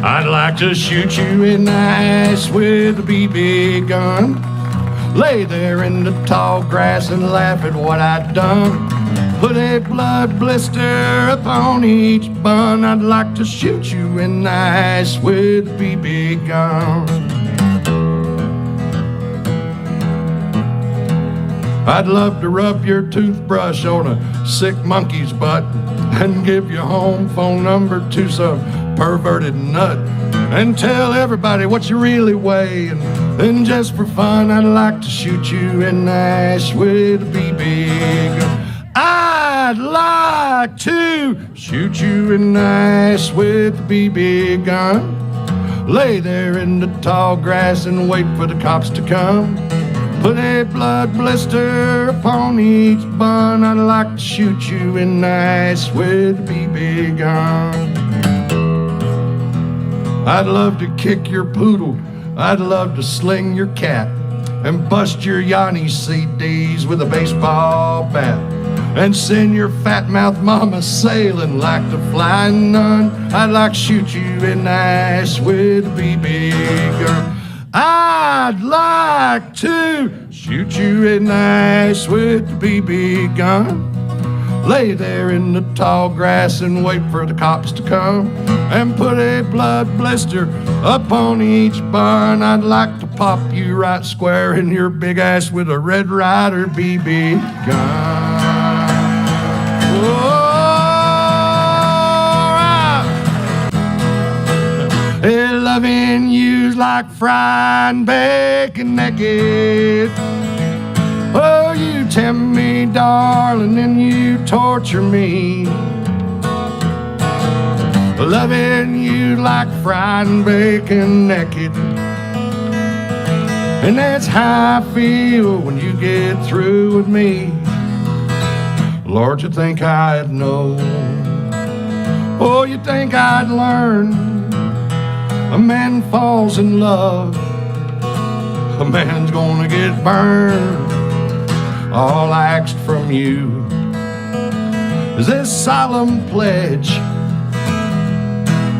I'd like to shoot you in the ass with a BB gun. Lay there in the tall grass and laugh at what I'd done. Put a blood blister upon each bun. I'd like to shoot you in the ass with a BB gun. I'd love to rub your toothbrush on a sick monkey's butt and give your home phone number to some perverted nut and tell everybody what you really weigh. And then just for fun, I'd like to shoot you in the ass with a BB gun. I'd like to shoot you in the ass with a BB gun. Lay there in the tall grass and wait for the cops to come. Put a blood blister upon each bun. I'd like to shoot you in the ass with a BB gun. I'd love to kick your poodle. I'd love to sling your cat and bust your Yanni CDs with a baseball bat and send your fat mouth mama sailing like the flying nun. I'd like to shoot you in the ass with a BB gun. I'd like to shoot you in the ass with a BB gun. Lay there in the tall grass and wait for the cops to come and put a blood blister upon each bun. I'd like to pop you right square in your big ass with a Red Ryder BB gun. Hey, loving you's like frying bacon naked. Oh, you tempt me, darling, and you torture me. Loving you like frying bacon naked. And that's how I feel when you get through with me. Lord, you think I'd know? Oh, you think I'd learn? A man falls in love, a man's gonna get burned. All I asked from you is this solemn pledge.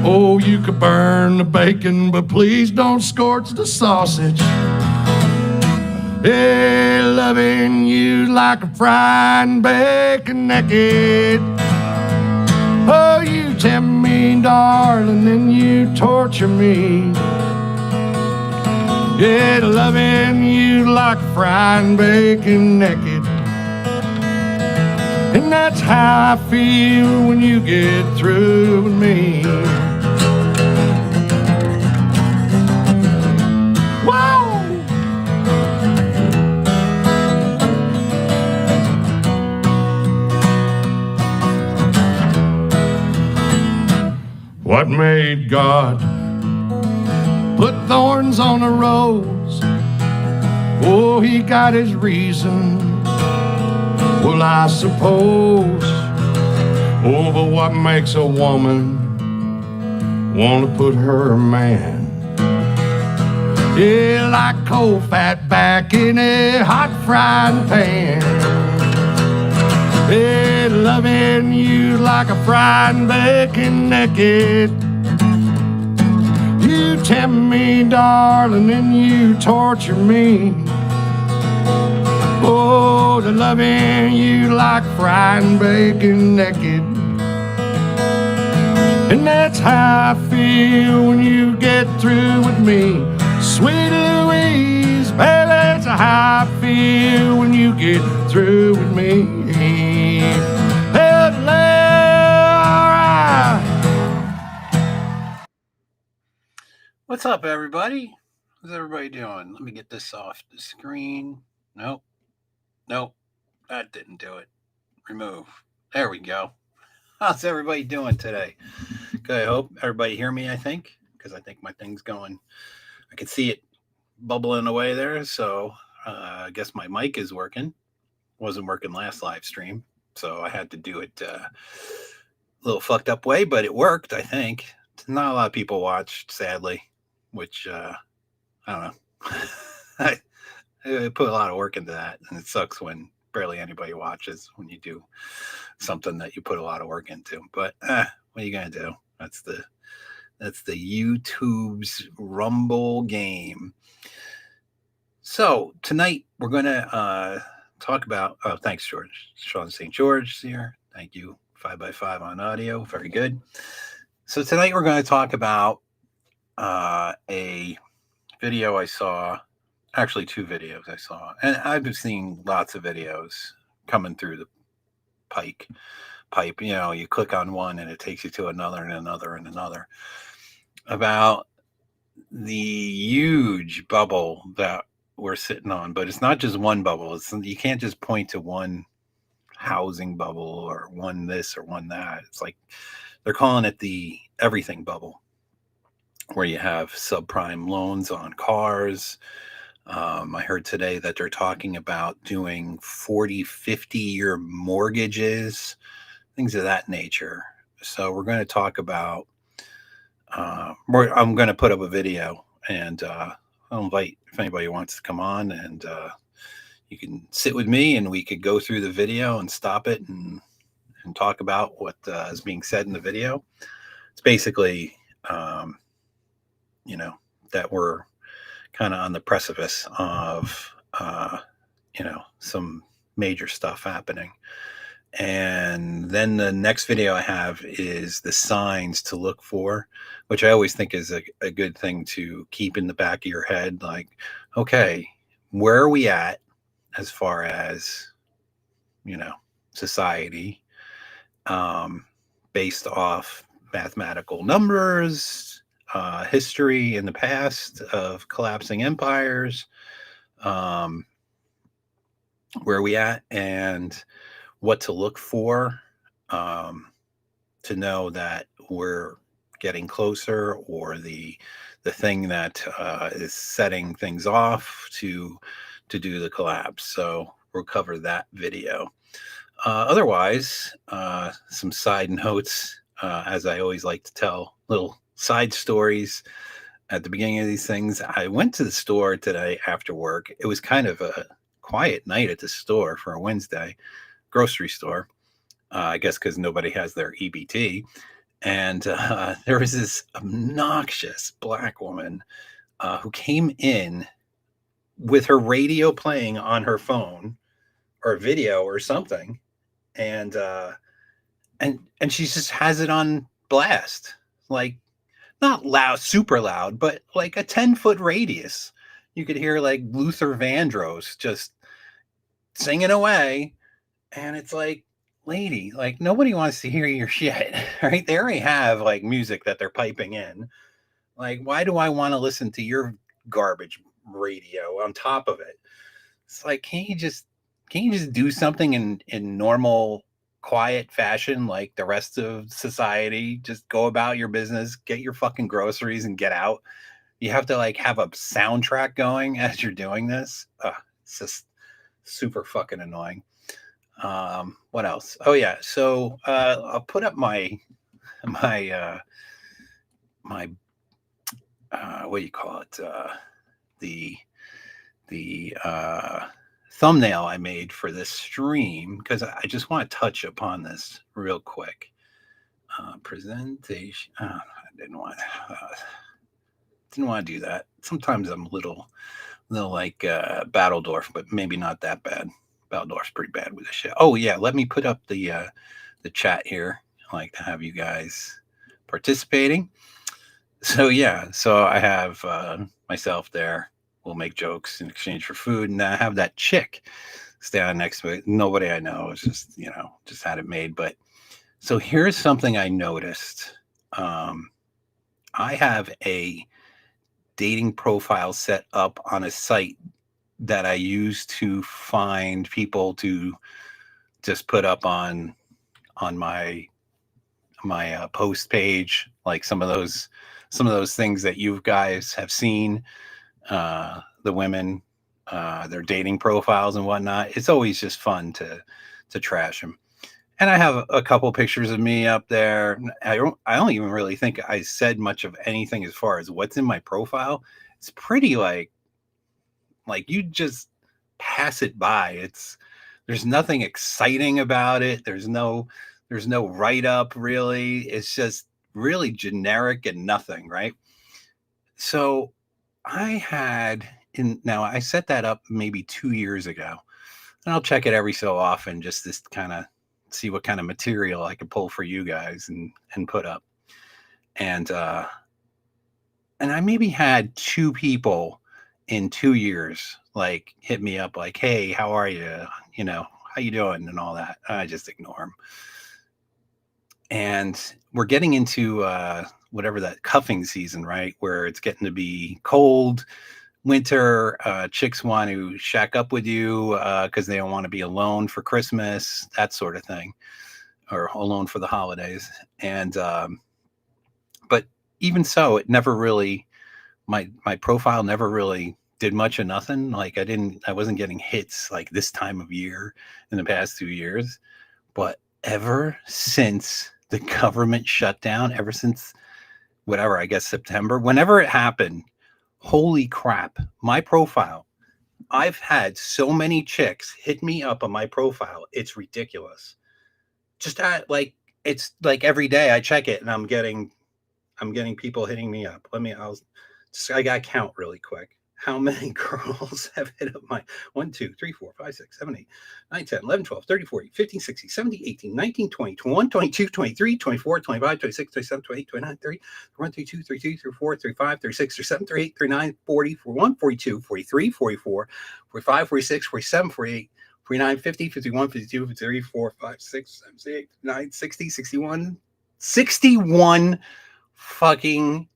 Oh, you could burn the bacon, but please don't scorch the sausage. Hey, loving you like a frying bacon naked. Oh, you tempt me, darling, and you torture me. Yeah, loving you like frying bacon naked. And that's how I feel when you get through with me. Whoa! What made God put thorns on a rose? Oh, he got his reason. Well, I suppose. Oh, but what makes a woman want to put her man? Yeah, like coal fat back in a hot frying pan. Yeah, loving you like a frying bacon naked. You tempt me, darling, and you torture me. Oh, the loving you like frying bacon naked. And that's how I feel when you get through with me. Sweet Louise, baby, that's how I feel when you get through with me. What's up, everybody? How's everybody doing? Let me get this off the screen. Nope, that didn't do it. Remove. There we go. How's everybody doing today? Good. I hope everybody hear me, I think, because I think my thing's going. I can see it bubbling away there, so I guess my mic is working. Wasn't working last live stream, so I had to do it a little fucked up way, but it worked, I think. Not a lot of people watched, sadly, which I don't know. I put a lot of work into that, and it sucks when barely anybody watches when you do something that you put a lot of work into. But what are you gonna do? That's the That's the YouTube's Rumble game. So tonight we're going to talk about. Oh, thanks, George. Sean St. George here. Thank you. 5x5 on audio. Very good. So tonight we're going to talk about a video I saw. Actually, two videos I saw, and I've been seeing lots of videos coming through the pipe. You know, you click on one and it takes you to another and another and another about the huge bubble that we're sitting on. But it's not just one bubble. You can't just point to one housing bubble or one this or one that. It's like they're calling it the everything bubble, where you have subprime loans on cars. I heard today that they're talking about doing 40, 50-year mortgages, things of that nature. So we're going to talk about, I'm going to put up a video, and I'll invite if anybody wants to come on, and you can sit with me and we could go through the video and stop it and talk about what is being said in the video. It's basically, that we're kind of on the precipice of, some major stuff happening. And then the next video I have is the signs to look for, which I always think is a good thing to keep in the back of your head. Like, okay, where are we at as far as, society, based off mathematical numbers, history in the past of collapsing empires, where are we at, and what to look for, to know that we're getting closer, or the thing that is setting things off to do the collapse. So we'll cover that video. Otherwise, some side notes, as I always like to tell, little side stories at the beginning of these things. I went to the store today after work. It was kind of a quiet night at the store for a Wednesday, grocery store, I guess because nobody has their EBT. And there was this obnoxious black woman who came in with her radio playing on her phone or video or something, and she just has it on blast, like not loud, super loud, but like a 10-foot radius. You could hear like Luther Vandross just singing away. And it's like, lady, like nobody wants to hear your shit, right? They already have like music that they're piping in. Like, why do I want to listen to your garbage radio on top of it? It's like, can you just do something in normal, quiet fashion like the rest of society? Just go about your business, get your fucking groceries, and get out. You have to like have a soundtrack going as you're doing this. It's just super fucking annoying. What else? Oh yeah. So, I'll put up my what do you call it? The thumbnail I made for this stream, because I just want to touch upon this real quick. Presentation. I didn't want to do that. Sometimes I'm a little like Battledorf, but maybe not that bad. Battledorf's pretty bad with this shit. Oh yeah, let me put up the chat here. I like to have you guys participating. So yeah, so I have myself there. We'll make jokes in exchange for food, and I have that chick standing next to it. Nobody I know. It's just just had it made. But so here's something I noticed. I have a dating profile set up on a site that I use to find people to just put up on my post page, like some of those things that you guys have seen, the women, their dating profiles and whatnot. It's always just fun to trash them. And I have a couple pictures of me up there. I don't even really think I said much of anything as far as what's in my profile. It's pretty like you just pass it by. There's nothing exciting about it. There's no write-up really. It's just really generic and nothing, right? So I set that up maybe 2 years ago, and I'll check it every so often just to kind of see what kind of material I can pull for you guys and put up. And I maybe had 2 people in 2 years like hit me up like, "Hey, how are you? How you doing?" and all that. I just ignore them. And we're getting into whatever that cuffing season, right? Where it's getting to be cold, winter. Chicks want to shack up with you because they don't want to be alone for Christmas, that sort of thing, or alone for the holidays. And but even so, it never really my profile never really did much of nothing. Like I wasn't getting hits like this time of year in the past 2 years. But ever since the government shutdown, ever since whatever, I guess September, whenever it happened, holy crap, my profile. I've had so many chicks hit me up on my profile. It's ridiculous. Just it's like every day I check it and I'm getting people hitting me up. I got to count really quick. How many girls have hit up my 1, 2, 3, 4, 5, 6, 7, 8, 9, 10, 11, 12, 13, 14, 15, 16, 17, 18, 19, 20, 21, 22, 23, 24, 25, 26, 27, 28, 29, 30, 31, 32, 33, 34, 35, 36, 37, 38, 39, 40, 41, 42, 43, 44, 45, 46, 47, 48, 49, 50, 51, 52, 53, 4, 5, 6, 7, 8, 9, 60, 61, 61 fucking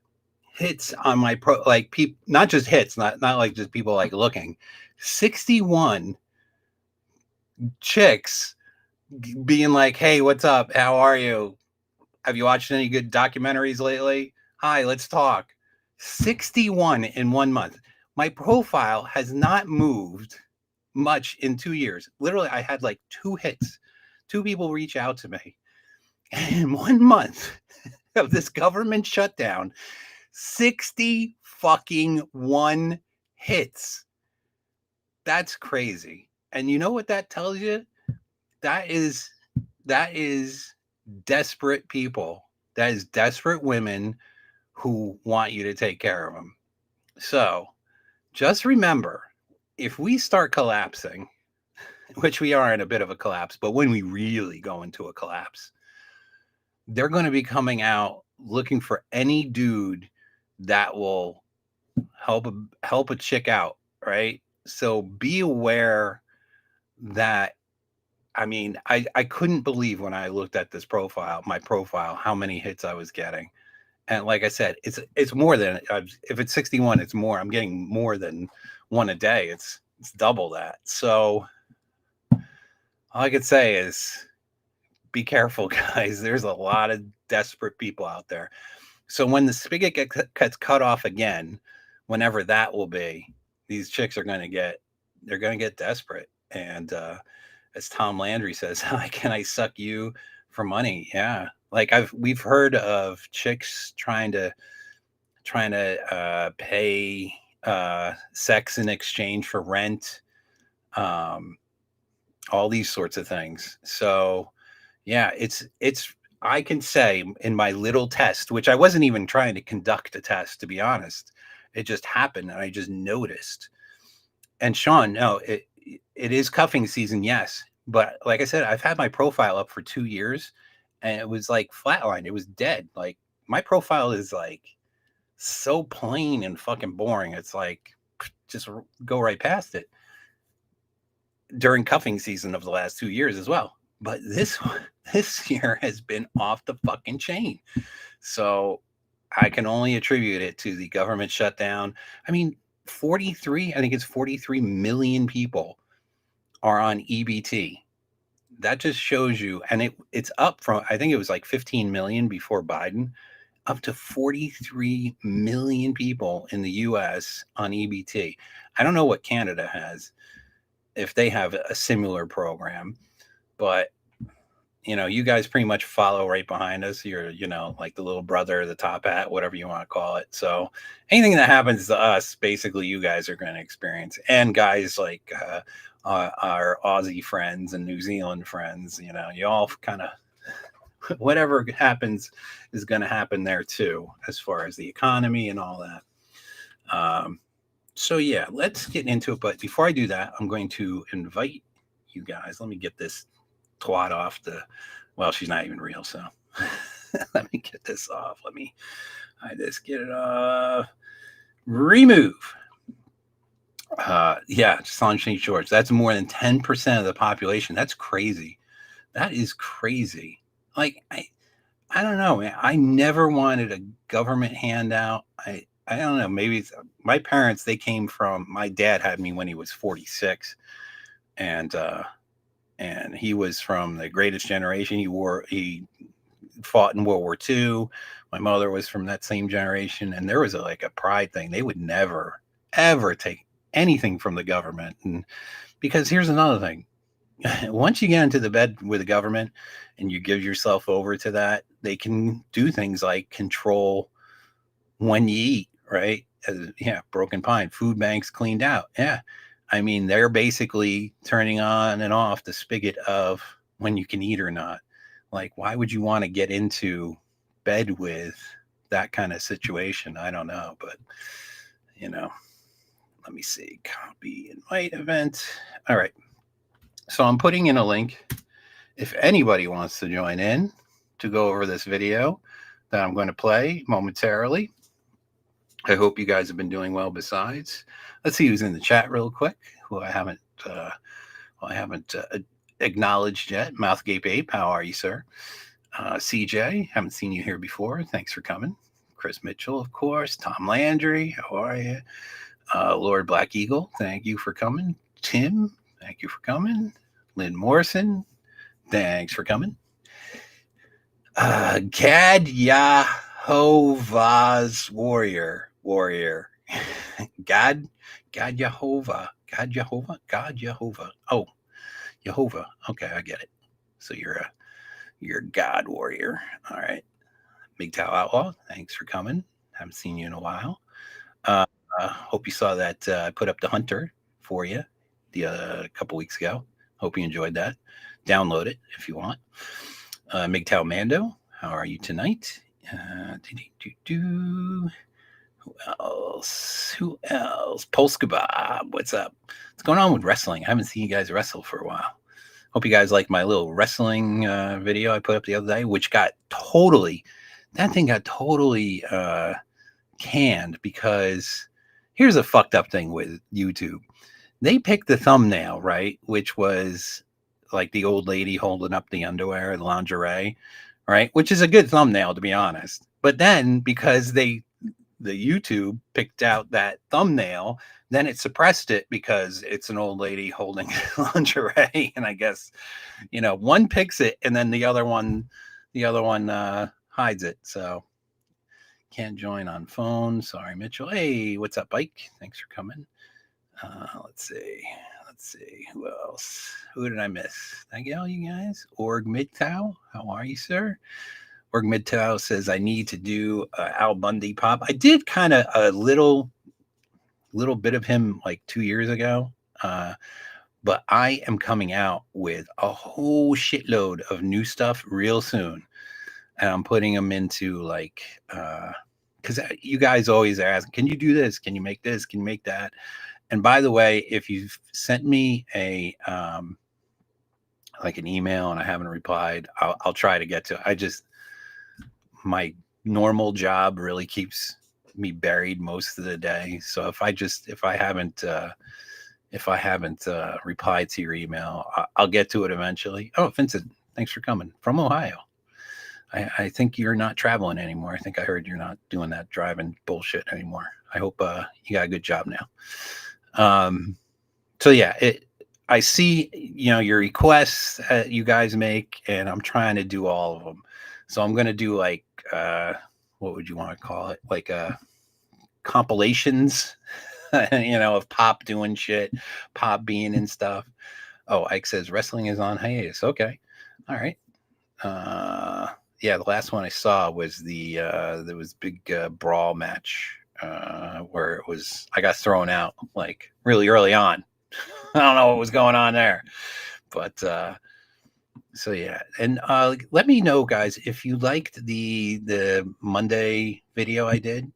hits on my like people, not just hits, not like just people like looking. 61 chicks being like, "Hey, what's up? How are you? Have you watched any good documentaries lately? Hi, let's talk." 61 in 1 month. My profile has not moved much in 2 years. Literally, I had like 2 hits. 2 people reach out to me. And in 1 month of this government shutdown, 60 fucking 1 hits. That's crazy. And you know what that tells you? That is desperate people. That is desperate women who want you to take care of them. So just remember, if we start collapsing, which we are in a bit of a collapse, but when we really go into a collapse, they're going to be coming out looking for any dude that will help a chick out, right? So be aware that I couldn't believe when I looked at this my profile, how many hits I was getting. And like I said, it's more than if it's 61, it's more. I'm getting more than 1 a day. It's double that. So all I could say is be careful, guys. There's a lot of desperate people out there. So when the spigot gets cut off again, whenever that will be, these chicks are going to get desperate. And as Tom Landry says, how can I suck you for money? Yeah. Like we've heard of chicks trying to pay sex in exchange for rent, all these sorts of things. So yeah, it's I can say in my little test, which I wasn't even trying to conduct a test, to be honest. It just happened and I just noticed. And Sean, no, it is cuffing season, yes. But like I said, I've had my profile up for 2 years and it was like flatlined. It was dead. Like my profile is like so plain and fucking boring. It's like just go right past it during cuffing season of the last 2 years as well. But this year has been off the fucking chain. So I can only attribute it to the government shutdown. I mean, 43 million people are on EBT. That just shows you, and it's up from, I think it was like 15 million before Biden, up to 43 million people in the US on EBT. I don't know what Canada has, if they have a similar program. But, you guys pretty much follow right behind us. You're, like the little brother, the top hat, whatever you want to call it. So anything that happens to us, basically you guys are going to experience. And guys like our Aussie friends and New Zealand friends, you all kind of whatever happens is going to happen there too, as far as the economy and all that. So yeah, let's get into it. But before I do that, I'm going to invite you guys. Let me get this twat off the. Well, she's not even real, so let me get this off. I just get it off. Remove. Yeah, just on St. George. That's more than 10% of the population. That's crazy. That is crazy. Like I don't know, man. I never wanted a government handout. I don't know. Maybe it's, my parents. They came from. My dad had me when he was 46, and he was from the greatest generation. He fought in World War II. My mother was from that same generation, and there was like a pride thing. They would never ever take anything from the government, and because here's another thing. Once you get into the bed with the government and you give yourself over to that, they can do things like control when you eat, right? Yeah, Broken Pine, food banks cleaned out. Yeah. I mean, they're basically turning on and off the spigot of when you can eat or not. Like, why would you want to get into bed with that kind of situation? I don't know, but let me see. Copy invite event. All right. So I'm putting in a link if anybody wants to join in to go over this video that I'm going to play momentarily. I hope you guys have been doing well besides. Let's see who's in the chat real quick, who I haven't acknowledged yet. Mouthgape Ape, how are you, sir? CJ, haven't seen you here before. Thanks for coming. Chris Mitchell, of course. Tom Landry, how are you? Lord Black Eagle, thank you for coming. Tim, thank you for coming. Lynn Morrison, thanks for coming. Gad Yahovah's warrior. God Jehovah. Oh, Jehovah. Okay, I get it. So you're a God warrior. All right. Big Tao Outlaw, thanks for coming. Haven't seen you in a while. Hope you saw that I put up the Hunter for you a couple weeks ago. Hope you enjoyed that. Download it if you want. MGTOW Mando, how are you tonight? Who else? Polska Bob, what's up? What's going on with wrestling? I haven't seen you guys wrestle for a while. Hope you guys like my little wrestling video I put up the other day, which got totally canned because here's a fucked up thing with YouTube. They picked the thumbnail, right? Which was like the old lady holding up the underwear, the lingerie, right? Which is a good thumbnail, to be honest. But then because the YouTube picked out that thumbnail, then it suppressed it because it's an old lady holding lingerie. And I guess, one picks it and then the other one hides it. So can't join on phone. Sorry, Mitchell. Hey, what's up, Ike? Thanks for coming. Let's see. Who else? Who did I miss? Thank you all you guys. Org Midtow, how are you, sir? Org Midtow says I need to do Al Bundy pop. I did kind of a little bit of him like 2 years ago, but I am coming out with a whole shitload of new stuff real soon, and I'm putting them into like because you guys always ask, can you do this? Can you make this? Can you make that? And by the way, if you've sent me a like an email and I haven't replied, I'll try to get to it. My normal job really keeps me buried most of the day. So if I haven't replied to your email, I'll get to it eventually. Oh, Vincent, thanks for coming from Ohio. I think you're not traveling anymore. I think I heard you're not doing that driving bullshit anymore. I hope you got a good job now. So yeah, I see, your requests that you guys make, and I'm trying to do all of them. So I'm going to do like, what would you want to call it? Like, compilations, of Pop doing shit, Pop being in stuff. Oh, Ike says wrestling is on hiatus. Okay. All right. Yeah, the last one I saw was there was big brawl match where I got thrown out like really early on. I don't know what was going on there, but So yeah, and let me know, guys, if you liked the Monday video I did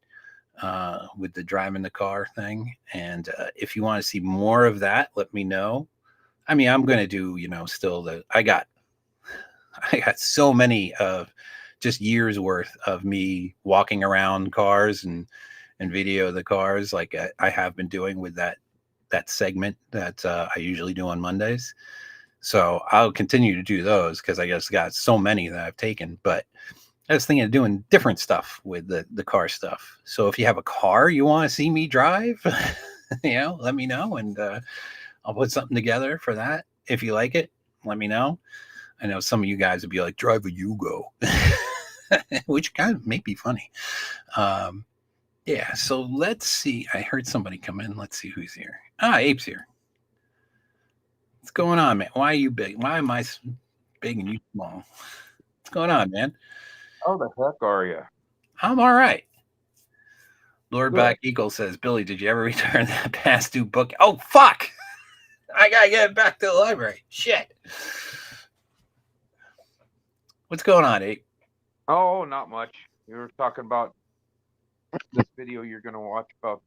with the driving the car thing, and if you want to see more of that, let me know. I mean, I'm gonna do, still I got so many of just years worth of me walking around cars and video of the cars, like I have been doing with that segment that I usually do on Mondays. So I'll continue to do those because I just got so many that I've taken. But I was thinking of doing different stuff with the car stuff. So if you have a car you want to see me drive, let me know, and I'll put something together for that. If you like it, let me know. I know some of you guys would be like, drive a Yugo, which kind of may be funny. Yeah, so let's see. I heard somebody come in. Let's see who's here. Ape's here. What's going on, man? Why are you big? Why am I big and you small? What's going on, man? How the heck are you? I'm all right. Lord Good. Black Eagle says, Billy, did you ever return that past due book? Oh, fuck. I got to get it back to the library. Shit. What's going on, Ape? Oh, not much. You were talking about this video you're going to watch about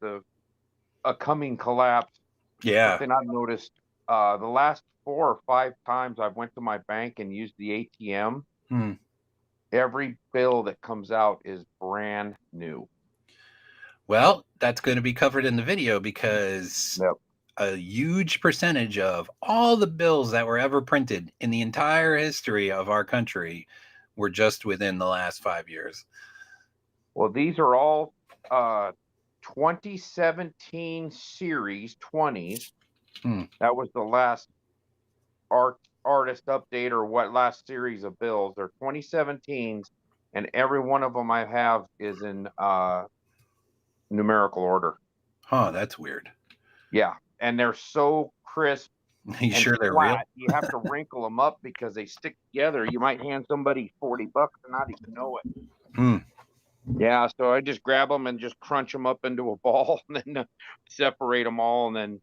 a coming collapse. Yeah. Something I've noticed the last 4 or 5 times I went to my bank and used the ATM, every bill that comes out is brand new. Well, that's going to be covered in the video because a huge percentage of all the bills that were ever printed in the entire history of our country were just within the last 5 years. Well, these are all 2017 series 20s. That was the last artist update or what last series of bills. They're 2017s, and every one of them I have is in numerical order. Huh, that's weird. Yeah, and they're so crisp. You sure they're real? You have to wrinkle them up because they stick together. You might hand somebody $40 and not even know it. Yeah, so I just grab them and just crunch them up into a ball and then separate them all and then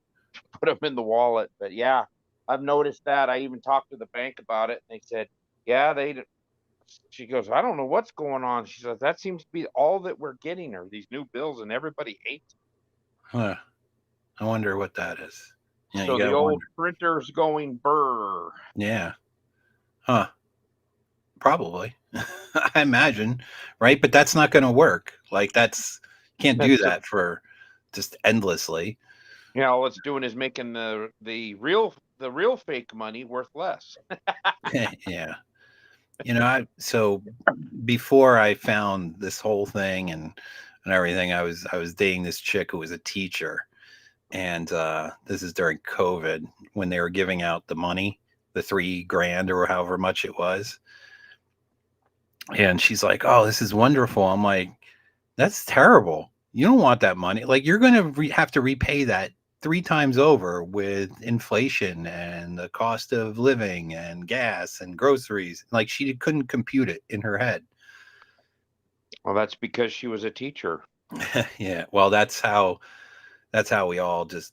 put them in the wallet. But yeah, I've noticed that. I even talked to the bank about it. And they said, yeah, she goes, I don't know what's going on. She says, that seems to be all that we're getting are these new bills and everybody hates them. Huh. I wonder what that is. Yeah, so the old printer's going burr. Yeah. Huh. Probably. I imagine. Right. But that's not going to work. Like can't do that for just endlessly. Yeah. All it's doing is making the real fake money worth less. Yeah. So before I found this whole thing and everything, I was dating this chick who was a teacher. And this is during COVID when they were giving out the money, the $3,000 or however much it was. And she's like, oh, this is wonderful. I'm like, that's terrible. You don't want that money. Like, you're going to have to repay that 3 times over with inflation and the cost of living and gas and groceries. Like, she couldn't compute it in her head. Well, that's because she was a teacher. Yeah. Well, that's how we all just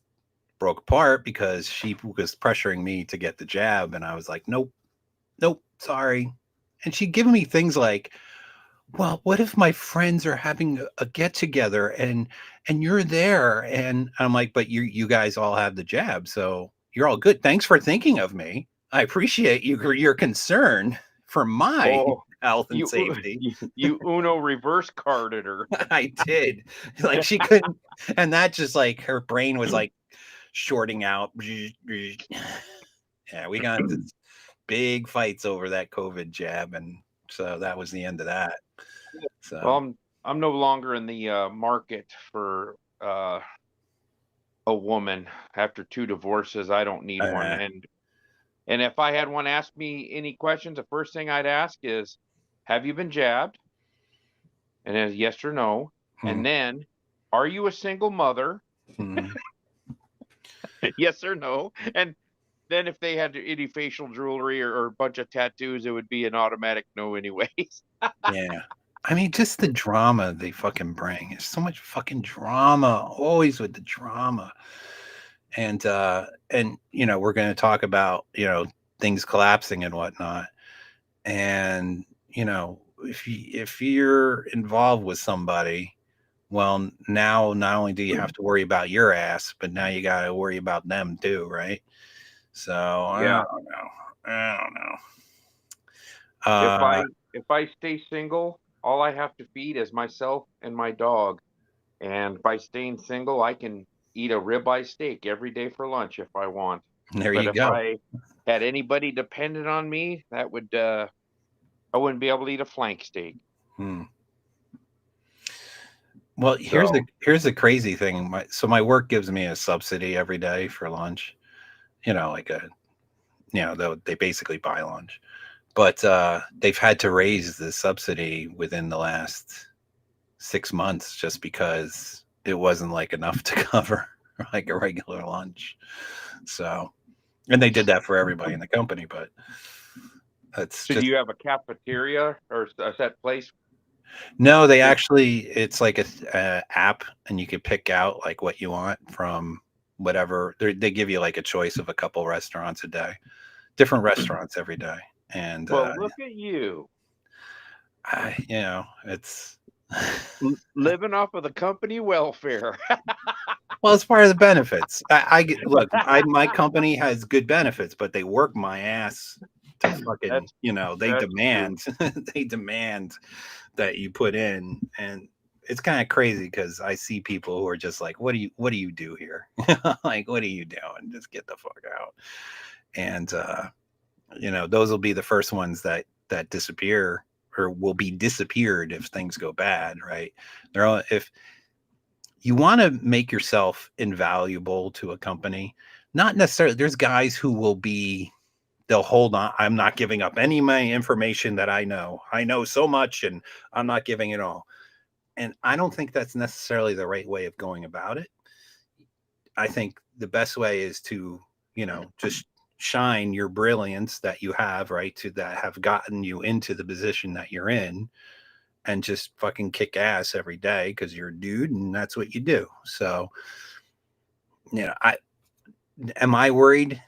broke apart because she was pressuring me to get the jab. And I was like, nope, sorry. And she'd given me things like, well, what if my friends are having a get together and you're there? And I'm like, but you guys all have the jab. So you're all good. Thanks for thinking of me. I appreciate your concern for my health and safety. You Uno reverse carded her. I did. Like, she couldn't. And that just like her brain was like shorting out. Yeah, we got this big fights over that COVID jab. And so that was the end of that. So well, I'm no longer in the market for a woman. After 2 divorces, I don't need one. And if I had one ask me any questions, the first thing I'd ask is, have you been jabbed? And then yes or no. And then, are you a single mother? Yes or no. And then if they had any facial jewelry or a bunch of tattoos, it would be an automatic no anyways. Yeah. I mean, just the drama they fucking bring. There's so much fucking drama, always with the drama. And we're going to talk about, things collapsing and whatnot. And, you know, if you're involved with somebody, well, now not only do you have to worry about your ass, but now you got to worry about them too, right? So Yeah. I don't know. If I stay single, all I have to feed is myself and my dog. And by staying single, I can eat a ribeye steak every day for lunch if I want. There But you if go. I had anybody dependent on me, that would I wouldn't be able to eat a flank steak. Well, here's the crazy thing. My work gives me a subsidy every day for lunch. You know, like they basically buy lunch. But they've had to raise the subsidy within the last 6 months just because it wasn't like enough to cover like a regular lunch. So, and they did that for everybody in the company, but that's So do you have a cafeteria or a set place? No, they actually, it's like a app, and you can pick out like what you want from whatever. They give you like a choice of a couple restaurants a day, different restaurants every day. And Well, look at you. it's living off of the company welfare. well, it's part of the benefits. Look, my company has good benefits, but they work my ass to fucking, they demand they demand that you put in. And it's kind of crazy because I see people who are just like, what do you do here? Like, what are you doing? Just get the fuck out. And those will be the first ones that disappear, or will be disappeared if things go bad, right? If you want to make yourself invaluable to a company, not necessarily. There's guys who they'll hold on. I'm not giving up any of my information that I know. I know so much and I'm not giving it all. And I don't think that's necessarily the right way of going about it. I think the best way is to, just shine your brilliance that you have, right, that have gotten you into the position that you're in, and just fucking kick ass every day because you're a dude and that's what you do. So, am I worried?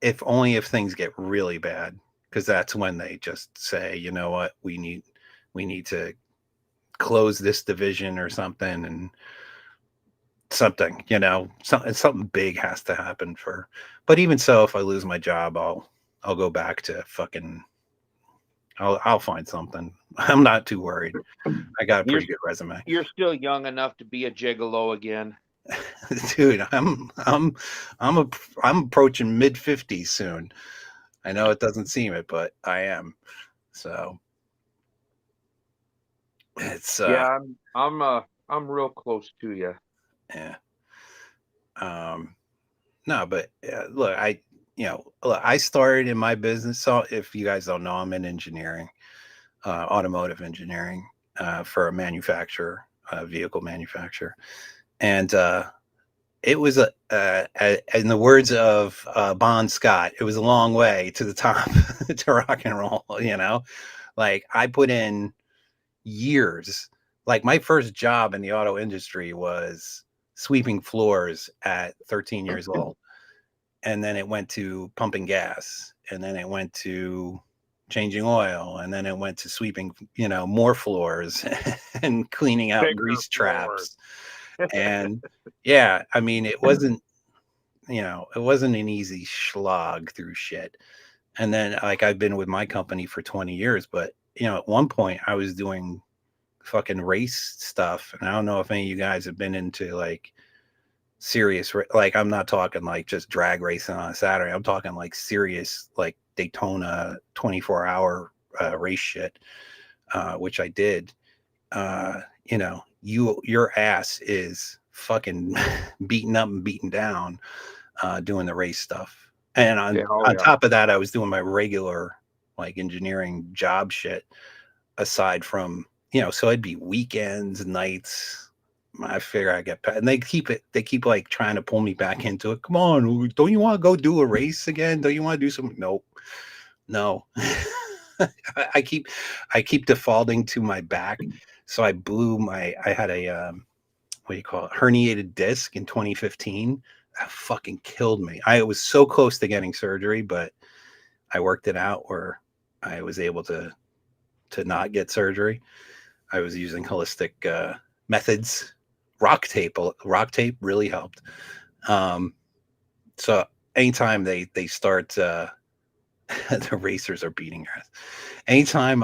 If things get really bad, because that's when they just say, you know what, we need to close this division or something, and something big has to happen but even so, if I lose my job, I'll go back to fucking, I'll find something. I'm not too worried. I got a pretty good resume. You're still young enough to be a gigolo again. Dude, I'm approaching mid-50s soon. I know it doesn't seem it, but I am. So it's I'm real close to you. Yeah. No, but look, I started in my business. So if you guys don't know, I'm in engineering, automotive engineering, for a manufacturer, vehicle manufacturer. And it was in the words of Bon Scott, it was a long way to the top to rock and roll. Like I put in years. Like my first job in the auto industry was sweeping floors at 13 years old. And then it went to pumping gas, and then it went to changing oil, and then it went to sweeping, more floors and cleaning out grease traps. And yeah, I mean, it wasn't an easy slog through shit. And then like I've been with my company for 20 years, but at one point I was doing fucking race stuff. And I don't know if any of you guys have been into like serious, like I'm not talking like just drag racing on a Saturday. I'm talking like serious, like Daytona 24-hour race shit, which I did. Your ass is fucking beaten up and beaten down doing the race stuff. And on top of that, I was doing my regular like engineering job shit aside from, so it'd be weekends, nights. I figure I get paid, and they keep like trying to pull me back into it. Come on, don't you want to go do a race again? Don't you want to do something? Nope. No. I keep defaulting to my back. So I had a what do you call it, herniated disc in 2015. that fucking killed me. I was so close to getting surgery, but I worked it out where I was able to not get surgery. I was using holistic methods. Rock tape really helped. So anytime they start, the racers are beating her ass. Anytime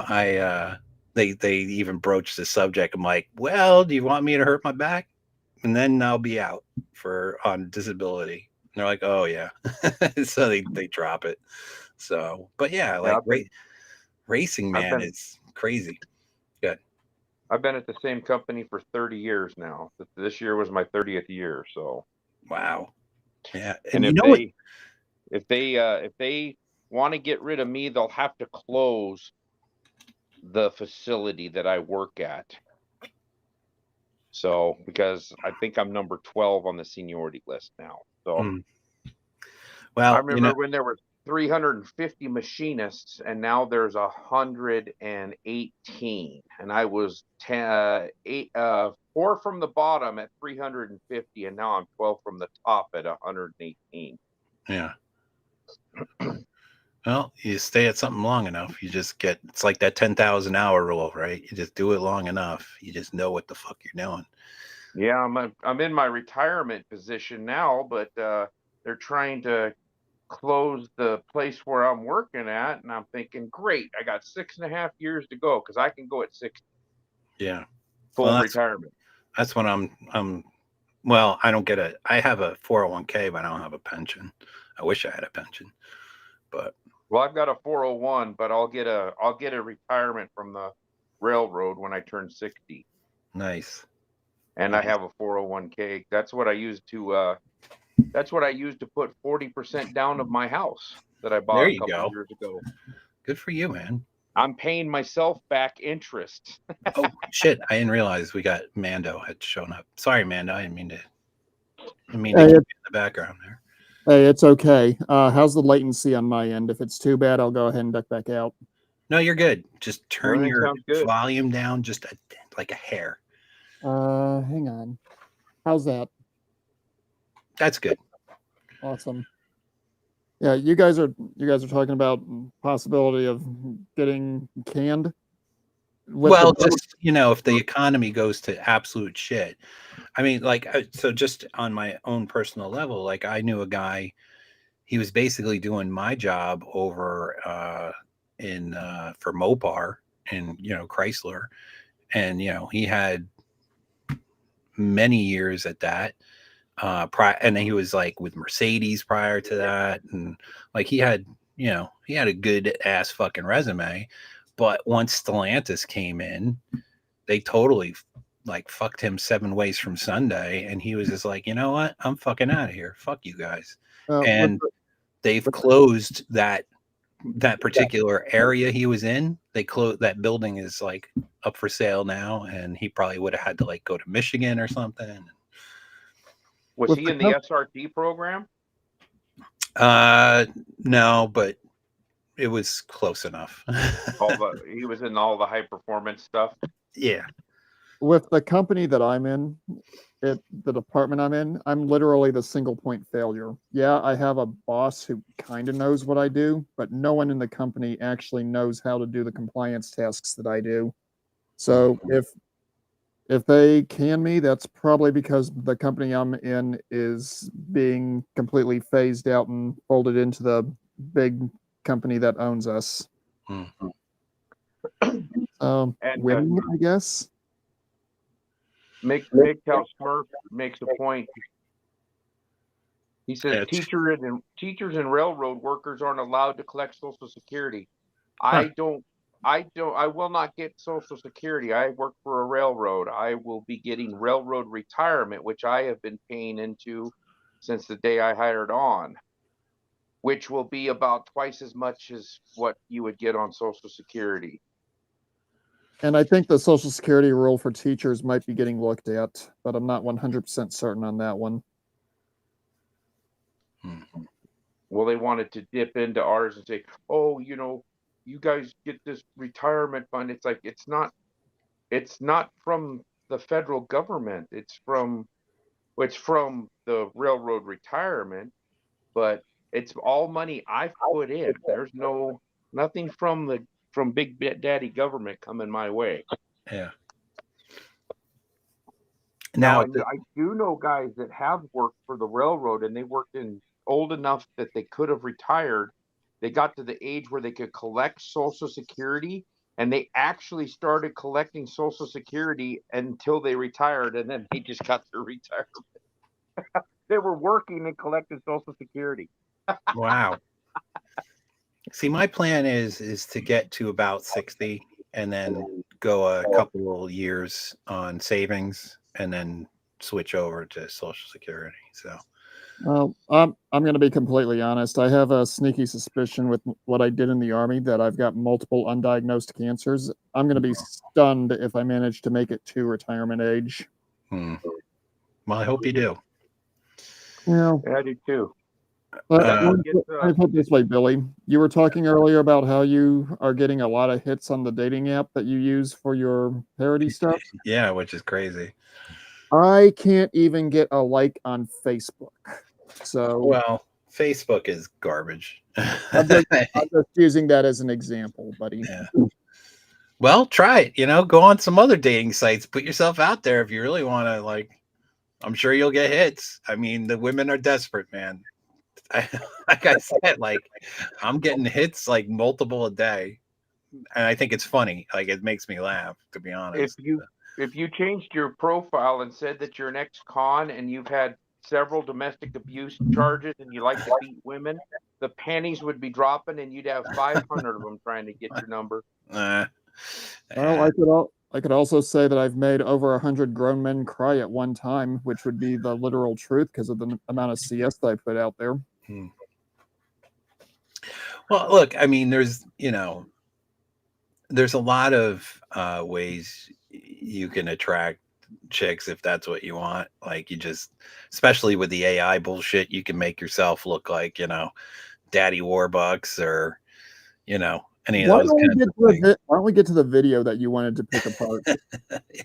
they even broach the subject, I'm like, well, do you want me to hurt my back? And then I'll be out on disability. And they're like, oh yeah. So they drop it. So, but yeah, like racing, man, is crazy. Good. I've been at the same company for 30 years now. This year was my 30th year. So, wow. Yeah. And if they want to get rid of me, they'll have to close the facility that I work at. So, because I think I'm number 12 on the seniority list now. So, well, I remember when there were 350 machinists, and now there's 118, and I was 4 from the bottom at 350, and now I'm 12 from the top at 118. Yeah. Well, you stay at something long enough, you just get, it's like that 10,000 hour rule, right? You just do it long enough, you just know what the fuck you're doing. Yeah, I'm in my retirement position now, but they're trying to close the place where I'm working at, and I'm thinking, great, I got 6.5 years to go because I can go at 60. Yeah, full retirement. That's when I'm. Well, I have a 401k, but I don't have a pension. I wish I had a pension, but. Well, I've got a 401, but I'll get a retirement from the railroad when I turn 60. Nice. And nice. I have a 401k. That's what I use to put 40% down of my house that I bought a couple years ago. Good for you, man. I'm paying myself back interest. Oh shit! I didn't realize we got Mando had shown up. Sorry, Mando. I didn't mean to keep you in the background there. Hey, it's okay. How's the latency on my end? If it's too bad, I'll go ahead and duck back out. No, you're good. Just turn your volume down just like a hair. Hang on. How's that? That's good. Awesome. Yeah, you guys are talking about possibility of getting canned. Well, just if the economy goes to absolute shit. I mean, like, so just on my own personal level, like I knew a guy, he was basically doing my job over for Mopar and Chrysler, and he had many years at that. And then he was like with Mercedes prior to that, and like he had a good ass fucking resume, but once Stellantis came in, they totally like fucked him 7 ways from Sunday, and he was just like, you know what, I'm fucking out of here, fuck you guys. And they've closed that particular area he was in. They closed that building, is like up for sale now, and he probably would have had to like go to Michigan or something. Was he in the SRT program? No, but it was close enough. He was in all the high performance stuff. Yeah. With the company that I'm in, the department I'm in, I'm literally the single point failure. Yeah, I have a boss who kind of knows what I do, but no one in the company actually knows how to do the compliance tasks that I do. So if they can me, that's probably because the company I'm in is being completely phased out and folded into the big company that owns us. Mm-hmm. Winning, I guess. MGTOW Smurf makes a point. He says teachers and railroad workers aren't allowed to collect Social Security. Huh. I will not get Social Security. I work for a railroad. I will be getting railroad retirement, which I have been paying into since the day I hired on, which will be about twice as much as what you would get on Social Security. And I think the Social Security rule for teachers might be getting looked at, but I'm not 100% certain on that one. Well, they wanted to dip into ours and say, oh, you guys get this retirement fund. It's like, it's not from the federal government. It's from which from the railroad retirement, but it's all money I've put in. There's nothing from Big Daddy government coming my way. Yeah. Now, I do know guys that have worked for the railroad, and they worked in old enough that they could have retired. They got to the age where they could collect Social Security, and they actually started collecting Social Security until they retired, and then they just got their retirement. They were working and collecting Social Security. Wow. See, my plan is to get to about 60 and then go a couple of years on savings and then switch over to Social Security. So, well, I'm going to be completely honest. I have a sneaky suspicion with what I did in the Army that I've got multiple undiagnosed cancers. I'm going to be stunned if I manage to make it to retirement age. Well, I hope you do. Yeah, I do too. But let me put it this way, Billy. You were talking earlier about how you are getting a lot of hits on the dating app that you use for your parody stuff. Yeah, which is crazy. I can't even get a like on Facebook. So, well, Facebook is garbage. I'm just using that as an example, buddy. Yeah. Well, try it. Go on some other dating sites. Put yourself out there if you really want to. Like, I'm sure you'll get hits. I mean, the women are desperate, man. Like I said, I'm getting hits like multiple a day, and I think it's funny. Like, it makes me laugh, to be honest. If you changed your profile and said that you're an ex-con and you've had several domestic abuse charges and you like to beat women, the panties would be dropping and you'd have 500 of them trying to get your number. Well, I could also say that I've made over 100 grown men cry at one time, which would be the literal truth because of the amount of CS that I put out there. Well, look, I mean, there's a lot of ways you can attract chicks if that's what you want. Like, especially with the AI bullshit, you can make yourself look like, Daddy Warbucks or, any of those kinds of things. Why don't we get to the video that you wanted to pick apart?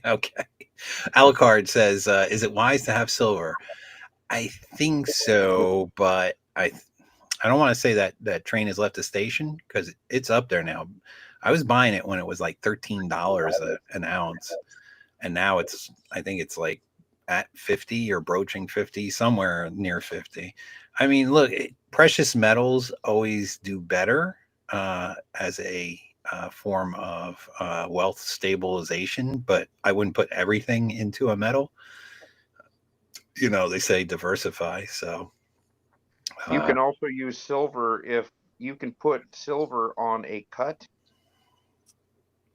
Okay. Alucard says, is it wise to have silver? I think so, but I don't want to say that train has left the station because it's up there now. I was buying it when it was like $13 an ounce, and now I think it's like at 50 or broaching 50, somewhere near 50. I mean, look, precious metals always do better as a form of wealth stabilization, but I wouldn't put everything into a metal. They say diversify, so. You can also use silver if you can put silver on a cut.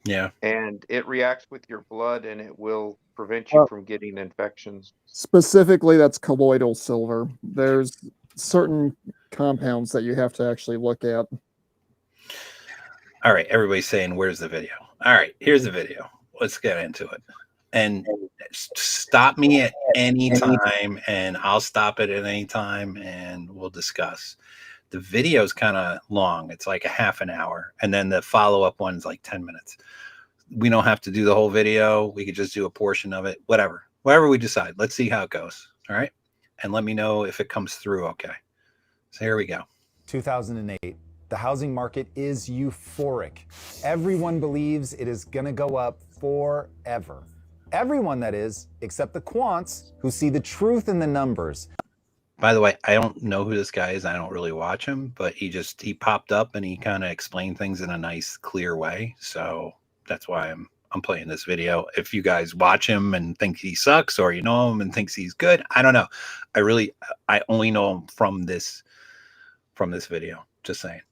Yeah. And it reacts with your blood and it will prevent you from getting infections. Specifically, that's colloidal silver. There's certain compounds that you have to actually look at. All right. Everybody's saying, where's the video? All right. Here's the video. Let's get into it. And stop me at any time, and I'll stop it at any time, and we'll discuss. The video is kind of long. It's like a half an hour. And then the follow-up one's like 10 minutes. We don't have to do the whole video. We could just do a portion of it, whatever we decide. Let's see how it goes. All right. And let me know if it comes through. Okay. So here we go. 2008. The housing market is euphoric. Everyone believes it is going to go up forever. Everyone, that is, except the quants who see the truth in the numbers. By the way, I don't know who this guy is. I don't really watch him, but he popped up and he kind of explained things in a nice, clear way. So that's why I'm playing this video. If you guys watch him and think he sucks, or you know him and thinks he's good, I don't know. I only know him from this video. Just saying.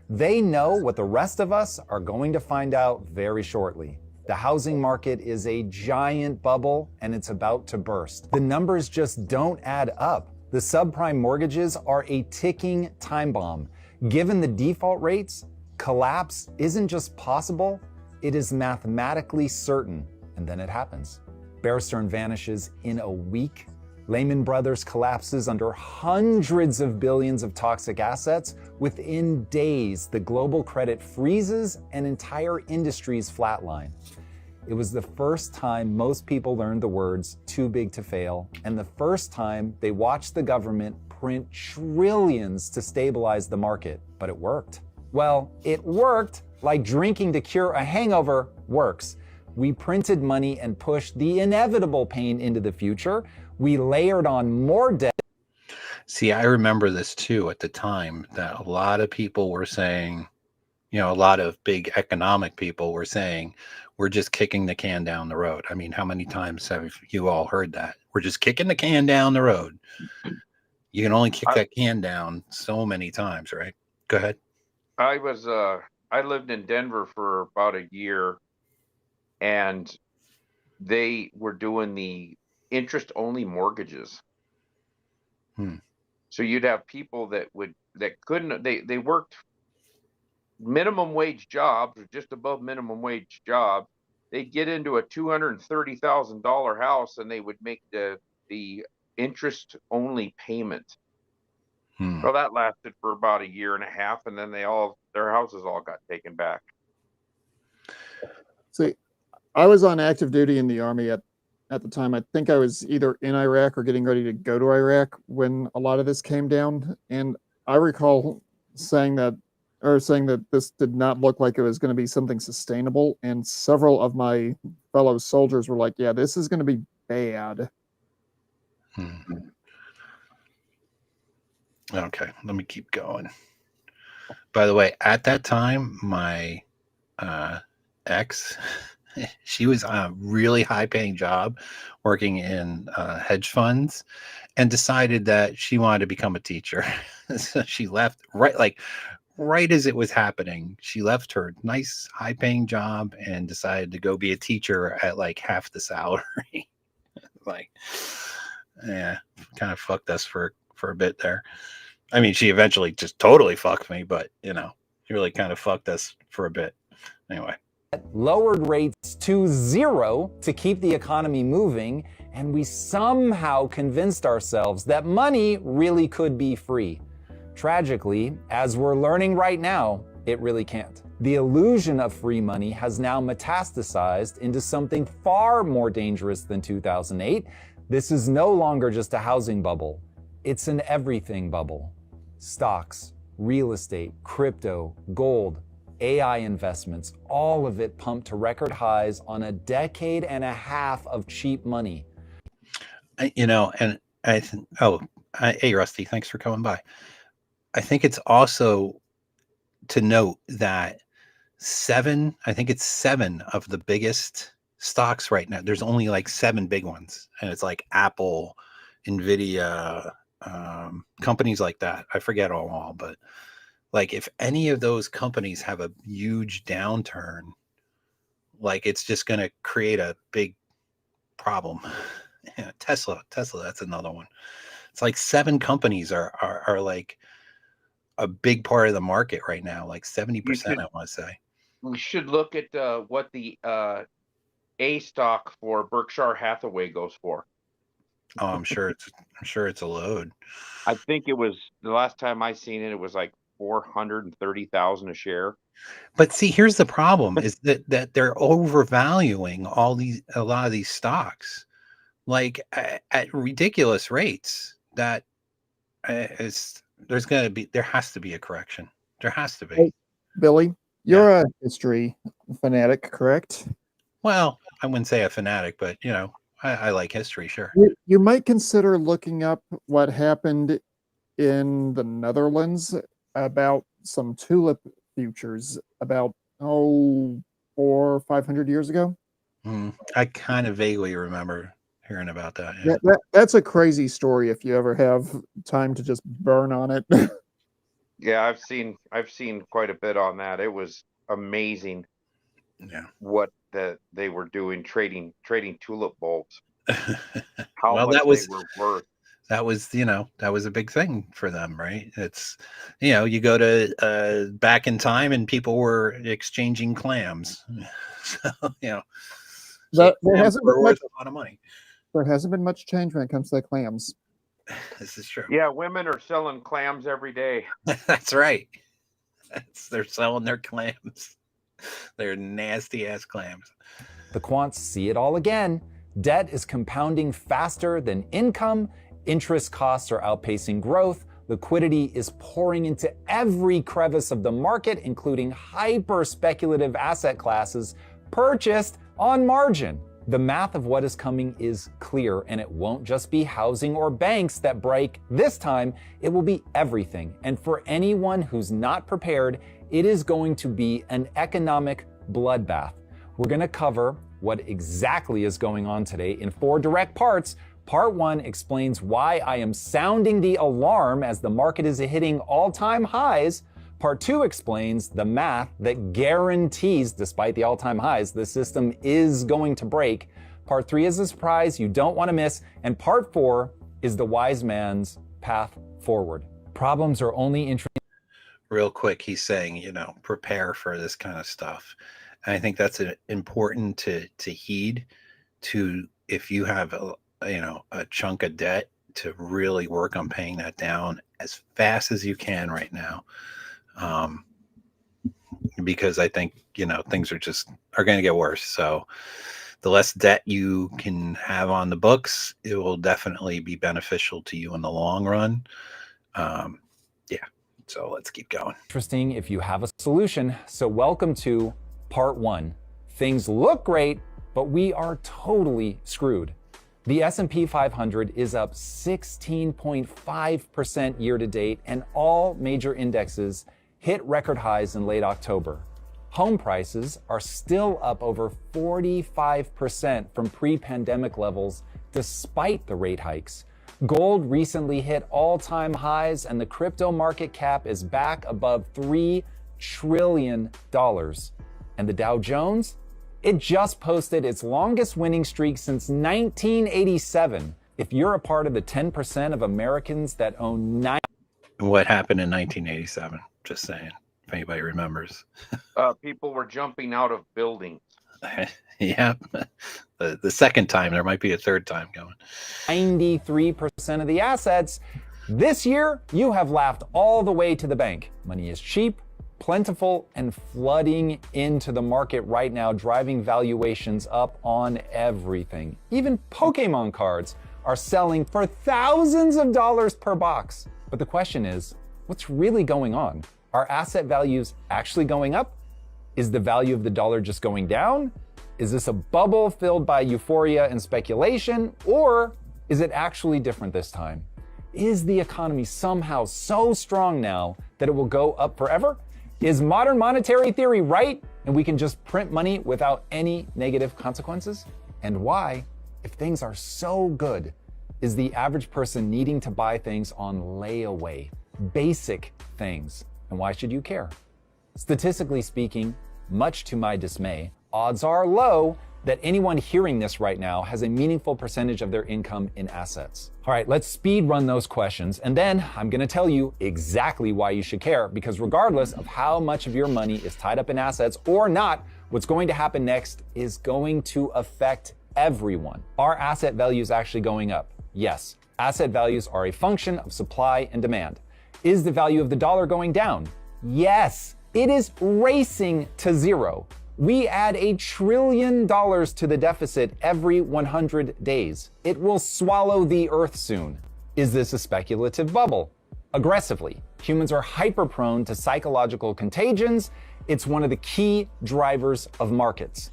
They know what the rest of us are going to find out very shortly. The housing market is a giant bubble and it's about to burst. The numbers just don't add up. The subprime mortgages are a ticking time bomb. Given the default rates, collapse isn't just possible, it is mathematically certain. And then it happens. Bear Stearns vanishes in a week. Lehman Brothers collapses under hundreds of billions of toxic assets. Within days, the global credit freezes and entire industries flatline. It was the first time most people learned the words too big to fail, and the first time they watched the government print trillions to stabilize the market. But it worked. Well, it worked like drinking to cure a hangover works. We printed money and pushed the inevitable pain into the future. We layered on more debt. See, I remember this too at the time, that a lot of people were saying, a lot of big economic people were saying, we're just kicking the can down the road. I mean, how many times have you all heard that? We're just kicking the can down the road. You can only kick that can down so many times, right? Go ahead. I lived in Denver for about a year, and they were doing the interest-only mortgages. So you'd have people that couldn't, they worked minimum wage jobs or just above minimum wage jobs. They'd get into a $230,000 house and they would make the interest-only payment. Well, that lasted for about a year and a half, and then their houses all got taken back. See, I was on active duty in the Army at the time. I think I was either in Iraq or getting ready to go to Iraq when a lot of this came down. And I recall saying that this did not look like it was going to be something sustainable. And several of my fellow soldiers were like, yeah, this is going to be bad. Okay, let me keep going. By the way, at that time, my ex, she was on a really high-paying job working in hedge funds, and decided that she wanted to become a teacher. So she left right as it was happening. She left her nice high-paying job and decided to go be a teacher at like half the salary. Yeah, kind of fucked us for a bit there. I mean, she eventually just totally fucked me, but she really kind of fucked us for a bit. Anyway. Lowered rates to 0 to keep the economy moving, and we somehow convinced ourselves that money really could be free. Tragically, as we're learning right now, it really can't. The illusion of free money has now metastasized into something far more dangerous than 2008. This is no longer just a housing bubble. It's an everything bubble. Stocks, real estate, crypto, gold, AI investments, all of it pumped to record highs on a decade and a half of cheap money. Hey, Rusty, thanks for coming by. I think it's also to note that 7 of the biggest stocks right now, there's only like 7 big ones, and it's like Apple, Nvidia, companies like that. I forget all, but like if any of those companies have a huge downturn, like it's just going to create a big problem. Tesla, that's another one. It's like 7 companies are like a big part of the market right now, like 70%, I want to say. We should look at what the A stock for Berkshire Hathaway goes for. Oh, I'm sure it's a load. I think it was, the last time I seen it, it was like 430,000 a share. But see, here's the problem: is that they're overvaluing a lot of these stocks, like at ridiculous rates. That there has to be a correction. There has to be. Hey, Billy, you're a history fanatic, correct? Well, I wouldn't say a fanatic, but I like history, sure. You might consider looking up what happened in the Netherlands about some tulip futures about 400 or 500 years ago. I kind of vaguely remember hearing about that. Yeah, that's a crazy story if you ever have time to just burn on it. Yeah, I've seen quite a bit on that. It was amazing. Yeah. What they were doing, trading tulip bulbs. How much that was they were worth. That was a big thing for them, right? It's you go to back in time and people were exchanging clams. So there hasn't been much, a lot of money. There hasn't been much change when it comes to the clams. This is true. Yeah, women are selling clams every day. That's right. They're selling their clams. They're nasty ass clams. The quants see it all again. Debt is compounding faster than income. Interest costs are outpacing growth. Liquidity is pouring into every crevice of the market, including hyper-speculative asset classes purchased on margin. The math of what is coming is clear, and it won't just be housing or banks that break. This time, it will be everything. And for anyone who's not prepared, it is going to be an economic bloodbath. We're going to cover what exactly is going on today in 4 direct parts. Part 1 explains why I am sounding the alarm as the market is hitting all-time highs. Part 2 explains the math that guarantees, despite the all-time highs, the system is going to break. Part 3 is a surprise you don't want to miss. And Part 4 is the wise man's path forward. Problems are only interesting. Real quick, he's saying, prepare for this kind of stuff. And I think that's important to heed to, if you have a chunk of debt, to really work on paying that down as fast as you can right now. Because I think, things are going to get worse. So the less debt you can have on the books, it will definitely be beneficial to you in the long run. So let's keep going. Interesting if you have a solution. So welcome to Part 1. Things look great, but we are totally screwed. The S&P 500 is up 16.5% year to date, and all major indexes hit record highs in late October. Home prices are still up over 45% from pre-pandemic levels despite the rate hikes. Gold recently hit all-time highs, and the crypto market cap is back above $3 trillion. And the Dow Jones? It just posted its longest winning streak since 1987. If you're a part of the 10% of Americans that own What happened in 1987? Just saying, if anybody remembers. People were jumping out of buildings. Yeah. The second time, there might be a third time going. 93% of the assets, this year you have laughed all the way to the bank. Money is cheap, plentiful, and flooding into the market right now, driving valuations up on everything. Even Pokemon cards are selling for thousands of dollars per box. But the question is, what's really going on? Are asset values actually going up? Is the value of the dollar just going down? Is this a bubble filled by euphoria and speculation? Or is it actually different this time? Is the economy somehow so strong now that it will go up forever? Is modern monetary theory right and we can just print money without any negative consequences? And why, if things are so good, is the average person needing to buy things on layaway? Basic things. And why should you care? Statistically speaking, much to my dismay, odds are low that anyone hearing this right now has a meaningful percentage of their income in assets. All right, let's speed run those questions. And then I'm gonna tell you exactly why you should care, because regardless of how much of your money is tied up in assets or not, what's going to happen next is going to affect everyone. Are asset values actually going up? Yes. Asset values are a function of supply and demand. Is the value of the dollar going down? Yes. It is racing to zero. We add $1 trillion to the deficit every 100 days. It will swallow the earth soon. Is this a speculative bubble? Aggressively. Humans are hyper prone to psychological contagions. It's one of the key drivers of markets.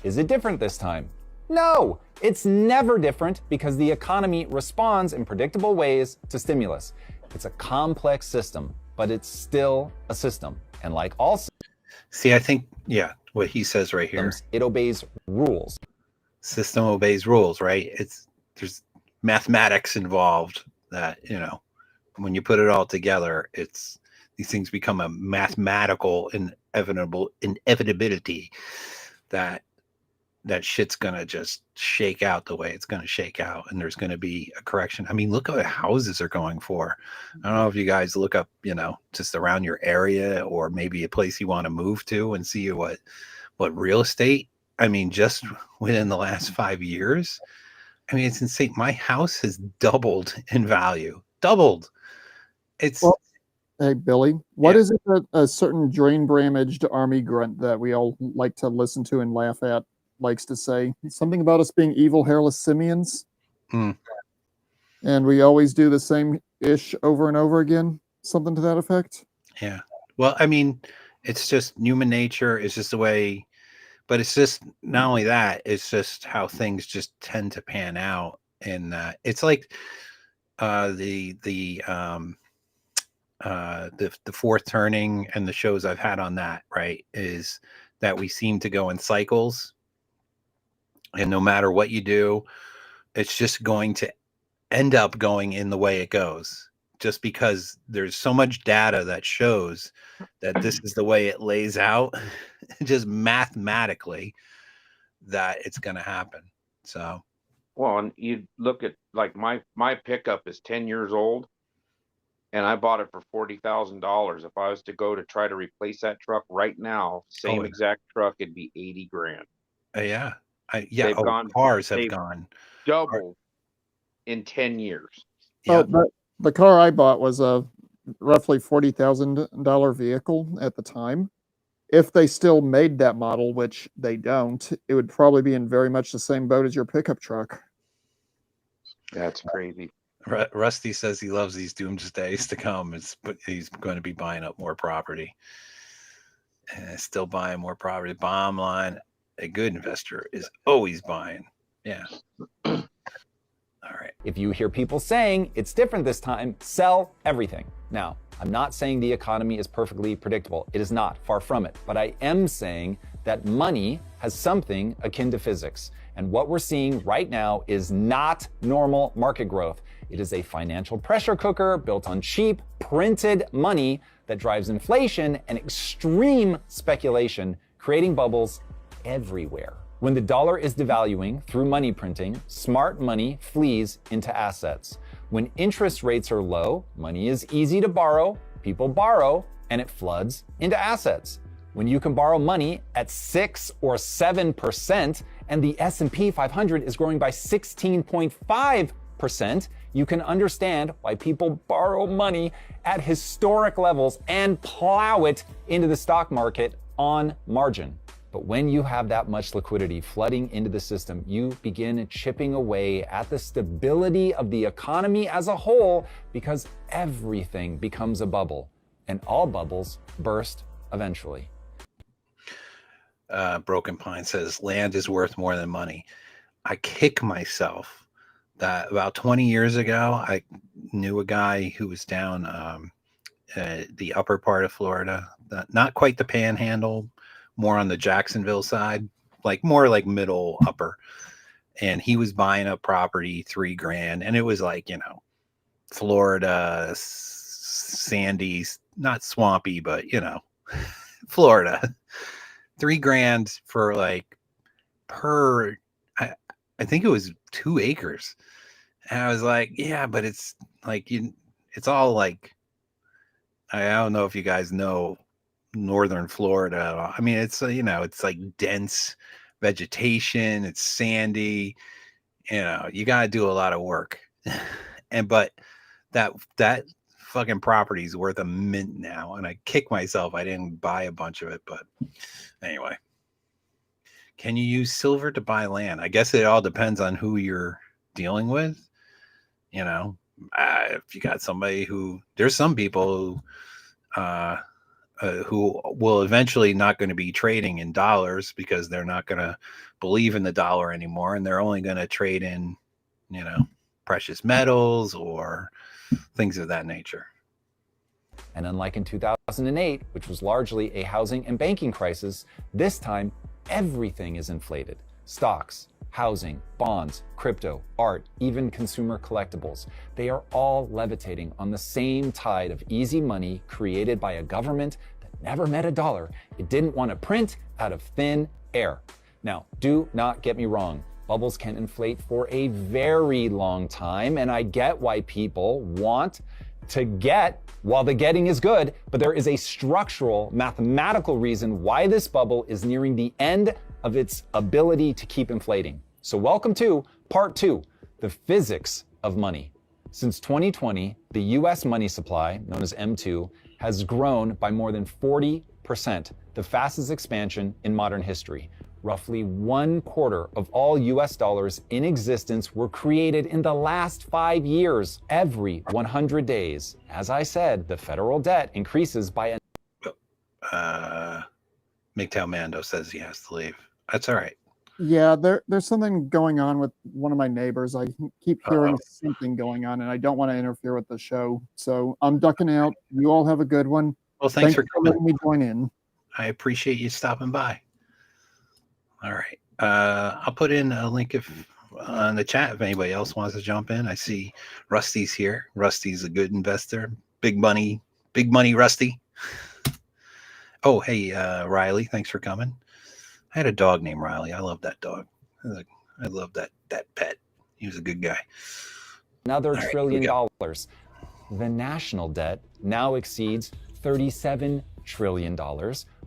Is it different this time? No, it's never different because the economy responds in predictable ways to stimulus. It's a complex system, but it's still a system. And like all See, I think, what he says right here. It obeys rules. System obeys rules, right? There's mathematics involved that, when you put it all together, these things become a mathematical inevitability that shit's gonna just shake out the way it's gonna shake out, and there's gonna be a correction. I mean, look at what houses are going for. I don't know if you guys look up, just around your area or maybe a place you want to move to and see what real estate. I mean, just within the last 5 years, I mean, it's insane. My house has doubled in value. Doubled. Well, hey, Billy, what is it that a certain drain bramaged army grunt that we all like to listen to and laugh at likes to say something about us being evil, hairless simians. Hmm. And we always do the same ish over and over again, something to that effect. Yeah. Well, I mean, it's just human nature. It's just the way, but it's just not only that, it's just how things just tend to pan out. And it's like the fourth turning and the shows I've had on that, right, is that we seem to go in cycles. And no matter what you do, it's just going to end up going in the way it goes, just because there's so much data that shows that this is the way it lays out, just mathematically, that it's going to happen. So, well, and you look at like my pickup is 10 years old, and I bought it for $40,000. If I was to go to try to replace that truck right now, same exact truck, it'd be 80 grand. Yeah. Cars have gone double in 10 years. Yep. Oh, the car I bought was a roughly $40,000 vehicle at the time. If they still made that model, which they don't, it would probably be in very much the same boat as your pickup truck. That's crazy. Rusty says he loves these doomsdays to come. But he's going to be buying up more property. And still buying more property. Bottom line, a good investor is always buying. Yeah. All right. If you hear people saying it's different this time, sell everything. Now, I'm not saying the economy is perfectly predictable. It is not, far from it. But I am saying that money has something akin to physics. And what we're seeing right now is not normal market growth. It is a financial pressure cooker built on cheap, printed money that drives inflation and extreme speculation, creating bubbles everywhere. When the dollar is devaluing through money printing, smart money flees into assets. When interest rates are low, money is easy to borrow, people borrow, and it floods into assets. When you can borrow money at 6 or 7% and the S&P 500 is growing by 16.5%, you can understand why people borrow money at historic levels and plow it into the stock market on margin. But when you have that much liquidity flooding into the system, you begin chipping away at the stability of the economy as a whole, because everything becomes a bubble, and all bubbles burst eventually. Broken Pine says, land is worth more than money. I kick myself that about 20 years ago, I knew a guy who was down the upper part of Florida, not quite the Panhandle, more on the Jacksonville side, like more like middle upper. And he was buying up property, $3,000. And it was like, Florida, sandy, not swampy, but Florida, $3,000 for like per, I think it was 2 acres. And I was like, yeah, but it's like, it's all like, I don't know if you guys know northern Florida. I mean, it's it's like dense vegetation, it's sandy, you got to do a lot of work. But that fucking property is worth a mint now, and I kick myself I didn't buy a bunch of it. But anyway, can you use silver to buy land? I guess it all depends on who you're dealing with. If you got somebody there's some people who will eventually not going to be trading in dollars because they're not going to believe in the dollar anymore, and they're only going to trade in, precious metals or things of that nature. And unlike in 2008, which was largely a housing and banking crisis, this time everything is inflated. Stocks, housing, bonds, crypto, art, even consumer collectibles. They are all levitating on the same tide of easy money created by a government that never met a dollar it didn't want to print out of thin air. Now, do not get me wrong. Bubbles can inflate for a very long time, and I get why people want to get while the getting is good, but there is a structural, mathematical reason why this bubble is nearing the end of its ability to keep inflating. So welcome to part 2, the physics of money. Since 2020, the US money supply, known as M2, has grown by more than 40%, the fastest expansion in modern history. Roughly 1/4 of all US dollars in existence were created in the last 5 years. Every 100 days, as I said, the federal debt increases by MGTOW Mando says he has to leave. That's all right. Yeah, there's something going on with one of my neighbors. I keep hearing something going on, and I don't want to interfere with the show. So I'm ducking out. You all have a good one. Well, thanks for coming. letting me join in. I appreciate you stopping by. All right. I'll put in a link on the chat if anybody else wants to jump in. I see Rusty's here. Rusty's a good investor. Big money, Rusty. Oh, hey, Riley, thanks for coming. I had a dog named Riley. I love that dog. I love that pet. He was a good guy. Another $1 trillion. The national debt now exceeds $37 trillion,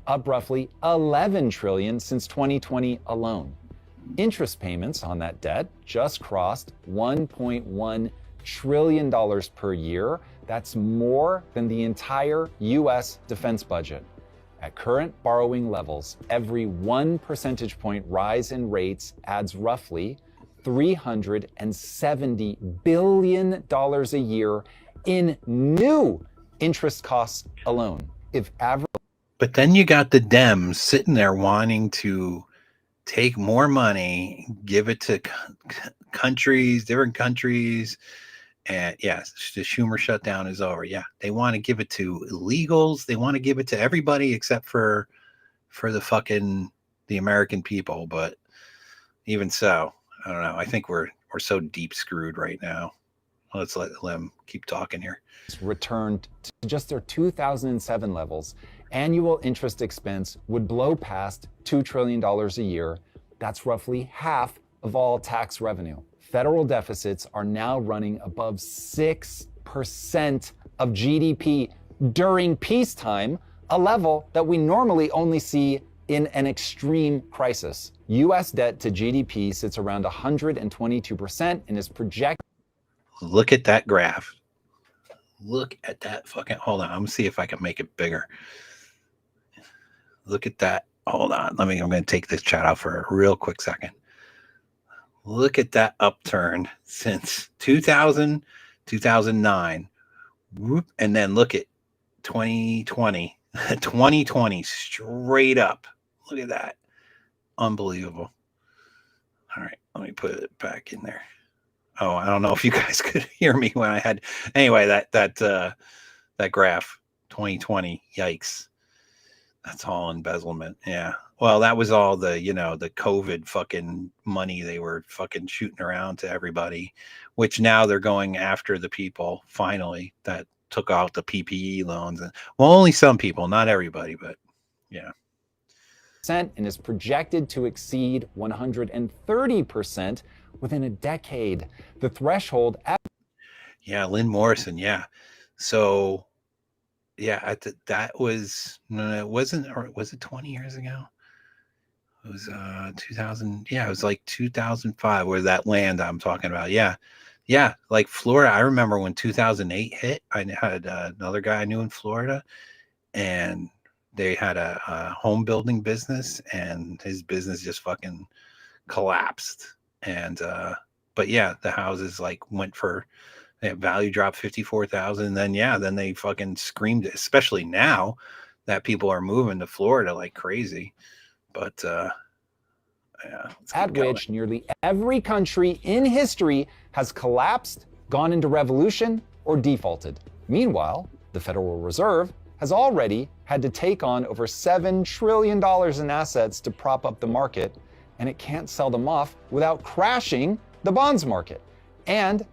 up roughly $11 trillion since 2020 alone. Interest payments on that debt just crossed $1.1 trillion per year. That's more than the entire US defense budget. At current borrowing levels, every 1 percentage point rise in rates adds roughly $370 billion a year in new interest costs alone. But then you got the Dems sitting there wanting to take more money, give it to different countries. And yes, the Schumer shutdown is over. Yeah, they want to give it to illegals. They want to give it to everybody except for the American people. But even so, I don't know. I think we're so deep screwed right now. Let's let them keep talking here. Returned to just their 2007 levels, annual interest expense would blow past $2 trillion a year. That's roughly half of all tax revenue. Federal deficits are now running above 6% of GDP during peacetime, a level that we normally only see in an extreme crisis. US debt to GDP sits around 122% and is projected. Look at that graph. Look at that fucking, hold on. I'm gonna see if I can make it bigger. Look at that. Hold on. I'm going to take this chat out for a real quick second. Look at that upturn since 2000, 2009. Whoop, and then look at 2020. 2020 straight up. Look at that. Unbelievable. All right, let me put it back in there. Oh, I don't know if you guys could hear me when I had. Anyway, that graph, 2020. Yikes. That's all embezzlement. Yeah. Well, that was all the COVID fucking money they were fucking shooting around to everybody, which now they're going after the people finally that took out the PPE loans. Well, only some people, not everybody, but yeah. And is projected to exceed 130% within a decade. The threshold. Yeah, Lynn Morrison. Yeah. So, yeah, that was, no, it wasn't, or was it 20 years ago? It was 2000. Yeah, it was like 2005 where that land I'm talking about. Yeah. Yeah. Like Florida. I remember when 2008 hit, I had another guy I knew in Florida, and they had a home building business, and his business just fucking collapsed. And, but yeah, the houses like went for, value dropped 54,000. Then they fucking screamed it, especially now that people are moving to Florida like crazy. But, yeah. At which nearly every country in history has collapsed, gone into revolution, or defaulted. Meanwhile, the Federal Reserve has already had to take on over $7 trillion in assets to prop up the market, and it can't sell them off without crashing the bonds market. And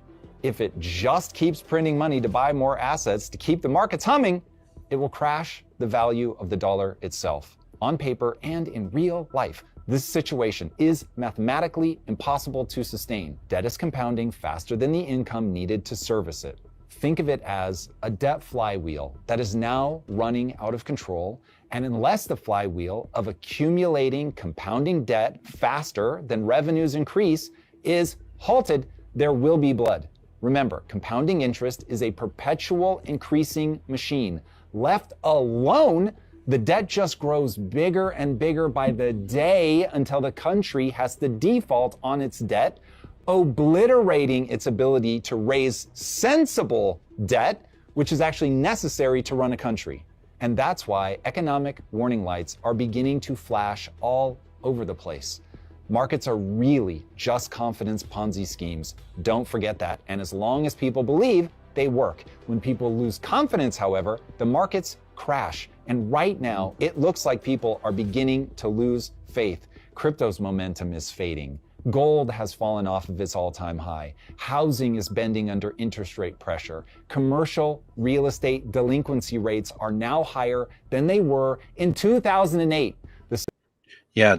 if it just keeps printing money to buy more assets to keep the markets humming, it will crash the value of the dollar itself. On paper and in real life, this situation is mathematically impossible to sustain. Debt is compounding faster than the income needed to service it. Think of it as a debt flywheel that is now running out of control, and unless the flywheel of accumulating compounding debt faster than revenues increase is halted, there will be blood. Remember, compounding interest is a perpetual increasing machine. Left alone, The debt just grows bigger and bigger by the day until the country has to default on its debt, obliterating its ability to raise sensible debt, which is actually necessary to run a country. And that's why economic warning lights are beginning to flash all over the place. Markets are really just confidence Ponzi schemes. Don't forget that. And as long as people believe, they work. When people lose confidence, however, the markets crash. And right now, it looks like people are beginning to lose faith. Crypto's momentum is fading. Gold has fallen off of its all-time high. Housing is bending under interest rate pressure. Commercial real estate delinquency rates are now higher than they were in 2008. Yeah,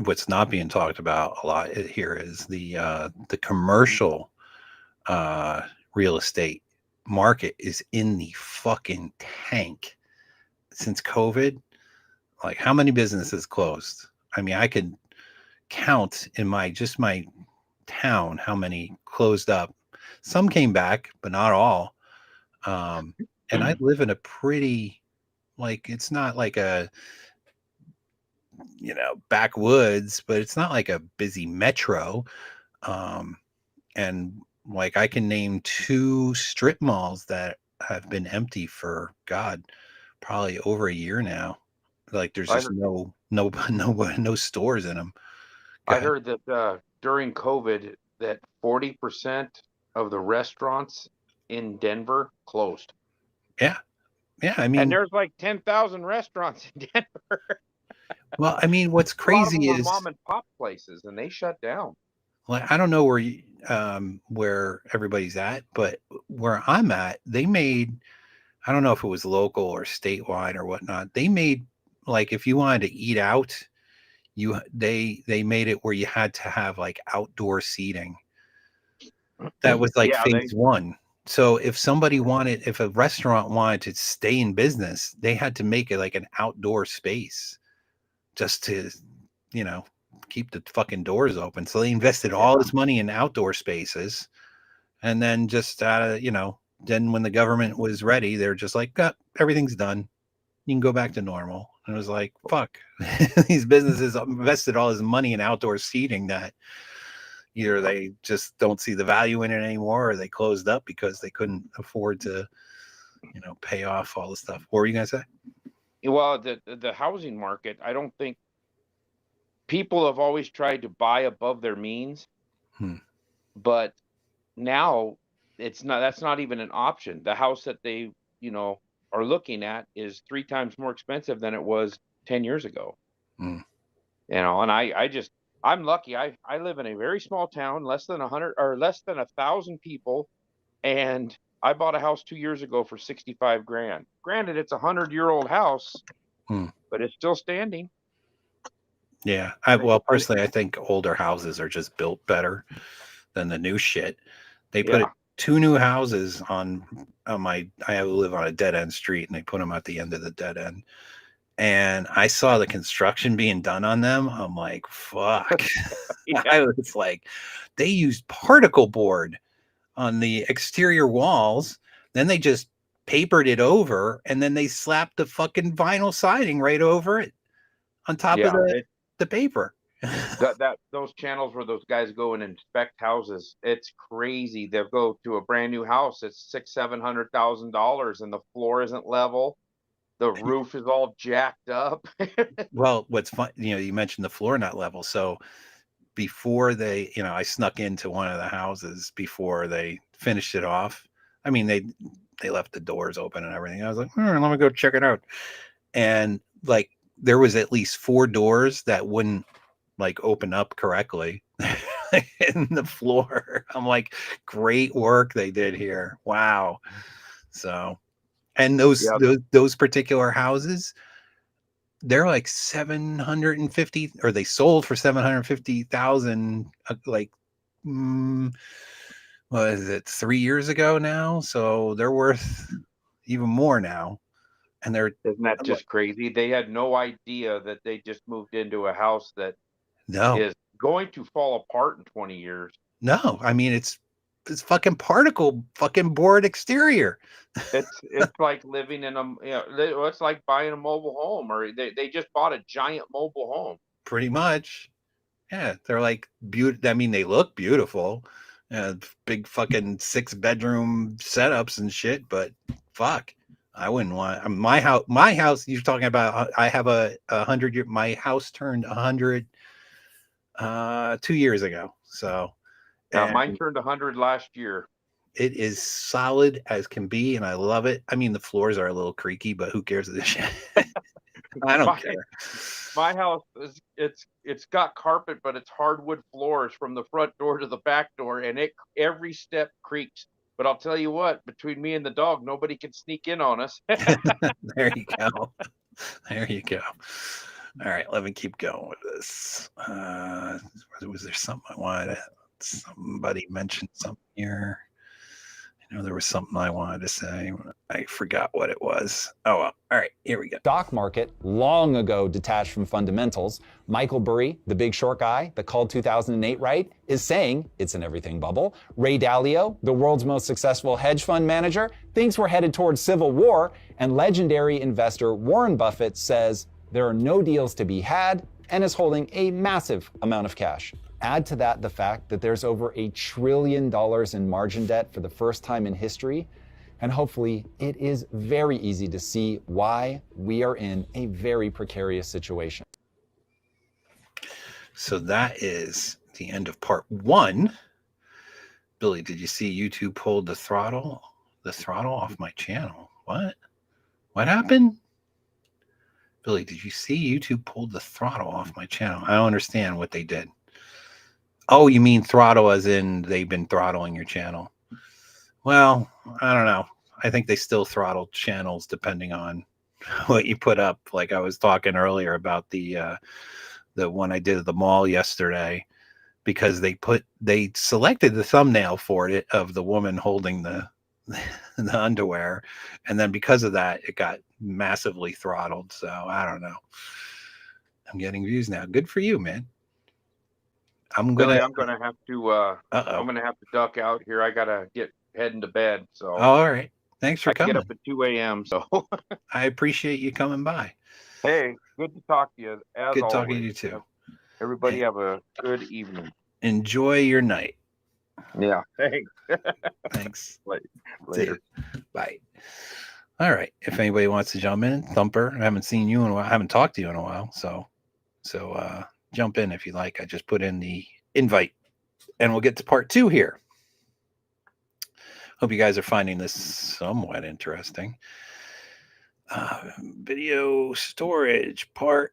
what's not being talked about a lot here is the commercial real estate market is in the fucking tank since COVID. Like, how many businesses closed? I mean, I could count in my town how many closed up. Some came back, but not all. And I live in a pretty, like, it's not like a, backwoods, but it's not like a busy metro. And like, I can name 2 strip malls that have been empty for probably over a year now. Like, there's just no stores in them. I heard that during COVID that 40% of the restaurants in Denver closed. Yeah. I mean, and there's like 10,000 restaurants in Denver. Well, I mean, what's crazy is mom and pop places, and they shut down. Like, I don't know where everybody's at, but where I'm at, they made, I don't know if it was local or statewide or whatnot. They made, like, if you wanted to eat out, they made it where you had to have like outdoor seating. That was like phase 1. So if a restaurant wanted to stay in business, they had to make it like an outdoor space just to, keep the fucking doors open. So they invested all this money in outdoor spaces. And then just, then when the government was ready, they're just like, everything's done. You can go back to normal. And it was like, fuck, these businesses invested all this money in outdoor seating that either they just don't see the value in it anymore, or they closed up because they couldn't afford to, pay off all the stuff. What were you going to say? Well, the housing market, I don't think people have always tried to buy above their means, but now that's not even an option. The house that they, are looking at is 3 times more expensive than it was 10 years ago. And I'm lucky. I live in a very small town, less than 1,000 people. And I bought a house 2 years ago for $65,000. Granted, it's a 100-year-old house, but it's still standing. Yeah. Well, personally, I think older houses are just built better than the new shit. They put 2 new houses on I live on a dead end street, and they put them at the end of the dead end. And I saw the construction being done on them. I'm like, fuck. I was like, they used particle board on the exterior walls. Then they just papered it over, and then they slapped the fucking vinyl siding right over it on top of the paper. Those channels where those guys go and inspect houses, it's crazy. They'll go to a brand new house. It's $600,000-$700,000, and the floor isn't level. The roof is all jacked up. Well, what's fun, you mentioned the floor not level. So before they, I snuck into one of the houses before they finished it off. I mean, they left the doors open and everything. I was like, let me go check it out. And like, there was at least 4 doors that wouldn't like open up correctly in the floor. I'm like, great work they did here. Wow. So, and those particular houses, they're like 750, or they sold for 750,000, like, what is it, 3 years ago now? So they're worth even more now. And isn't that just crazy? They had no idea that they just moved into a house that is going to fall apart in 20 years. No, I mean, it's this fucking particle fucking board exterior. It's like living in it's like buying a mobile home, or they just bought a giant mobile home. Pretty much. Yeah, they're like beautiful. I mean, they look beautiful. Big fucking 6-bedroom setups and shit, but fuck, I wouldn't want my house. My house, you're talking about, I have a 100-year, my house turned 100 2 years ago. So mine turned 100 last year. It is solid as can be, and I love it. I mean, the floors are a little creaky, but who cares this shit? I don't care. My house it's got carpet, but it's hardwood floors from the front door to the back door, and every step creaks. But I'll tell you what, between me and the dog, nobody can sneak in on us. There you go. There you go. All right, let me keep going with this. Was there something I wanted to? Somebody mentioned something here. I know there was something I wanted to say. I forgot what it was. Oh, well. All right, here we go. Stock market long ago detached from fundamentals. Michael Burry, the big short guy that called 2008 right, is saying it's an everything bubble. Ray Dalio, the world's most successful hedge fund manager, thinks we're headed towards civil war. And legendary investor Warren Buffett says there are no deals to be had and is holding a massive amount of cash. Add to that the fact that there's over $1 trillion in margin debt for the first time in history, and hopefully it is very easy to see why we are in a very precarious situation. So that is the end of part 1. Billy, did you see YouTube pulled the throttle off my channel? What happened? Billy, did you see YouTube pulled the throttle off my channel? I don't understand what they did. Oh, you mean throttle as in they've been throttling your channel? Well, I don't know. I think they still throttle channels depending on what you put up. Like I was talking earlier about the one I did at the mall yesterday, because they selected the thumbnail for it of the woman holding the underwear, and then because of that, it got massively throttled. So I don't know. I'm getting views now. Good for you, man. I'm gonna have to duck out here. I gotta get heading to bed. So all right. Thanks for coming. Get up at 2 a.m. So I appreciate you coming by. Hey, good to talk to you. Good talking to you too. Everybody have a good evening. Enjoy your night. Yeah. Thanks. Thanks. Later. Bye. All right. If anybody wants to jump in, Thumper, I haven't seen you in a while. I haven't talked to you in a while. So jump in if you like. I just put in the invite and we'll get to part 2 here. Hope you guys are finding this somewhat interesting. Video storage part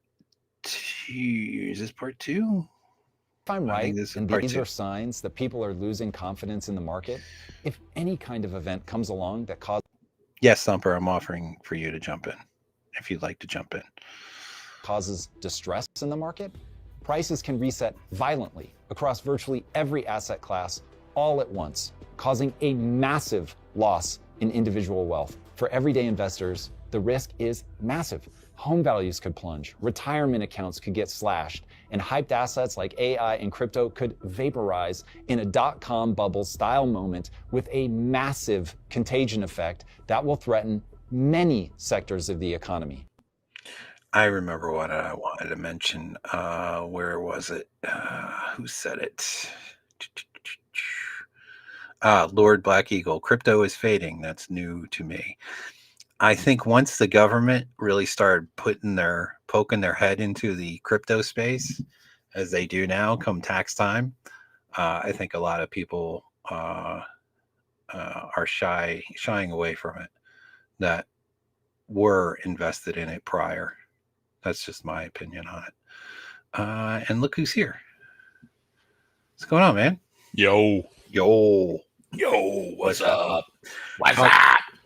2. Is this part 2? If I'm right, and these are signs that people are losing confidence in the market, if any kind of event comes along that causes... Yes, Thumper, I'm offering for you to jump in, if you'd like to jump in. ...causes distress in the market, prices can reset violently across virtually every asset class all at once, causing a massive loss in individual wealth. For everyday investors, the risk is massive. Home values could plunge, retirement accounts could get slashed, and hyped assets like AI and crypto could vaporize in a dot-com bubble style moment with a massive contagion effect that will threaten many sectors of the economy. I remember what I wanted to mention. Where was it? Who said it? Lord Black Eagle. Crypto is fading. That's new to me. I think once the government really started poking their head into the crypto space, as they do now come tax time, I think a lot of people are shying away from it that were invested in it prior. That's just my opinion on it. And look who's here. What's going on, man? Yo, what's up?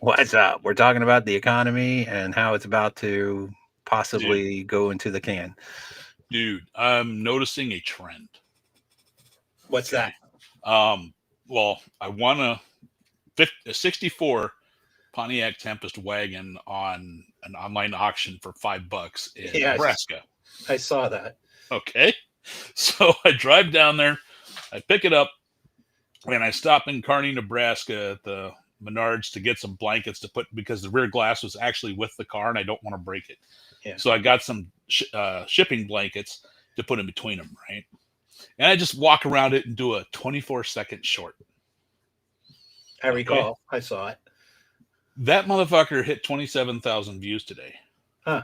What's up? We're talking about the economy and how it's about to possibly go into the can. Dude, I'm noticing a trend. What's that? Well, I won a 64 Pontiac Tempest wagon on an online auction for $5 in Nebraska. I saw that. Okay. So I drive down there, I pick it up, And I stopped in Kearney, Nebraska at the Menards to get some blankets to put, because the rear glass was actually with the car and I don't want to break it. Yeah. So I got some shipping blankets to put in between them, right? And I just walk around it and do a 24-second short. I recall. I saw it. That motherfucker hit 27,000 views today. Huh.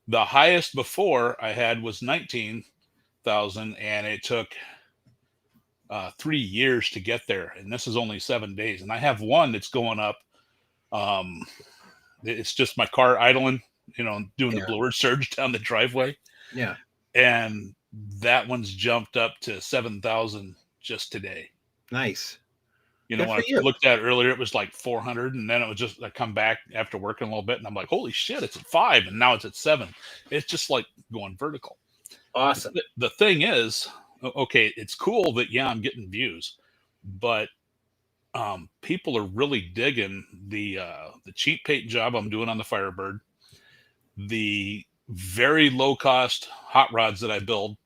The highest before I had was 19,000, and it took 3 years to get there. And this is only 7 days. And I have one that's going up. It's just my car idling, doing the blower surge down the driveway. Yeah. And that one's jumped up to 7,000 just today. Nice. When I looked at it earlier, it was like 400, and then it was just, I come back after working a little bit, and I'm like, holy shit, it's at 5, and now it's at 7. It's just like going vertical. Awesome. The thing is, okay, it's cool that, I'm getting views, but people are really digging the cheap paint job I'm doing on the Firebird, the very low cost hot rods that I build,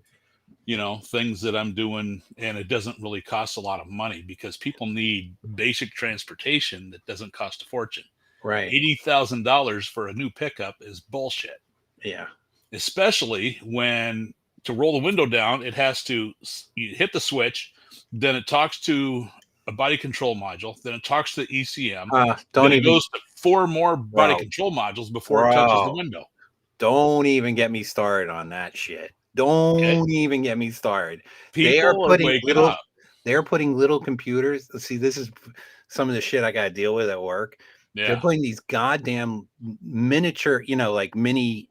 things that I'm doing, and it doesn't really cost a lot of money because people need basic transportation that doesn't cost a fortune. Right. $80,000 for a new pickup is bullshit. Yeah. Especially when, to roll the window down, it has to, you hit the switch, then it talks to a body control module, then it talks to the ECM, then it goes to 4 more body control modules before it touches the window. Don't even get me started on that shit. Don't even get me started. They're putting little computers. See, this is some of the shit I got to deal with at work. Yeah. They're putting these goddamn miniature, like mini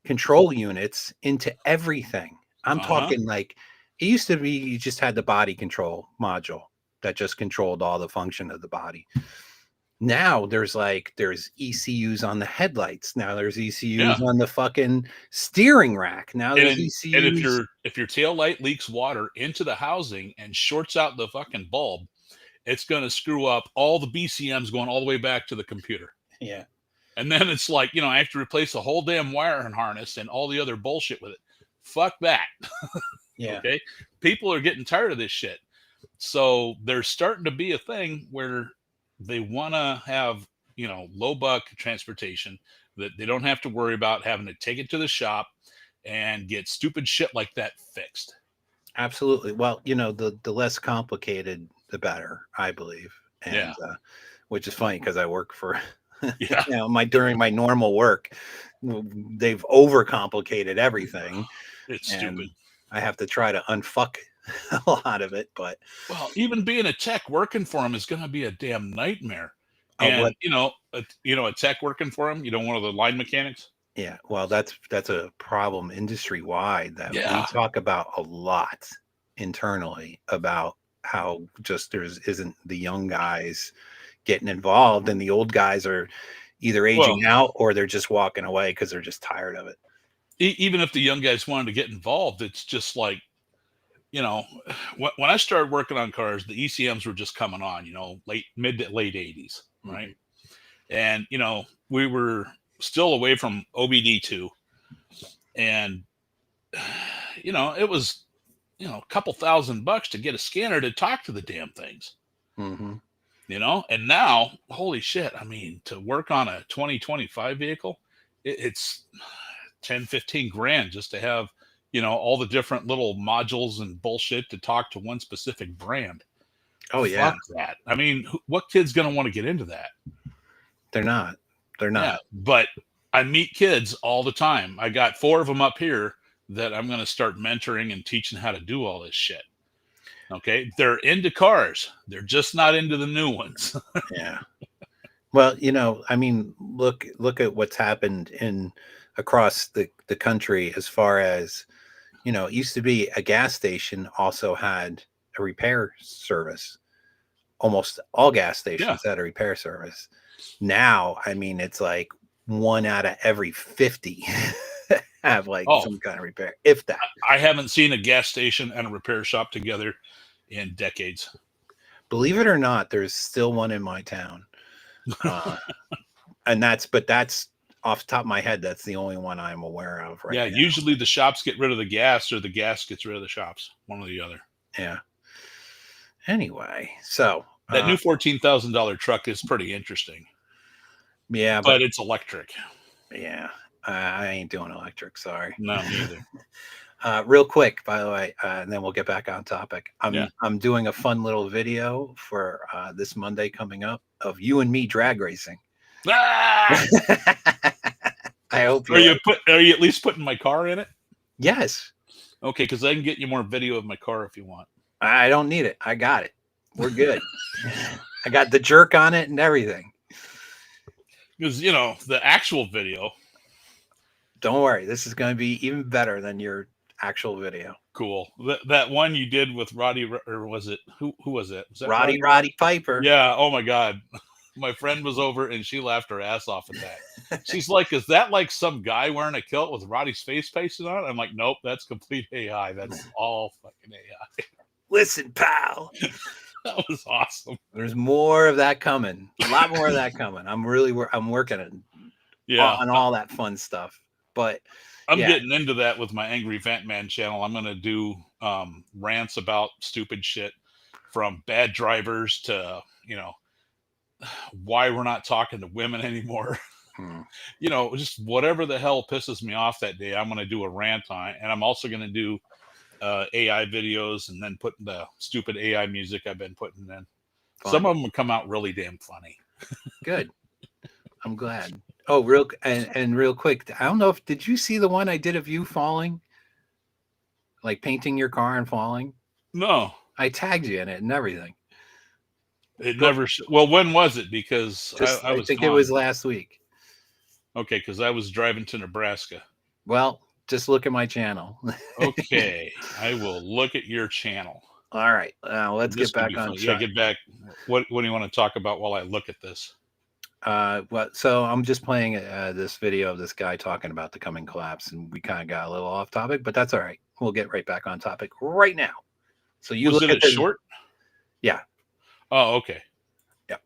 control units into everything. I'm talking like, it used to be you just had the body control module that just controlled all the function of the body. Now there's ECUs on the headlights. Now there's ECUs on the fucking steering rack. Now there's ECUs. And if your tail light leaks water into the housing and shorts out the fucking bulb, it's going to screw up all the BCMs going all the way back to the computer. Yeah. And then it's like, I have to replace the whole damn wiring harness and all the other bullshit with it. Fuck that. Yeah. Okay. People are getting tired of this shit. So there's starting to be a thing where they want to have, low buck transportation that they don't have to worry about having to take it to the shop and get stupid shit like that fixed. Absolutely. Well, the less complicated, the better, I believe. And, which is funny because I work for, during my normal work, they've overcomplicated everything. It's stupid. I have to try to unfuck a lot of it, but even being a tech working for him is going to be a damn nightmare. And a tech working for him, one of the line mechanics. Yeah, well, that's a problem industry wide that we talk about a lot internally about how just isn't the young guys getting involved, and the old guys are either aging out or they're just walking away because they're just tired of it. Even if the young guys wanted to get involved, it's just like, when I started working on cars, the ECMs were just coming on, mid to late 80s, right? And, we were still away from OBD2. And, it was, a couple $1,000 to get a scanner to talk to the damn things. Mm-hmm. And now, holy shit, to work on a 2025 vehicle, it's 10, 15 grand just to have, all the different little modules and bullshit to talk to one specific brand. Oh, yeah. Fuck that. What kid's going to want to get into that? They're not. Yeah, but I meet kids all the time. I got 4 of them up here that I'm going to start mentoring and teaching how to do all this shit. Okay. They're into cars. They're just not into the new ones. Yeah. Well, look at what's happened across the country as far as, it used to be a gas station also had a repair service. Almost all gas stations had a repair service. Now, it's like 1 out of every 50 have some kind of repair, if that. I haven't seen a gas station and a repair shop together in decades. Believe it or not, there's still one in my town. And that's off the top of my head, that's the only one I'm aware of right now. Usually the shops get rid of the gas or the gas gets rid of the shops, one or the other. Yeah. Anyway, so That new $14,000 truck is pretty interesting, yeah, but it's electric. yeah, I ain't doing electric. Sorry. No, neither. Real quick, by the way, and then we'll get back on topic. Yeah. I'm doing a fun little video for this Monday coming up of you and me drag racing. Ah! I hope Are you at least putting my car in it? Yes. Okay, because I can get you more video of my car if you want. I don't need it. I got it. We're good. I got the jerk on it and everything. Because the actual video. Don't worry, this is going to be even better than your actual video. Cool. That one you did with Roddy, or was it who was it? Was that Roddy Piper? Yeah. Oh my God. My friend was over and she laughed her ass off at that. She's like, "Is that like some guy wearing a kilt with Roddy's face pasted on it?" I'm like, "Nope, that's complete AI. That's all fucking AI." Listen, pal. That was awesome. There's more of that coming. A lot more of that coming. I'm working on all that fun stuff. But I'm getting into that with my Angry Vent Man channel. I'm going to do rants about stupid shit, from bad drivers to, why we're not talking to women anymore. Just whatever the hell pisses me off that day, I'm going to do a rant on it. And I'm also going to do AI videos and then put the stupid AI music I've been putting in. Fun. Some of them come out really damn funny. Good. I'm glad. Oh, real quick. I don't know did you see the one I did of you falling? Like painting your car and falling? No. I tagged you in it and everything. Well, when was it? Because I think it was last week. Okay, because I was driving to Nebraska. Well, just look at my channel. Okay, I will look at your channel. All right, let's get back on track. Yeah, get back. What do you want to talk about while I look at this? So I'm just playing this video of this guy talking about the coming collapse, and we kind of got a little off topic, but that's all right. We'll get right back on topic right now. So you look at it short? Yeah. Oh, okay. Yeah.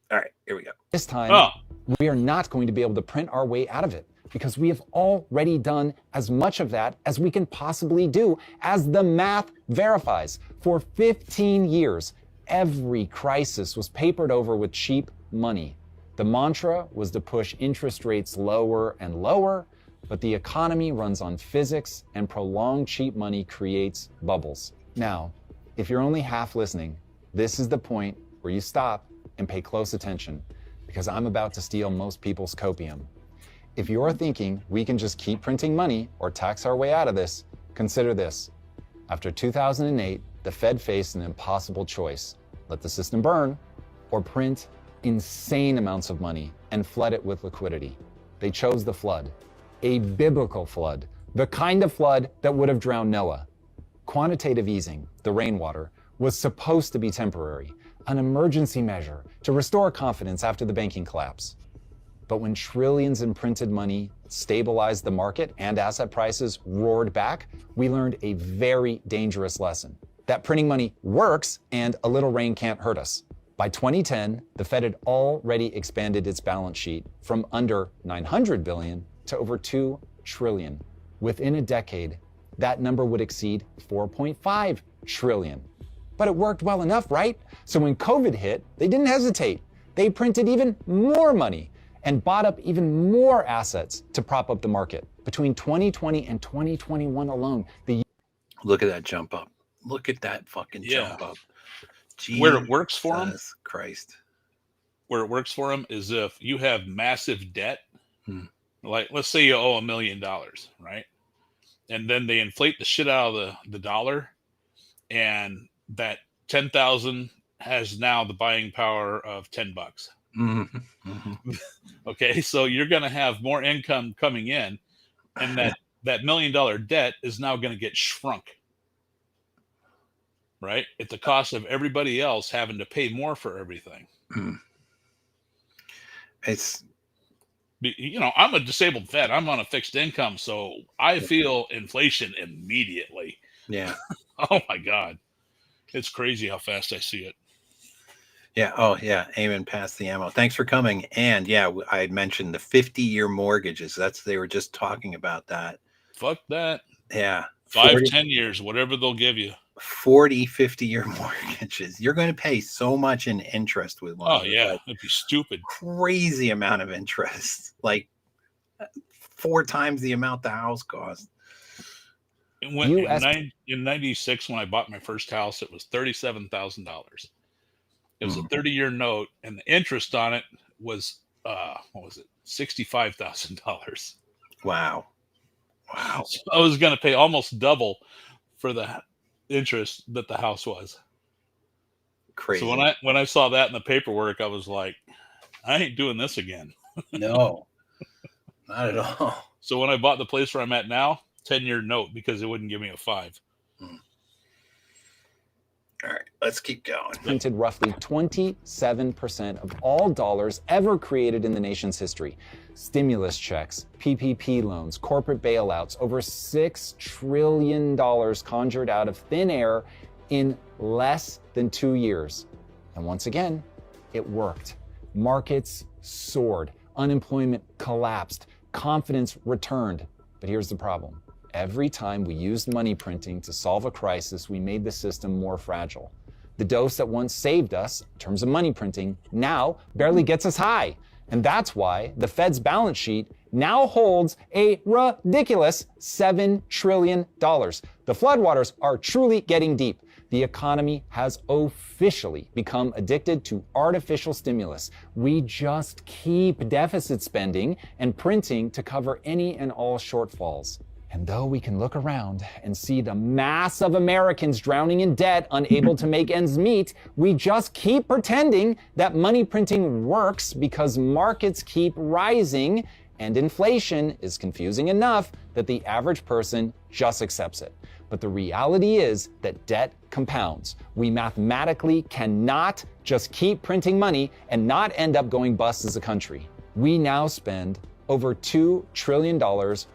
All right, here we go. This time, we are not going to be able to print our way out of it, because we have already done as much of that as we can possibly do, as the math verifies. For 15 years, every crisis was papered over with cheap money. The mantra was to push interest rates lower and lower, but the economy runs on physics, and prolonged cheap money creates bubbles. Now, if you're only half listening, this is the point where you stop and pay close attention, because I'm about to steal most people's copium. If you're thinking we can just keep printing money or tax our way out of this, consider this. After 2008, the Fed faced an impossible choice: let the system burn or print insane amounts of money and flood it with liquidity. They chose the flood, a biblical flood, the kind of flood that would have drowned Noah. Quantitative easing, the rainwater, was supposed to be temporary, an emergency measure to restore confidence after the banking collapse. But when trillions in printed money stabilized the market and asset prices roared back, we learned a very dangerous lesson: that printing money works and a little rain can't hurt us. By 2010, the Fed had already expanded its balance sheet from under $900 billion to over $2 trillion. Within a decade, that number would exceed $4.5 trillion. But it worked well enough, right? So when COVID hit, they didn't hesitate. They printed even more money and bought up even more assets to prop up the market. Between 2020 and 2021 alone, Look at that jump up. Look at that fucking jump up. Jesus where it works for them, Christ. Where it works for them is if you have massive debt, like let's say you owe $1 million, right? And then they inflate the shit out of the dollar, and that 10,000 has now the buying power of $10. Mm-hmm. Mm-hmm. Okay, so you're going to have more income coming in, and that $1 million debt is now going to get shrunk. Right? At the cost of everybody else having to pay more for everything. It's, I'm a disabled vet. I'm on a fixed income, so I feel inflation immediately. Yeah. Oh my God. It's crazy how fast I see it. Yeah. Oh yeah. Aiming past the ammo. Thanks for coming. And yeah, I had mentioned the 50-year mortgages. They were just talking about that. Fuck that. Yeah. 5-10 years, whatever they'll give you. 40, 50-year mortgages. You're going to pay so much in interest with one. Oh yeah, it'd be stupid. Crazy amount of interest, like 4 times the amount the house cost. In 96, when I bought my first house, it was $37,000. It was a 30-year note, and the interest on it was what was it? $65,000. Wow. So I was going to pay almost double for the interest that the house was. Crazy. So when I saw that in the paperwork, I was like, I ain't doing this again. No, not at all. So when I bought the place where I'm at now, 10-year note, because it wouldn't give me a 5. All right, let's keep going. Printed roughly 27% of all dollars ever created in the nation's history. Stimulus checks, PPP loans, corporate bailouts, over $6 trillion conjured out of thin air in less than 2 years. And once again, it worked. Markets soared, unemployment collapsed, confidence returned. But here's the problem. Every time we used money printing to solve a crisis, we made the system more fragile. The dose that once saved us, in terms of money printing, now barely gets us high. And that's why the Fed's balance sheet now holds a ridiculous $7 trillion. The floodwaters are truly getting deep. The economy has officially become addicted to artificial stimulus. We just keep deficit spending and printing to cover any and all shortfalls. And though we can look around and see the mass of Americans drowning in debt, unable to make ends meet, we just keep pretending that money printing works because markets keep rising and inflation is confusing enough that the average person just accepts it. But the reality is that debt compounds. We mathematically cannot just keep printing money and not end up going bust as a country. We now spend over $2 trillion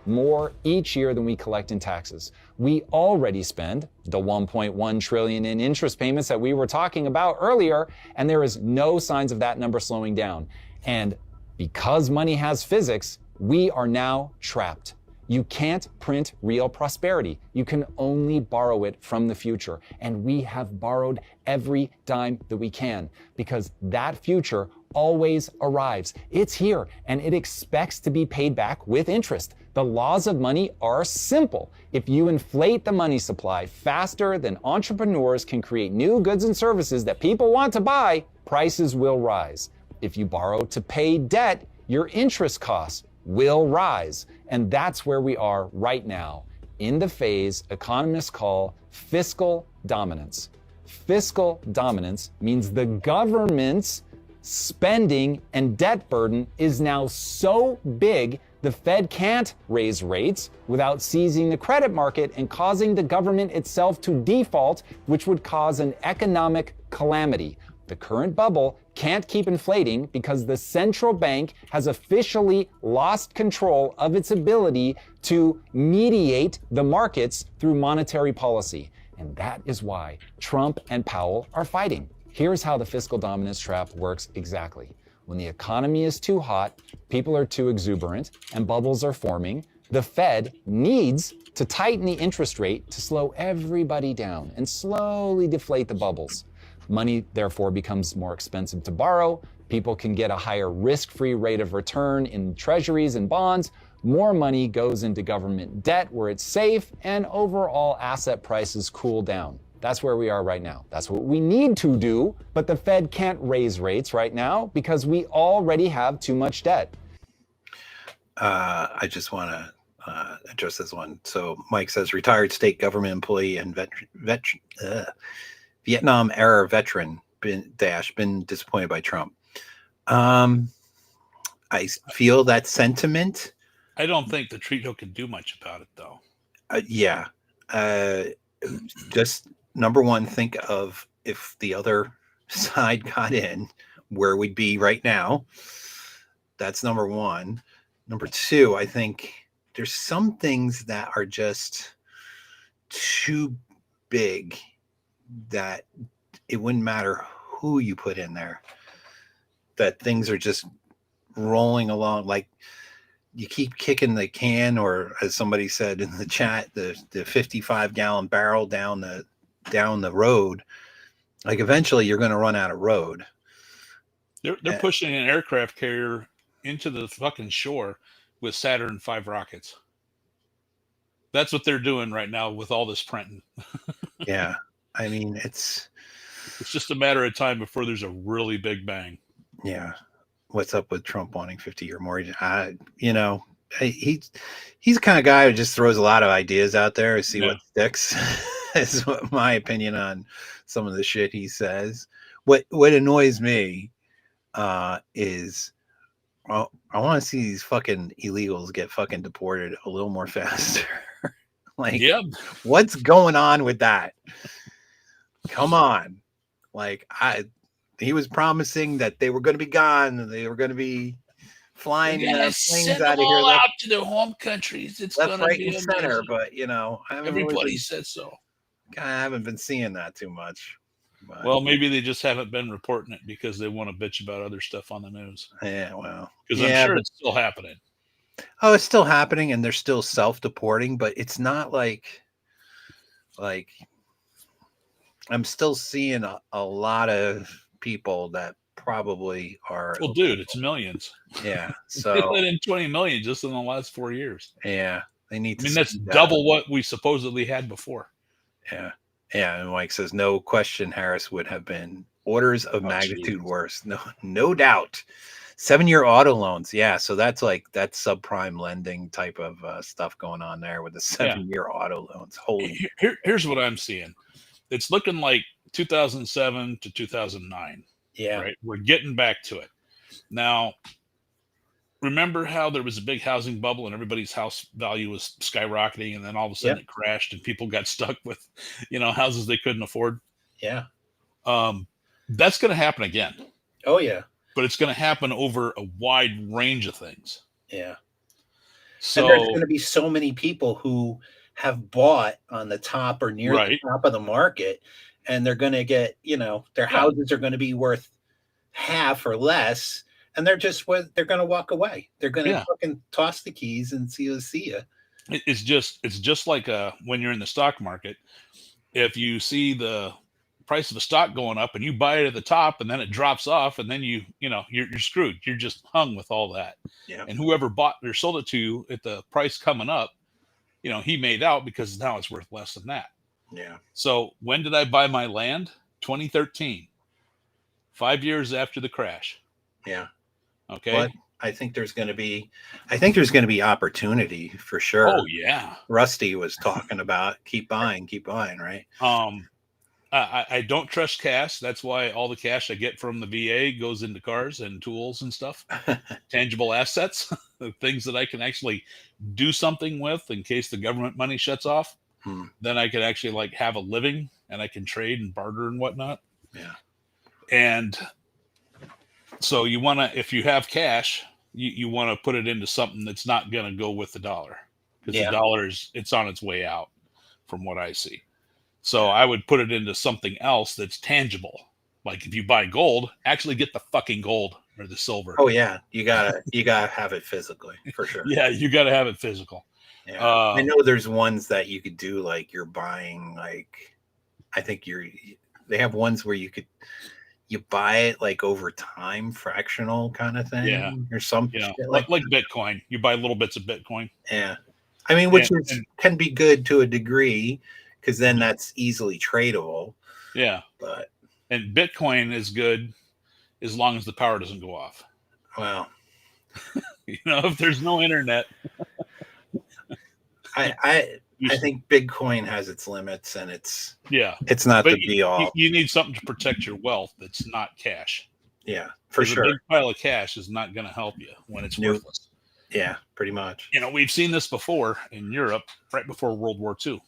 more each year than we collect in taxes. We already spend the $1.1 trillion in interest payments that we were talking about earlier, and there is no signs of that number slowing down. And because money has physics, we are now trapped. You can't print real prosperity. You can only borrow it from the future. And we have borrowed every dime that we can because that future always arrives. It's here and it expects to be paid back with interest. The laws of money are simple. If you inflate the money supply faster than entrepreneurs can create new goods and services that people want to buy, prices will rise. If you borrow to pay debt, your interest costs will rise. And that's where we are right now, in the phase economists call fiscal dominance. Fiscal dominance means the government's spending and debt burden is now so big the Fed can't raise rates without seizing the credit market and causing the government itself to default, which would cause an economic calamity. The current bubble can't keep inflating because the central bank has officially lost control of its ability to mediate the markets through monetary policy. And that is why Trump and Powell are fighting. Here's how the fiscal dominance trap works exactly. When the economy is too hot, people are too exuberant, and bubbles are forming, the Fed needs to tighten the interest rate to slow everybody down and slowly deflate the bubbles. Money, therefore, becomes more expensive to borrow. People can get a higher risk-free rate of return in treasuries and bonds. More money goes into government debt where it's safe, and overall asset prices cool down. That's where we are right now. That's what we need to do, but the Fed can't raise rates right now because we already have too much debt. I just want to address this one. So Mike says, retired state government employee and Vietnam era veteran been disappointed by Trump. I feel that sentiment. I don't think the Trito can do much about it, though. Yeah. Just number one, think of if the other side got in, where we'd be right now. That's number one. Number two, I think there's some things that are just too big that it wouldn't matter who you put in there, that things are just rolling along. Like you keep kicking the can, or as somebody said in the chat, the 55-gallon barrel down the down the road, like eventually you're going to run out of road. They're pushing an aircraft carrier into the fucking shore with Saturn V rockets. That's what they're doing right now with all this printing. Yeah. I mean, it's just a matter of time before there's a really big bang. Yeah. What's up with Trump wanting 50-year mortgage? You know, he's the kind of guy who just throws a lot of ideas out there to see what sticks. Is what my opinion on some of the shit he says. What annoys me is I want to see these fucking illegals get fucking deported a little more faster. Like, what's going on with that? Come on. Like, he was promising that they were going to be gone. They were going to be flying planes out of here. Out to their home countries. It's left, going to right, be and center. But, you know, everybody said so. I haven't been seeing that too much. But, well, maybe they just haven't been reporting it because they want to bitch about other stuff on the news. Yeah, well. Because I'm sure it's still happening. Oh, it's still happening, and they're still self-deporting, but it's not like I'm still seeing a lot of people that probably are. Well, dude, it's millions. Yeah, so they let in 20 million just in the last 4 years. Yeah, they need. I mean, that's double what we supposedly had before. Yeah, yeah. And Mike says, no question, Harris would have been orders of magnitude worse. No doubt. 7-year auto loans. Yeah. So that's subprime lending type of stuff going on there with the 7-year auto loans. Holy. Here's what I'm seeing. It's looking like 2007 to 2009. Yeah. Right. We're getting back to it. Now, remember how there was a big housing bubble and everybody's house value was skyrocketing, and then all of a sudden it crashed and people got stuck with, houses they couldn't afford? Yeah. That's going to happen again. Oh, yeah. But it's going to happen over a wide range of things. Yeah. So and there's going to be so many people who have bought on the top or near the top of the market, and they're going to get, their houses are going to be worth half or less, and they're going to walk away. They're going to fucking toss the keys and see you. It's just like when you're in the stock market. If you see the price of a stock going up and you buy it at the top and then it drops off, and then you're screwed. You're just hung with all that. Yeah. And whoever bought or sold it to you at the price coming up, he made out because now it's worth less than that. Yeah. So when did I buy my land? 2013. 5 years after the crash. Yeah. Okay. But I think there's going to be opportunity for sure. Oh yeah. Rusty was talking about keep buying, right? I don't trust cash. That's why all the cash I get from the VA goes into cars and tools and stuff, tangible assets, things that I can actually do something with in case the government money shuts off. Then I can actually have a living, and I can trade and barter and whatnot. Yeah. And so if you have cash, you want to put it into something that's not going to go with the dollar, because the dollar it's on its way out from what I see. So I would put it into something else that's tangible. Like if you buy gold, actually get the fucking gold or the silver. Oh yeah. You gotta have it physically for sure. Yeah. You got to have it physical. Yeah. I know there's ones that you could do, like you're buying, I think they have ones where you buy it like over time, fractional kind of thing. Yeah. Or something. Like Bitcoin. You buy little bits of Bitcoin. Yeah. I mean, which can be good to a degree, because then that's easily tradable. Yeah. And Bitcoin is good as long as the power doesn't go off. Well, if there's no internet. I think Bitcoin has its limits, and it's not but the be all. You need something to protect your wealth that's not cash. Yeah, for sure. A big pile of cash is not going to help you when it's worthless. Yeah, pretty much. We've seen this before in Europe, right before World War II.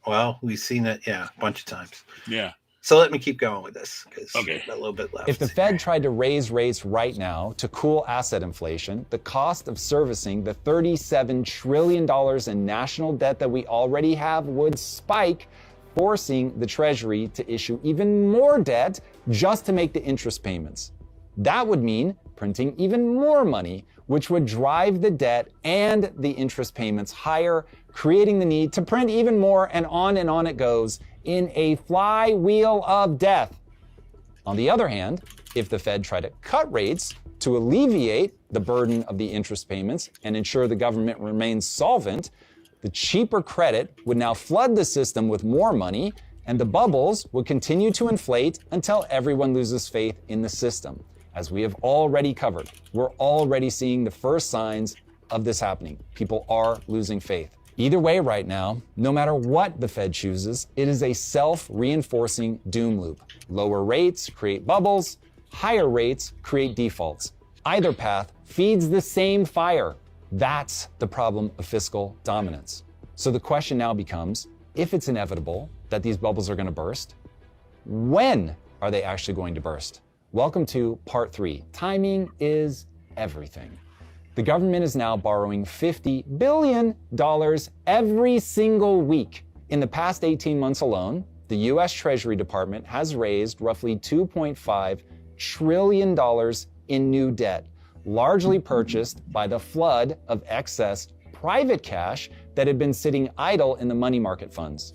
Well, we've seen it, a bunch of times. Yeah. So let me keep going with this, because we've got a little bit left. If the Fed tried to raise rates right now to cool asset inflation, the cost of servicing the $37 trillion in national debt that we already have would spike, forcing the Treasury to issue even more debt just to make the interest payments. That would mean printing even more money, which would drive the debt and the interest payments higher, creating the need to print even more, and on it goes in a flywheel of death. On the other hand, if the Fed tried to cut rates to alleviate the burden of the interest payments and ensure the government remains solvent, the cheaper credit would now flood the system with more money, and the bubbles would continue to inflate until everyone loses faith in the system. As we have already covered, we're already seeing the first signs of this happening. People are losing faith. Either way right now, no matter what the Fed chooses, it is a self-reinforcing doom loop. Lower rates create bubbles, higher rates create defaults. Either path feeds the same fire. That's the problem of fiscal dominance. So the question now becomes, if it's inevitable that these bubbles are going to burst, when are they actually going to burst? Welcome to part 3. Timing is everything. The government is now borrowing $50 billion every single week. In the past 18 months alone, the US Treasury Department has raised roughly $2.5 trillion in new debt, largely purchased by the flood of excess private cash that had been sitting idle in the money market funds.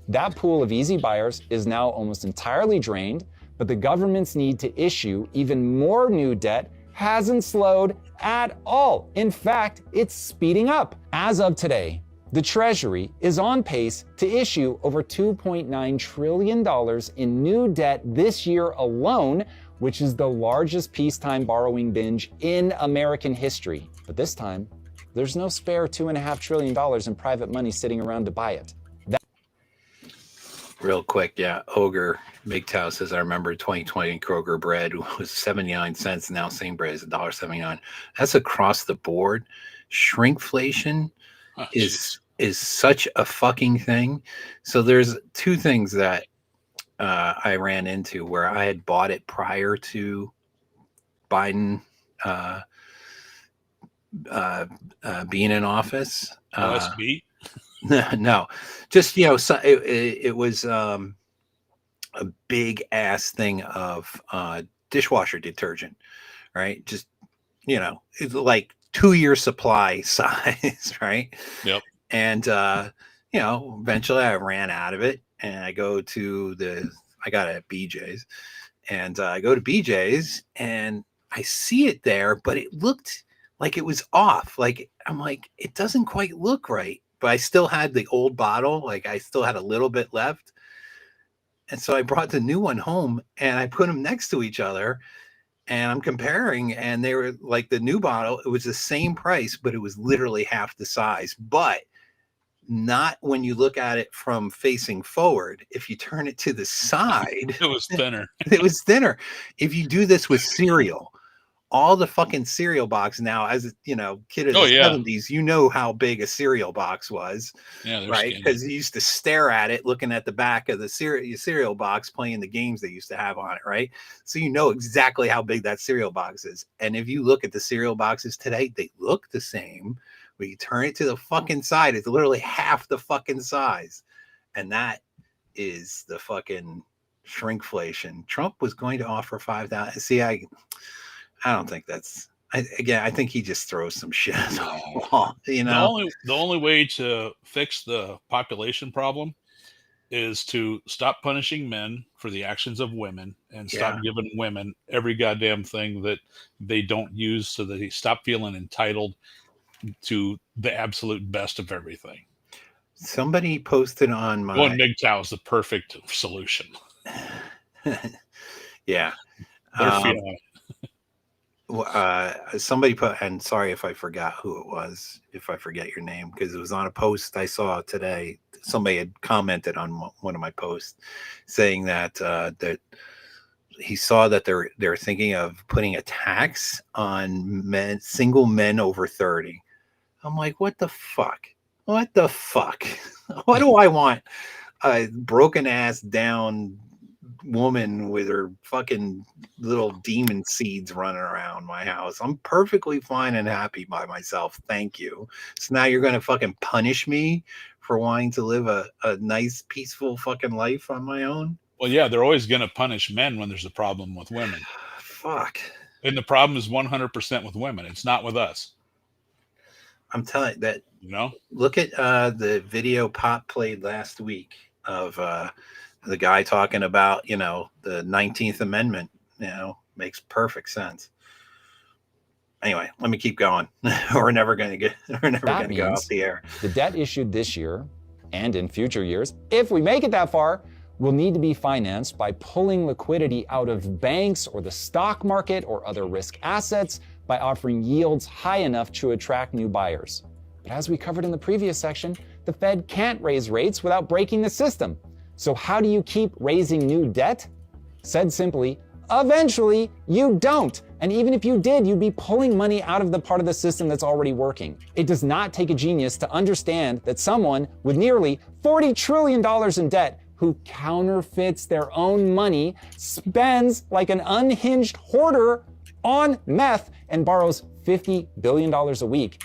That pool of easy buyers is now almost entirely drained, but the government's need to issue even more new debt hasn't slowed at all. In fact, it's speeding up. As of today, the Treasury is on pace to issue over $2.9 trillion in new debt this year alone, which is the largest peacetime borrowing binge in American history. But this time, there's no spare $2.5 trillion in private money sitting around to buy it. Real quick, yeah. Ogre MGTOW says, I remember 2020 Kroger bread was 79 cents. Now same bread is $1.79. That's across the board. Shrinkflation is such a fucking thing. So there's two things that I ran into where I had bought it prior to Biden being in office. OSB? No, just, so it was a big ass thing of dishwasher detergent, right? Just, it's like 2-year supply size, right? Yep. And, eventually I ran out of it, and I got it at BJ's, and I go to BJ's and I see it there, but it looked like it was off. Like, I'm like, it doesn't quite look right. But I still had the old bottle. Like, I still had a little bit left. And so I brought the new one home and I put them next to each other, and I'm comparing, and they were like, the new bottle, it was the same price, but it was literally half the size. But not when you look at it from facing forward. If you turn it to the side, It was thinner. it was thinner. If you do this with cereal, all the fucking cereal box now, as kid of the 70s, you know how big a cereal box was, right? Because you used to stare at it, looking at the back of the cereal box, playing the games they used to have on it, right? So you know exactly how big that cereal box is. And if you look at the cereal boxes today, they look the same. But you turn it to the fucking side, it's literally half the fucking size. And that is the fucking shrinkflation. Trump was going to offer 5,000. See, I don't think that's. I think he just throws some shit at the wall. The only way to fix the population problem is to stop punishing men for the actions of women, and stop giving women every goddamn thing that they don't use, so that they stop feeling entitled to the absolute best of everything. Somebody posted on my. Going MGTOW is the perfect solution. Yeah. Somebody put, and sorry if I forgot who it was, if I forget your name, because it was on a post I saw today. Somebody had commented on one of my posts saying that that he saw that they're thinking of putting a tax on single men over 30. I'm like, what the fuck? What the fuck? Why do I want a broken ass down woman with her fucking little demon seeds running around my house? I'm perfectly fine and happy by myself. Thank you. So now you're going to fucking punish me for wanting to live a nice, peaceful fucking life on my own? Well, yeah, they're always going to punish men when there's a problem with women. Fuck. And the problem is 100% with women. It's not with us. I'm telling you that. You know, Look at the video Pop played last week of the guy talking about, you know, the 19th Amendment. You know, makes perfect sense. Anyway, let me keep going. We're never going to go off the air. The debt issued this year and in future years, if we make it that far, will need to be financed by pulling liquidity out of banks or the stock market or other risk assets by offering yields high enough to attract new buyers. But as we covered in the previous section, the Fed can't raise rates without breaking the system. So how do you keep raising new debt? Said simply, eventually you don't. And even if you did, you'd be pulling money out of the part of the system that's already working. It does not take a genius to understand that someone with nearly $40 trillion in debt who counterfeits their own money, spends like an unhinged hoarder on meth, and borrows $50 billion a week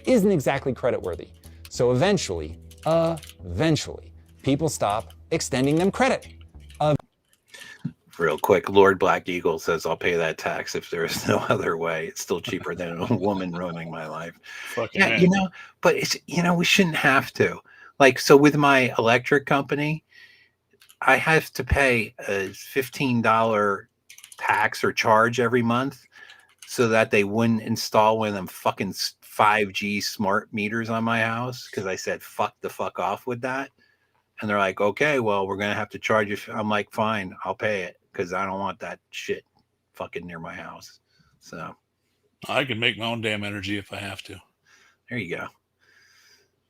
isn't exactly creditworthy. So eventually, people stop extending them credit. Real quick, Lord Black Eagle says, I'll pay that tax if there is no other way. It's still cheaper than a woman ruining my life. fucking Yeah, man. you know, but it's, you know, we shouldn't have to. Like, so with my electric company, I have to pay a $15 tax or charge every month so that they wouldn't install one of them fucking 5G smart meters on my house, because I said fuck off with that. And they're like, okay, well, we're going to have to charge you. I'm like, fine, I'll pay it, because I don't want that shit fucking near my house. So I can make my own damn energy if I have to. there you go.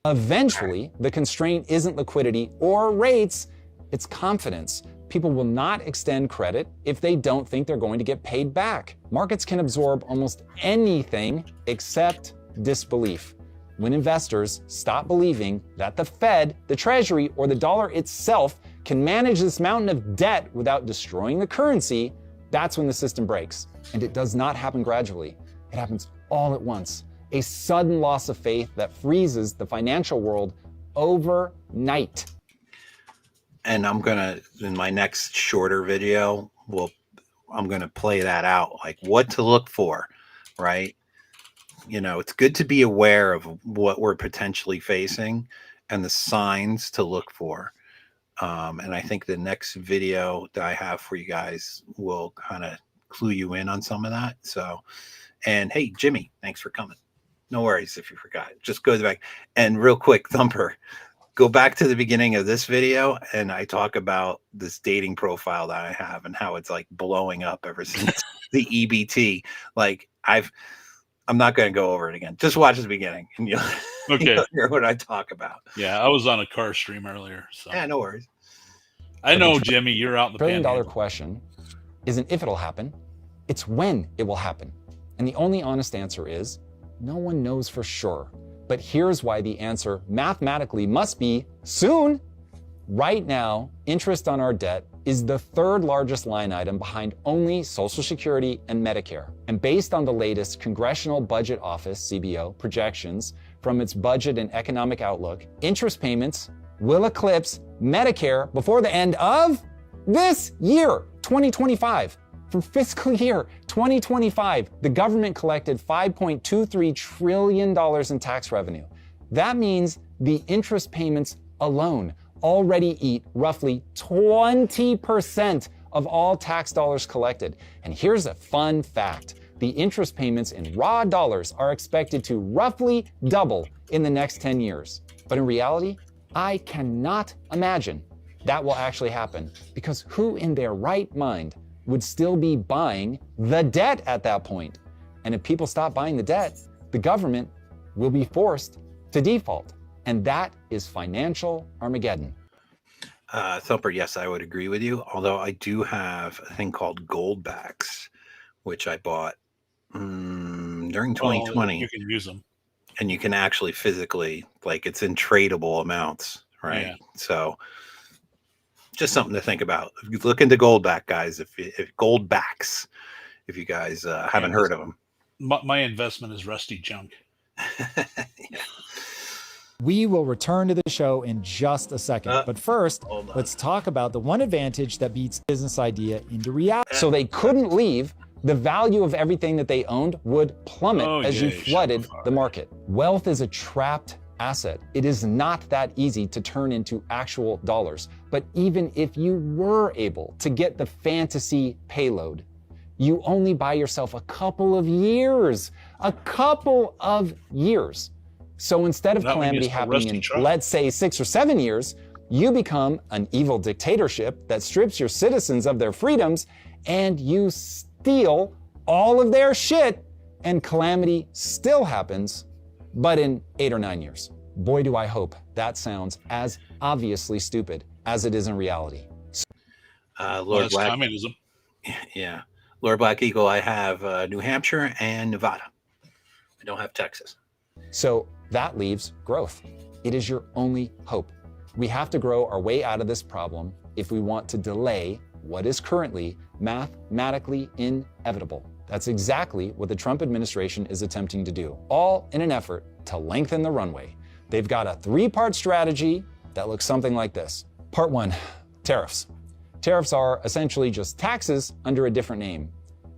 Eventually, the constraint isn't liquidity or rates, it's confidence. People will not extend credit if they don't think they're going to get paid back. Markets can absorb almost anything except disbelief. When investors stop believing that the Fed, the Treasury, or the dollar itself can manage this mountain of debt without destroying the currency, that's when the system breaks. And it does not happen gradually. It happens all at once. A sudden loss of faith that freezes the financial world overnight. And I'm gonna, in my next shorter video, I'm gonna play that out, like what to look for, right? You know, it's good to be aware of what we're potentially facing and the signs to look for. And I think the next video that I have for you guys will kind of clue you in on some of that. So, and hey, Jimmy, thanks for coming. No worries if you forgot. Just go back. And real quick, Thumper, go back to the beginning of this video, and I talk about this dating profile that I have and how it's like blowing up ever since the EBT. Like I'm not going to go over it again. Just watch the beginning and you'll hear what I talk about. Yeah, I was on a car stream earlier. So Yeah, no worries. I know, Jimmy, you're out in the $1 trillion panhandle. question isn't if it'll happen, it's when it will happen. And the only honest answer is no one knows for sure. But here's why the answer mathematically must be soon. Right now, interest on our debt is the third largest line item behind only Social Security and Medicare. And based on the latest Congressional Budget Office, CBO, projections from its Budget and Economic Outlook, interest payments will eclipse Medicare before the end of this year, 2025. For fiscal year 2025, the government collected $5.23 trillion in tax revenue. That means the interest payments alone already eat roughly 20% of all tax dollars collected. And here's a fun fact. The interest payments in raw dollars are expected to roughly double in the next 10 years. But in reality, I cannot imagine that will actually happen, because who in their right mind would still be buying the debt at that point? And if people stop buying the debt, the government will be forced to default. And that is financial Armageddon. Thumper, yes, I would agree with you. Although I do have a thing called Goldbacks, which I bought during 2020. You can use them. And you can actually physically, like, it's in tradable amounts, right? Yeah. So just something to think about. If you look into Goldback, guys, if Goldbacks, if you guys haven't heard of them. My investment is rusty junk. Yeah. We will return to the show in just a second. But first, hold on. let's talk about the one advantage that beats business idea into reality. So they couldn't leave the value of everything that they owned would plummet as you flooded the market. Wealth is a trapped asset. It is not that easy to turn into actual dollars. But even if you were able to get the fantasy payload, you only buy yourself a couple of years. So instead of calamity happening in, let's say, 6 or 7 years, you become an evil dictatorship that strips your citizens of their freedoms, and you steal all of their shit, and calamity still happens, but in 8 or 9 years. Boy, do I hope that sounds as obviously stupid as it is in reality. Lord Black, communism. Yeah. Lord Black Eagle, I have New Hampshire and Nevada. I don't have Texas. So that leaves growth. It is your only hope. We have to grow our way out of this problem if we want to delay what is currently mathematically inevitable. That's exactly what the Trump administration is attempting to do, all in an effort to lengthen the runway. They've got a 3-part strategy that looks something like this. Part 1, tariffs. Tariffs are essentially just taxes under a different name.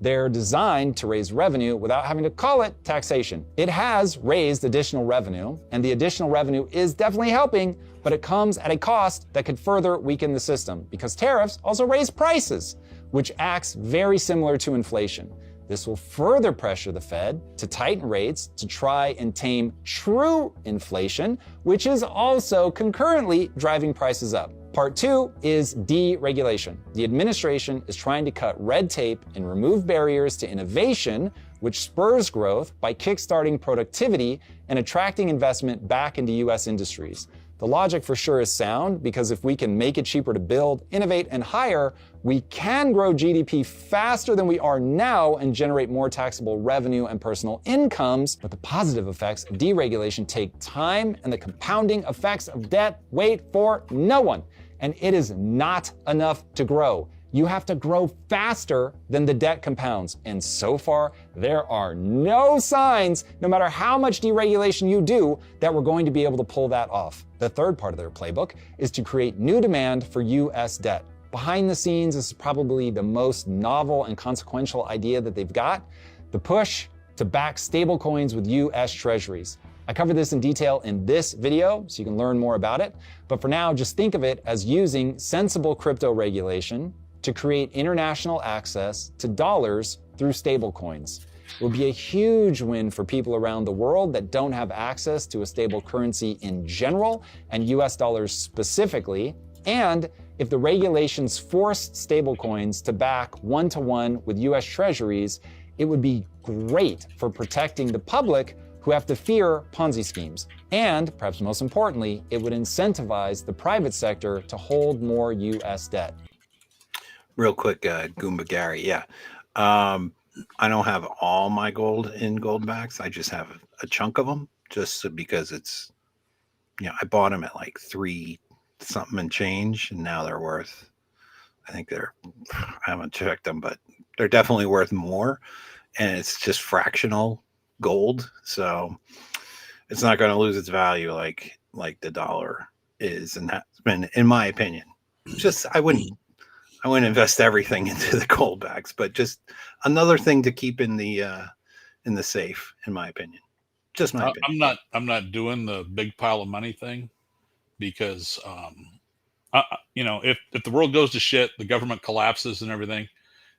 They're designed to raise revenue without having to call it taxation. It has raised additional revenue, and the additional revenue is definitely helping, but it comes at a cost that could further weaken the system because tariffs also raise prices, which acts very similar to inflation. This will further pressure the Fed to tighten rates to try and tame true inflation, which is also concurrently driving prices up. Part 2 is deregulation. The administration is trying to cut red tape and remove barriers to innovation, which spurs growth by kickstarting productivity and attracting investment back into U.S. industries. The logic for sure is sound, because if we can make it cheaper to build, innovate, and hire, we can grow GDP faster than we are now and generate more taxable revenue and personal incomes. But the positive effects of deregulation take time, and the compounding effects of debt wait for no one. And it is not enough to grow. You have to grow faster than the debt compounds. And so far, there are no signs, no matter how much deregulation you do, that we're going to be able to pull that off. The third part of their playbook is to create new demand for US debt. Behind the scenes, this is probably the most novel and consequential idea that they've got: the push to back stablecoins with US treasuries. I covered this in detail in this video, so you can learn more about it. But for now, just think of it as using sensible crypto regulation to create international access to dollars through stablecoins. It would be a huge win for people around the world that don't have access to a stable currency in general, and US dollars specifically. And if the regulations forced stablecoins to back one-to-one with US treasuries, it would be great for protecting the public who have to fear Ponzi schemes. And perhaps most importantly, it would incentivize the private sector to hold more US debt. Real quick, Goomba Gary. Yeah. I don't have all my gold in gold backs. I just have a chunk of them, just because it's, I bought them at like 3 something and change, and now they're worth, I haven't checked them, but they're definitely worth more. And it's just fractional gold. So it's not going to lose its value like the dollar is. And that's been, in my opinion, just, I wouldn't invest everything into the gold backs, but just another thing to keep in the safe, in my opinion. Just my opinion. I'm not doing the big pile of money thing, because if the world goes to shit, the government collapses and everything,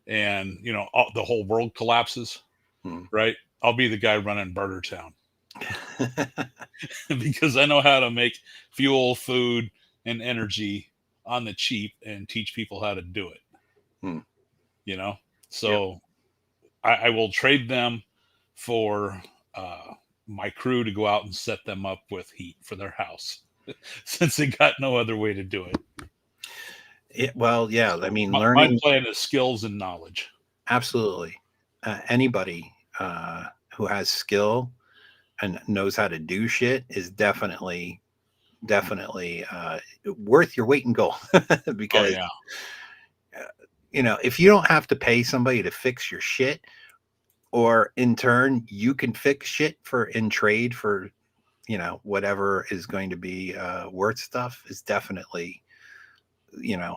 and the whole world collapses, right? I'll be the guy running Bartertown because I know how to make fuel, food, and energy on the cheap and teach people how to do it. So I will trade them for my crew to go out and set them up with heat for their house since they got no other way to do it. I mean, learning. My plan is skills and knowledge. Absolutely. Anybody who has skill and knows how to do shit is definitely worth your weight in gold. Because if you don't have to pay somebody to fix your shit, or in turn you can fix shit in trade for whatever is going to be worth stuff, is definitely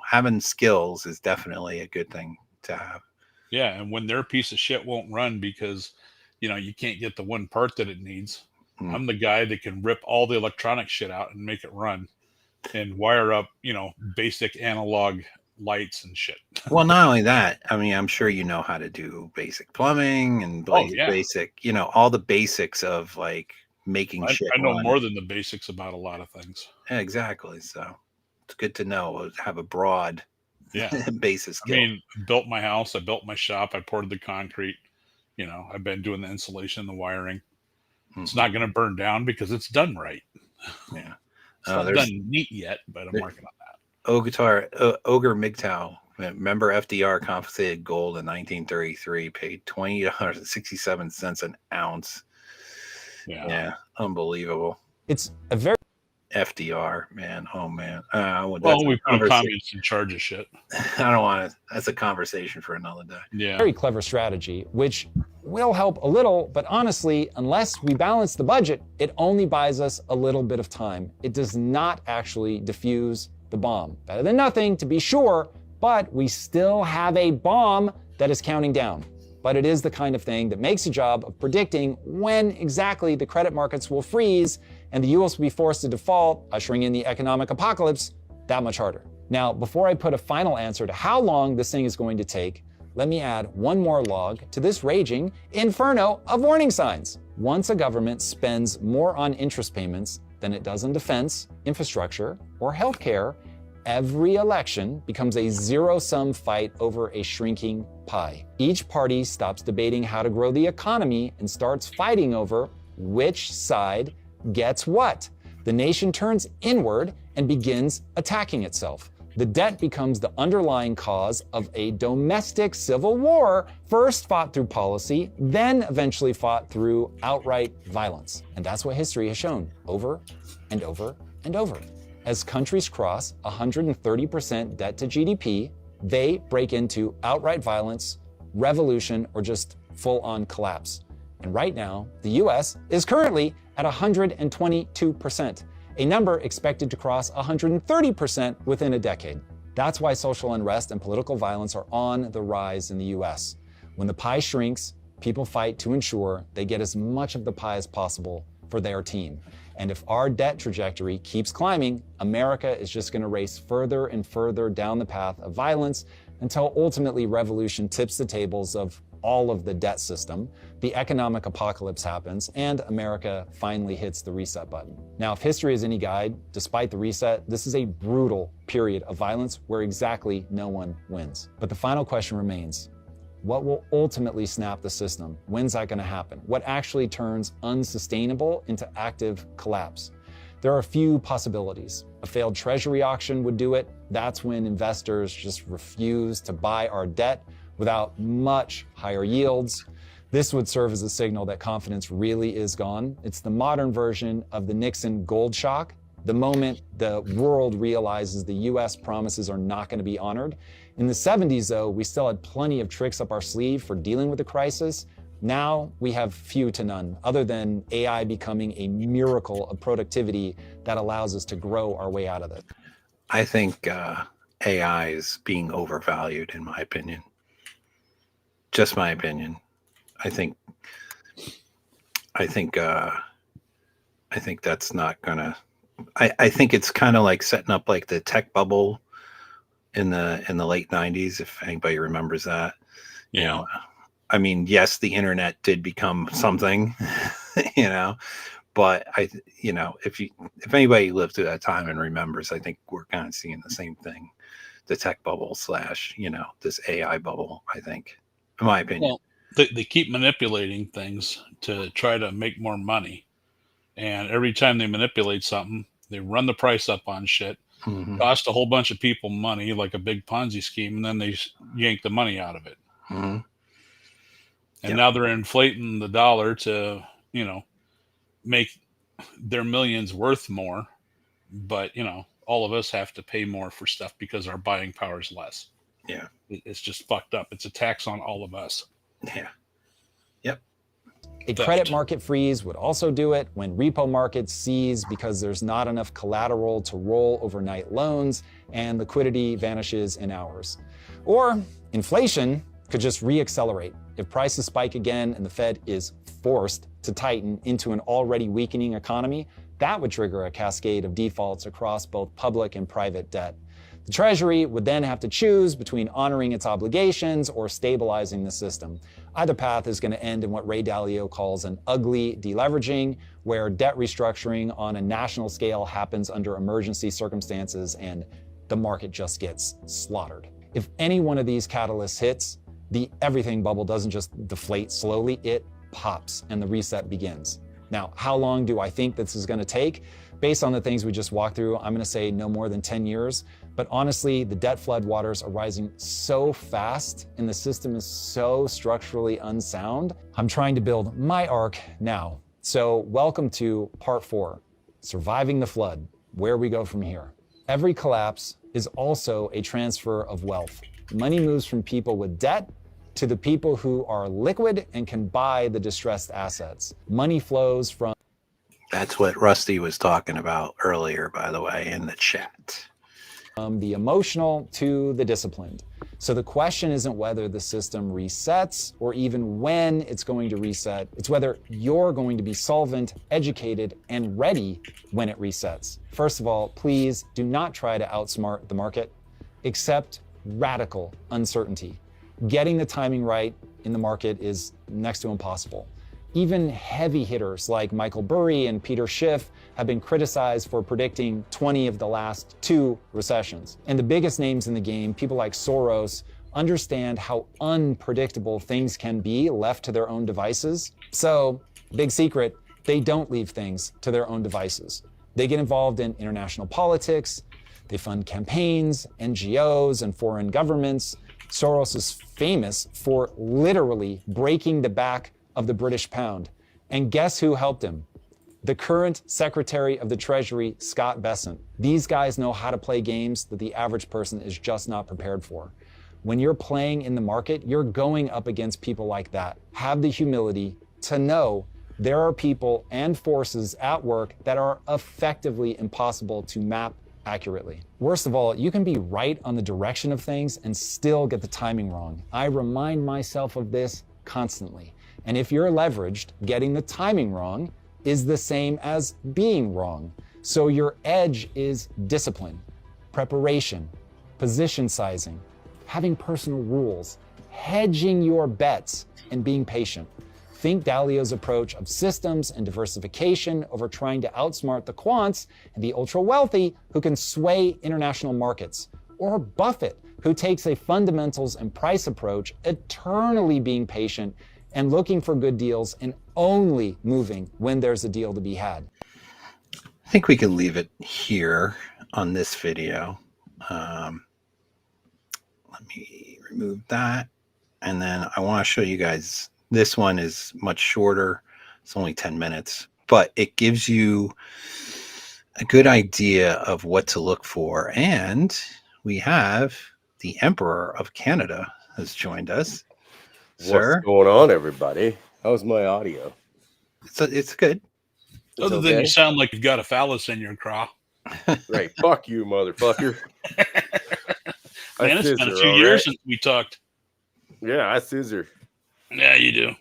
having skills is definitely a good thing to have. Yeah, and when their piece of shit won't run because, you can't get the one part that it needs, I'm the guy that can rip all the electronic shit out and make it run and wire up, basic analog lights and shit. Well, not only that, I mean, I'm sure you know how to do basic plumbing and basic, all the basics of like making shit. I know run. more than the basics about a lot of things. Yeah, exactly. So it's good to know, have a broad basis skill. I mean, built my house, I built my shop, I poured the concrete, I've been doing the insulation, the wiring. It's not going to burn down because it's done right. Yeah. It's not done neat yet, but I'm working on that. Ogre MGTOW, remember FDR confiscated gold in 1933, paid $20.67 an ounce. Yeah, unbelievable. It's a very FDR, man. Oh man. We put communists in charge of shit. I don't want to. That's a conversation for another day. Yeah. very clever strategy, which will help a little, but honestly, unless we balance the budget, it only buys us a little bit of time. It does not actually defuse the bomb. Better than nothing, to be sure, but we still have a bomb that is counting down. But it is the kind of thing that makes the job of predicting when exactly the credit markets will freeze and the US will be forced to default, ushering in the economic apocalypse, that much harder. Now, before I put a final answer to how long this thing is going to take, let me add one more log to this raging inferno of warning signs. Once a government spends more on interest payments than it does on defense, infrastructure, or healthcare, every election becomes a zero-sum fight over a shrinking pie. Each party stops debating how to grow the economy and starts fighting over which side gets what. The nation turns inward and begins attacking itself. The debt becomes the underlying cause of a domestic civil war, first fought through policy, then eventually fought through outright violence. And that's what history has shown over and over and over. As countries cross 130% debt to GDP, they break into outright violence, revolution, or just full-on collapse. And right now, the US is currently at 122%, a number expected to cross 130% within a decade. That's why social unrest and political violence are on the rise in the US. When the pie shrinks, people fight to ensure they get as much of the pie as possible for their team. And if our debt trajectory keeps climbing, America is just going to race further and further down the path of violence until ultimately revolution tips the tables of all of the debt system, the economic apocalypse happens, and America finally hits the reset button. Now, if history is any guide, despite the reset, this is a brutal period of violence where exactly no one wins. But the final question remains: what will ultimately snap the system? When's that going to happen? What actually turns unsustainable into active collapse? There are a few possibilities. A failed treasury auction would do it. That's when investors just refuse to buy our debt without much higher yields. This would serve as a signal that confidence really is gone. It's the modern version of the Nixon gold shock. The moment the world realizes the US promises are not going to be honored. In the 70s, though, we still had plenty of tricks up our sleeve for dealing with the crisis. Now we have few to none, other than AI becoming a miracle of productivity that allows us to grow our way out of it. I think AI is being overvalued, in my opinion. Just my opinion. I think that's not gonna. I think it's kind of like setting up like the tech bubble in the late 90s, if anybody remembers that. Yeah. You know, I mean, yes, the internet did become something, but if anybody lived through that time and remembers, I think we're kind of seeing the same thing, the tech bubble / this AI bubble, I think, in my opinion. Well, they keep manipulating things to try to make more money. And every time they manipulate something, they run the price up on shit, cost a whole bunch of people money, like a big Ponzi scheme, and then they yank the money out of it. Mm-hmm. And now they're inflating the dollar to, make their millions worth more. But, all of us have to pay more for stuff because our buying power is less. Yeah. It's just fucked up. It's a tax on all of us. Yeah. Yep. A credit market freeze would also do it when repo markets seize because there's not enough collateral to roll overnight loans and liquidity vanishes in hours. Or inflation could just re-accelerate. If prices spike again and the Fed is forced to tighten into an already weakening economy, that would trigger a cascade of defaults across both public and private debt. The Treasury would then have to choose between honoring its obligations or stabilizing the system. Either path is going to end in what Ray Dalio calls an ugly deleveraging, where debt restructuring on a national scale happens under emergency circumstances and the market just gets slaughtered. If any one of these catalysts hits, the everything bubble doesn't just deflate slowly, it pops and the reset begins. Now, how long do I think this is going to take? Based on the things we just walked through, I'm going to say no more than 10 years. But honestly, the debt flood waters are rising so fast and the system is so structurally unsound. I'm trying to build my arc now. So welcome to part 4, surviving the flood, where we go from here. Every collapse is also a transfer of wealth. Money moves from people with debt to the people who are liquid and can buy the distressed assets. Money flows from... That's what Rusty was talking about earlier, by the way, in the chat. The emotional to the disciplined. So the question isn't whether the system resets or even when it's going to reset. It's whether you're going to be solvent, educated, and ready when it resets. First of all, please do not try to outsmart the market. Accept radical uncertainty. Getting the timing right in the market is next to impossible. Even heavy hitters like Michael Burry and Peter Schiff have been criticized for predicting 20 of the last 2 recessions. And the biggest names in the game, people like Soros, understand how unpredictable things can be left to their own devices. So, big secret, they don't leave things to their own devices. They get involved in international politics, they fund campaigns, NGOs, and foreign governments. Soros is famous for literally breaking the back of the British pound. And guess who helped him? The current Secretary of the Treasury, Scott Bessent. These guys know how to play games that the average person is just not prepared for. When you're playing in the market, you're going up against people like that. Have the humility to know there are people and forces at work that are effectively impossible to map accurately. Worst of all, you can be right on the direction of things and still get the timing wrong. I remind myself of this constantly. And if you're leveraged, getting the timing wrong is the same as being wrong. So your edge is discipline, preparation, position sizing, having personal rules, hedging your bets, and being patient. Think Dalio's approach of systems and diversification over trying to outsmart the quants and the ultra-wealthy who can sway international markets. Or Buffett, who takes a fundamentals and price approach, eternally being patient and looking for good deals and only moving when there's a deal to be had. I think we can leave it here on this video. Let me remove that. And then I want to show you guys, this one is much shorter. It's only 10 minutes, but it gives you a good idea of what to look for. And we have the Emperor of Canada has joined us. Sir, what's going on, everybody? How's my audio? It's good. Other than you sound like you've got a phallus in your craw. Right. Fuck you, motherfucker. Man, it's been a few years since we talked. Yeah, I scissor. Yeah, you do.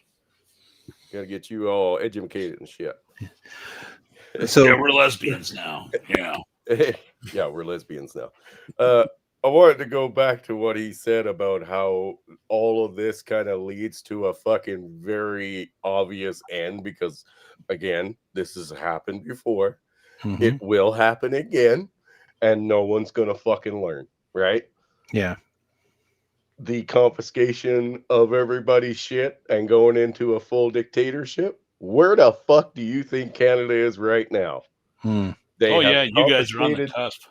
Gotta get you all educated and shit. So yeah, we're lesbians now. Yeah. Yeah, we're lesbians now. I wanted to go back to what he said about how all of this kind of leads to a fucking very obvious end because, again, this has happened before. Mm-hmm. It will happen again, and no one's going to fucking learn, right? Yeah. The confiscation of everybody's shit and going into a full dictatorship. Where the fuck do you think Canada is right now? Oh, yeah, you guys are on the cusp.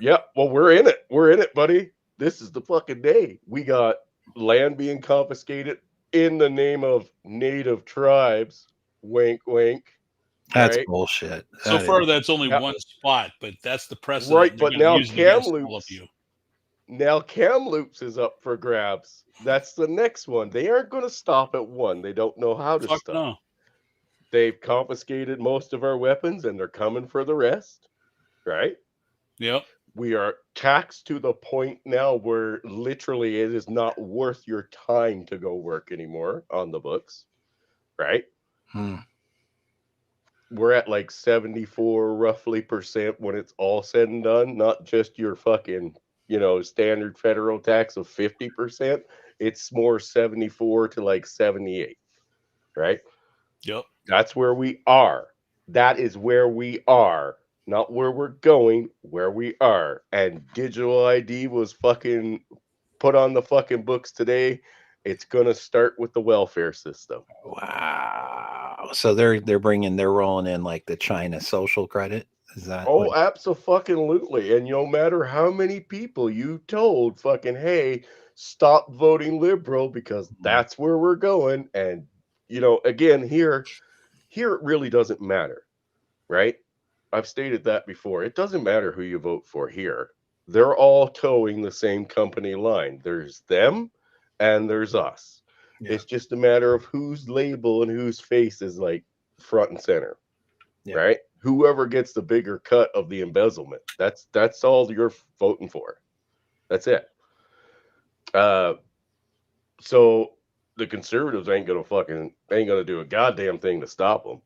Yeah, well, we're in it. We're in it, buddy. This is the fucking day. We got land being confiscated in the name of native tribes. Wink, wink. That's right? Bullshit. So far, that's only one spot, but that's the precedent. Right, but now Kamloops is up for grabs. That's the next one. They aren't going to stop at one. They don't know how to stop. No. They've confiscated most of our weapons, and they're coming for the rest. Right? Yep. We are taxed to the point now where literally it is not worth your time to go work anymore on the books, right? We're at like 74 roughly percent when it's all said and done, not just your fucking, standard federal tax of 50%. It's more 74 to like 78, right? Yep. That's where we are. That is where we are, not where we're going, where we are. And digital ID was fucking put on the fucking books today. It's gonna start with the welfare system. Wow. So they're rolling in like the China social credit. Is that? Oh, absolutely. And no matter how many people you told fucking, hey, stop voting liberal because that's where we're going. And again, here it really doesn't matter, right? I've stated that before. It doesn't matter who you vote for here. They're all towing the same company line. There's them and there's us. Yeah. It's just a matter of whose label and whose face is like front and center, right? Whoever gets the bigger cut of the embezzlement. That's all you're voting for. That's it. So the conservatives ain't gonna do a goddamn thing to stop them,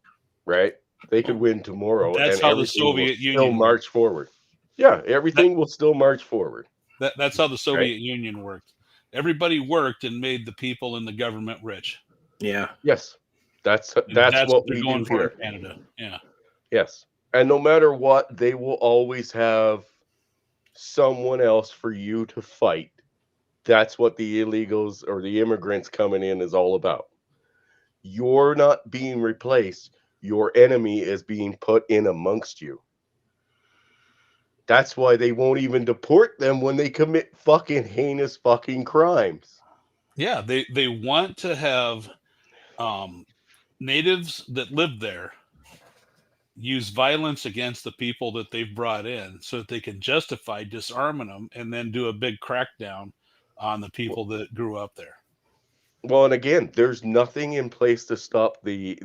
right? They could win tomorrow. That's and how the Soviet Union still march forward. Yeah, everything will still march forward. That's how the Soviet Union worked. Everybody worked and made the people in the government rich. Yeah. Yes. That's what we do here in Canada. Yeah. Yes. And no matter what, they will always have someone else for you to fight. That's what the illegals or the immigrants coming in is all about. You're not being replaced. Your enemy is being put in amongst you. That's why they won't even deport them when they commit fucking heinous fucking crimes. Yeah, they want to have natives that live there use violence against the people that they've brought in so that they can justify disarming them and then do a big crackdown on the people that grew up there. Well, and again, there's nothing in place to stop the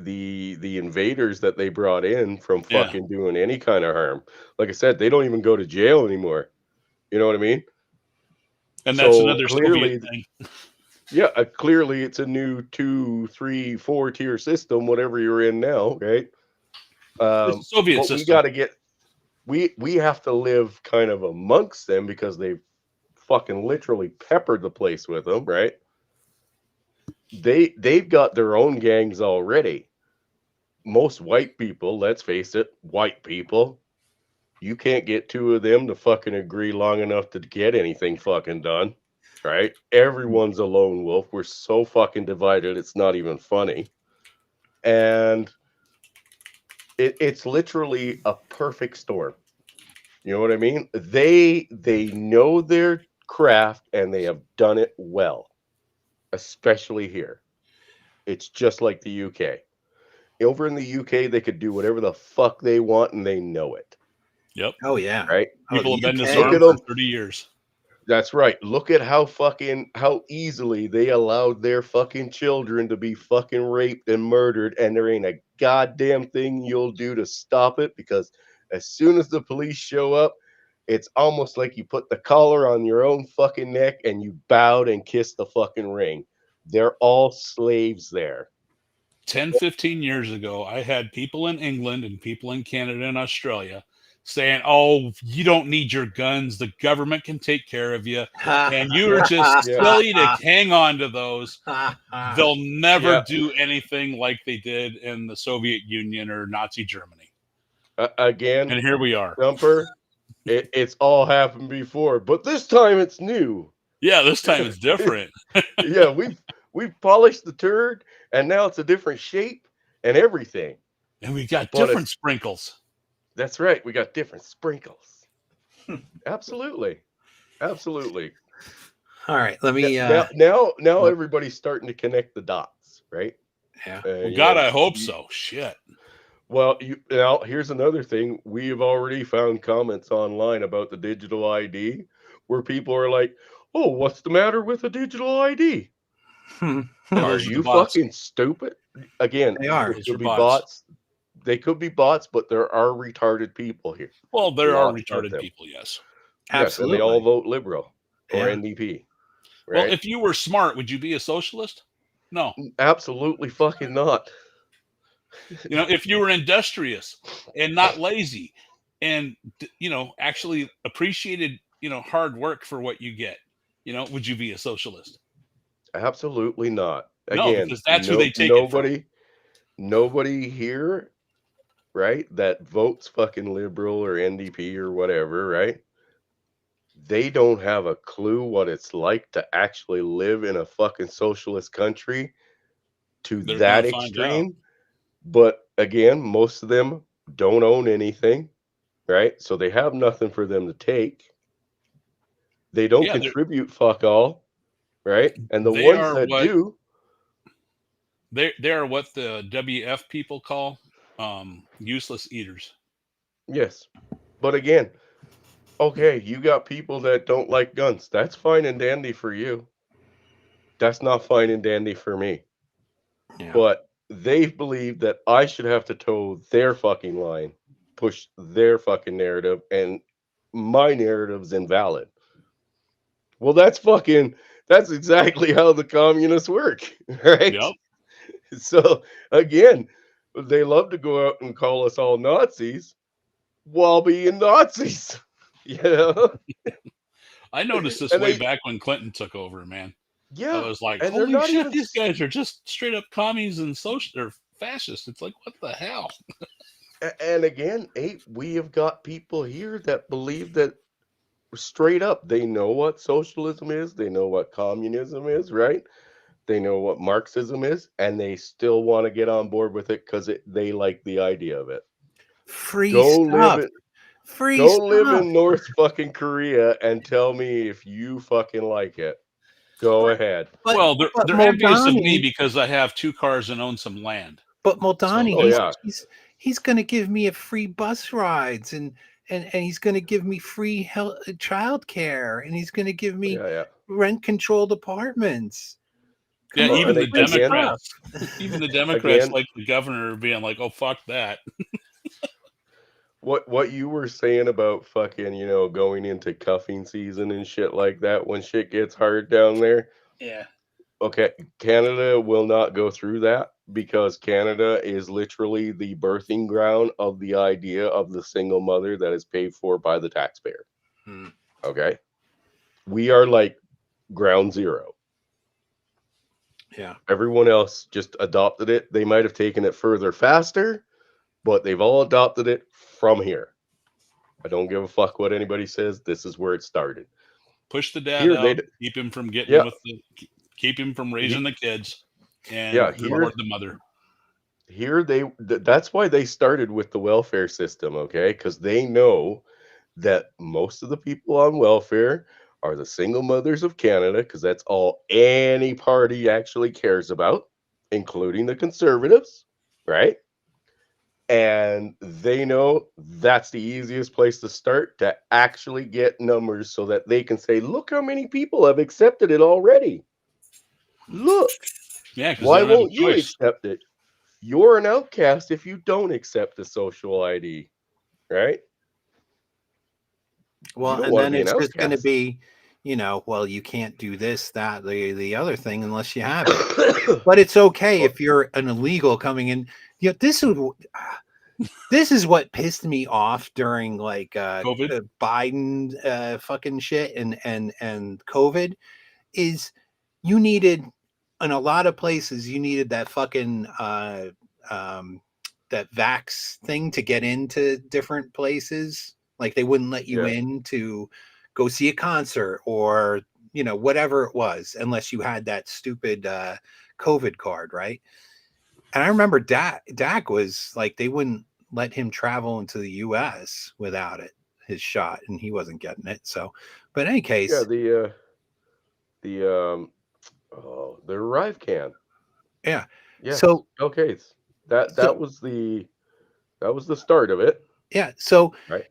invaders that they brought in from fucking doing any kind of harm. Like I said, they don't even go to jail anymore. You know what I mean? And that's another Soviet thing. Yeah, clearly it's a new 2, 3, 4 tier system, whatever you're in now, right? It's a Soviet system. We got to get, we have to live kind of amongst them because they've fucking literally peppered the place with them, right? They've got their own gangs already. Most white people, let's face it, white people, you can't get two of them to fucking agree long enough to get anything fucking done, right? Everyone's a lone wolf. We're so fucking divided, it's not even funny. And it's literally a perfect storm. You know what I mean? They know their craft and they have done it well. Especially here. It's just like the UK. Over in the UK, they could do whatever the fuck they want and they know it. Yep. Oh, yeah. Right? People have been disarmed for 30 years. That's right. Look at how easily they allowed their fucking children to be fucking raped and murdered, and there ain't a goddamn thing you'll do to stop it, because as soon as the police show up, it's almost like you put the collar on your own fucking neck and you bowed and kissed the fucking ring. They're all slaves there. 10, 15 years ago, I had people in England and people in Canada and Australia saying, oh, you don't need your guns. The government can take care of you. And you were just silly to hang on to those. They'll never do anything like they did in the Soviet Union or Nazi Germany. Again. And here we are. Thumper. It's all happened before, but this time it's new. Yeah, this time it's different. Yeah, we've polished the turd, and now it's a different shape and everything. And we got different sprinkles. That's right. We got different sprinkles. Absolutely. Absolutely. All right. Let me now everybody's starting to connect the dots, right? Yeah. Well, God, I hope so. Shit. Well, now here's another thing. We have already found comments online about the digital ID where people are like, "Oh, what's the matter with a digital ID?" Are you fucking stupid? Again, they are. It could be bots. They could be bots, but there are retarded people here. Well, there are retarded people, yes. Yes, and they all Absolutely. vote liberal or Yeah. NDP. Well, Right? if you were smart, would you be a socialist? No. Absolutely fucking not. If you were industrious and not lazy and, actually appreciated, hard work for what you get, would you be a socialist? Absolutely not. No, Again, because that's who they take it from. nobody here, right, that votes fucking liberal or NDP or whatever, right? They don't have a clue what it's like to actually live in a fucking socialist country to They're that gonna find out. extreme. But again, most of them don't own anything, right? So they have nothing for them to take. They don't Yeah, contribute fuck all, right? And the they ones are that what do, they are what the WF people call useless eaters. yes. But again, okay, you got people that don't like guns. That's fine and dandy for you. That's not fine and dandy for me. Yeah. But they believe that I should have to toe their fucking line, push their fucking narrative, and my narrative's invalid. Well, that's exactly how the communists work, right? Yep. So again, they love to go out and call us all Nazis while being Nazis. You know? I noticed this And way they, back when Clinton took over, man. I yeah, was like, and they're holy not shit, even these guys are just straight up commies and social or fascists. It's like, what the hell? and again, we have got people here that believe that straight up they know what socialism is, they know what communism is, right? They know what Marxism is, and they still want to get on board with it because they like the idea of it. Free Go live stuff. it. Free Go stuff. live in North fucking Korea and tell me if you fucking like it. Go ahead. Well, they're but envious of me Muldowney- because I have 2 cars and own some land. But Muldowney, Oh, yeah. he's going to give me a free bus rides and he's going to give me free child care and he's going to give me Yeah, yeah. rent controlled apartments. Yeah, Come on, even the again- Democrats, even the Democrats, Again- like the governor, being like, "Oh, fuck that." What you were saying about fucking, going into cuffing season and shit like that when shit gets hard down there. Yeah. Okay, Canada will not go through that because Canada is literally the birthing ground of the idea of the single mother that is paid for by the taxpayer. Hmm. Okay? We are like ground zero. Yeah. Everyone else just adopted it. They might have taken it further faster, but they've all adopted it from here. I don't give a fuck what anybody says. This is where it started. Push the dad Here, out, keep him from getting Yeah. keep him from raising the kids, and Yeah, reward the mother. Here that's why they started with the welfare system, okay? Because they know that most of the people on welfare are the single mothers of Canada, because that's all any party actually cares about, including the conservatives, right? And they know that's the easiest place to start to actually get numbers so that they can say, look how many people have accepted it already. Look. Yeah, because Why won't you accept it? You're an outcast if you don't accept the social ID, right? Well, and then it's just going to be, well, you can't do this, that, the other thing unless you have it. But it's okay if you're an illegal coming in. This is what pissed me off during like COVID? Biden vaccine shit and COVID is you needed in a lot of places you needed that fucking that vax thing to get into different places. Like they wouldn't let you in to go see a concert or whatever it was unless you had that stupid COVID card, right? And I remember Dak was like they wouldn't let him travel into the US without his shot, and he wasn't getting it. So, but in any case, yeah, the ArriveCan. Yeah. Yes. So okay, that was the start of it. Yeah. So right.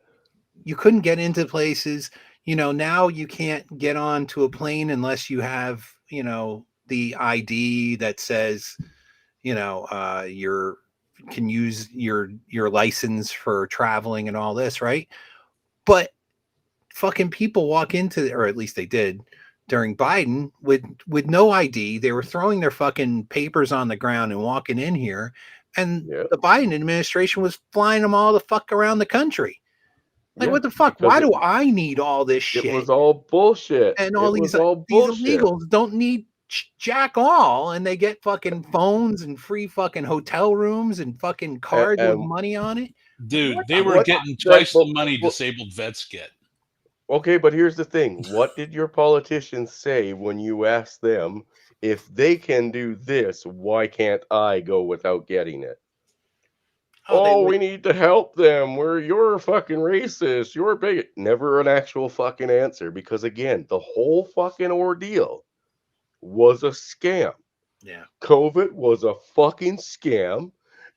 You couldn't get into places. Now you can't get on to a plane unless you have the ID that says you're can use your license for traveling and all this, right? But fucking people walk into, or at least they did during Biden, with no ID. They were throwing their fucking papers on the ground and walking in here, and the Biden administration was flying them all the fuck around the country. Like, what the fuck? Why do I need all this shit? It was all bullshit. And all these illegals don't need jack all, and they get fucking phones and free fucking hotel rooms and fucking cards with money on it. Dude, they were getting twice the money disabled vets get. Okay, but here's the thing. What did your politicians say when you asked them, if they can do this, why can't I go without getting it? We need to help them. You're fucking racist. You're a bigot. Never an actual fucking answer, because again, the whole fucking ordeal was a scam. Yeah. COVID was a fucking scam,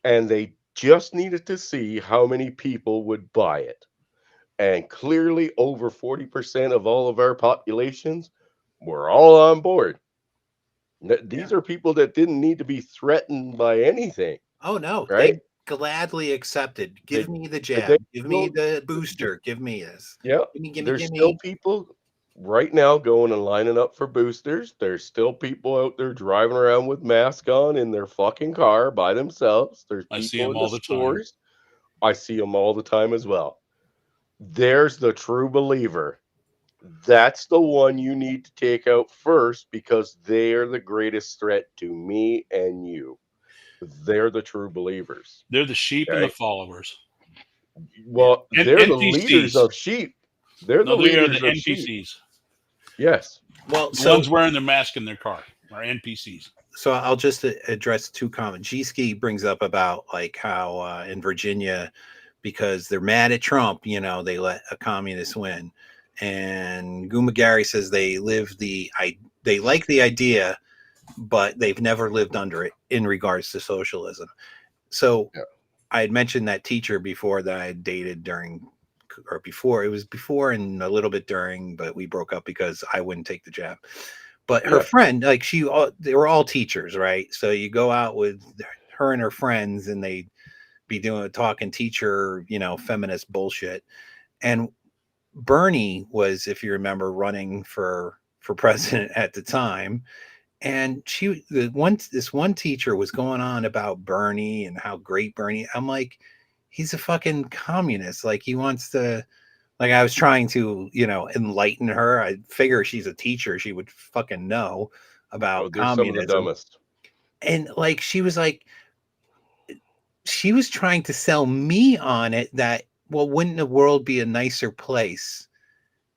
and they just needed to see how many people would buy it. And clearly over 40% of all of our populations were all on board. These are people that didn't need to be threatened by anything. Oh, no. Right? They gladly accepted. Give me the jab. Give me the booster. Give me this. Yeah. There's still people right now going and lining up for boosters. There's still people out there driving around with masks on in their fucking car by themselves. There's people I see them in all the the stores. I see them all the time as well. There's the true believer. That's the one you need to take out first, because they are the greatest threat to me and you. They're the true believers. They're the sheep and the followers. Well, they're the leaders of sheep. They're the leaders of NPCs. Sheep. Yes. Well, the ones wearing their mask in their car are NPCs. So I'll just address two comments. G-Ski brings up about like how in Virginia, because they're mad at Trump, they let a communist win. And Gooma Gary says they like the idea, but they've never lived under it in regards to socialism. So I had mentioned that teacher before that I had dated before and a little bit during, but we broke up because I wouldn't take the jab. But her friend, like they were all teachers, right? So you go out with her and her friends, and they be talking teacher, feminist bullshit. And Bernie was, if you remember, running for president at the time. And this one teacher was going on about Bernie and how great Bernie. I'm like, he's a fucking communist. Like, he wants to, like, I was trying to, enlighten her. I figure she's a teacher. She would fucking know about communism. Some of the dumbest. And like, she was trying to sell me on it that, well, wouldn't the world be a nicer place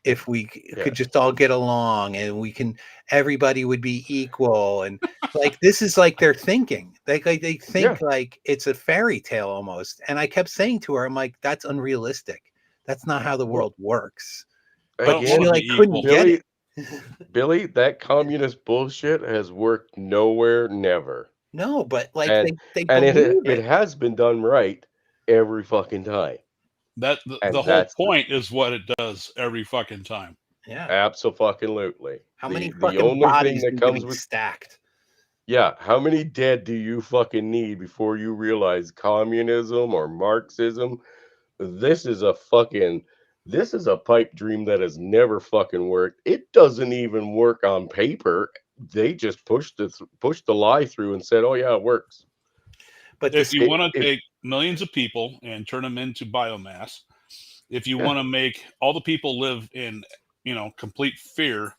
if we could just all get along, and everybody would be equal? And like, this is like their thinking. They think like it's a fairy tale almost. And I kept saying to her, I'm like, that's unrealistic. That's not how the world works. But she couldn't get it. Billy, that communist bullshit has worked nowhere, never. No, but like it has been done right every fucking time. The whole point is what it does every fucking time. Yeah, absolutely. How many fucking bodies that comes with stacked? Yeah, how many dead do you fucking need before you realize communism or Marxism? This is a pipe dream that has never fucking worked. It doesn't even work on paper. They just pushed the lie through and said, "Oh yeah, it works." But if you want to take millions of people and turn them into biomass, if you want to make all the people live in, complete fear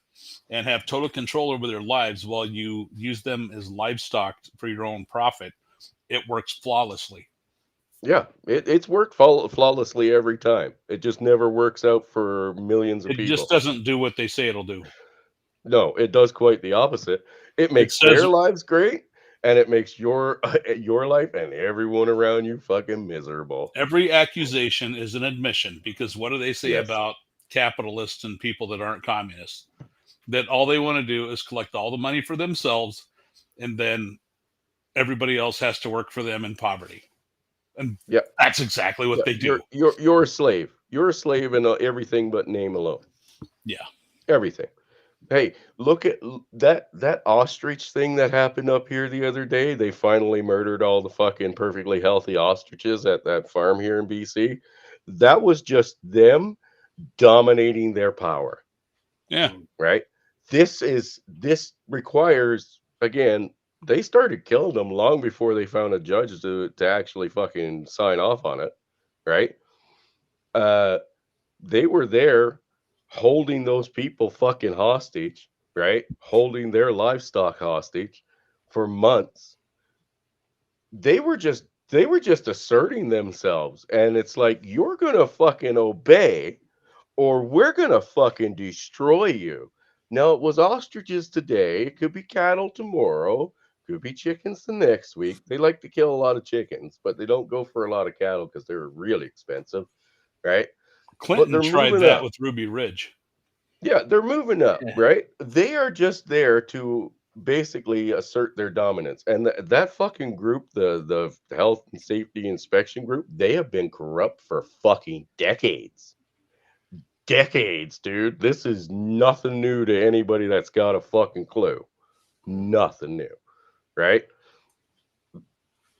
and have total control over their lives while you use them as livestock for your own profit, it works flawlessly. Yeah, it's worked flawlessly every time. It just never works out for millions of people. It just doesn't do what they say it'll do. No, it does quite the opposite. It makes their lives great, and it makes your life and everyone around you fucking miserable. Every accusation is an admission, because what do they say about capitalists and people that aren't communists? That all they want to do is collect all the money for themselves, and then everybody else has to work for them in poverty. And that's exactly what they do. You're a slave. You're a slave in everything but name alone. Yeah. Everything. Hey, look at that ostrich thing that happened up here the other day. They finally murdered all the fucking perfectly healthy ostriches at that farm here in BC. That was just them dominating their power. Yeah. Right. This requires, again, they started killing them long before they found a judge to actually fucking sign off on it. Right. They were there holding those people fucking hostage, right? Holding their livestock hostage for months. They were just asserting themselves, and it's like, you're gonna fucking obey or we're gonna fucking destroy you. Now, it was ostriches today, it could be cattle tomorrow, could be chickens the next week. They like to kill a lot of chickens, but they don't go for a lot of cattle because they're really expensive, right? Clinton tried that with Ruby Ridge. Yeah, they're moving up, right? They are just there to basically assert their dominance. And that fucking group, the Health and Safety Inspection Group, they have been corrupt for fucking decades. Decades, dude. This is nothing new to anybody that's got a fucking clue. Nothing new, right?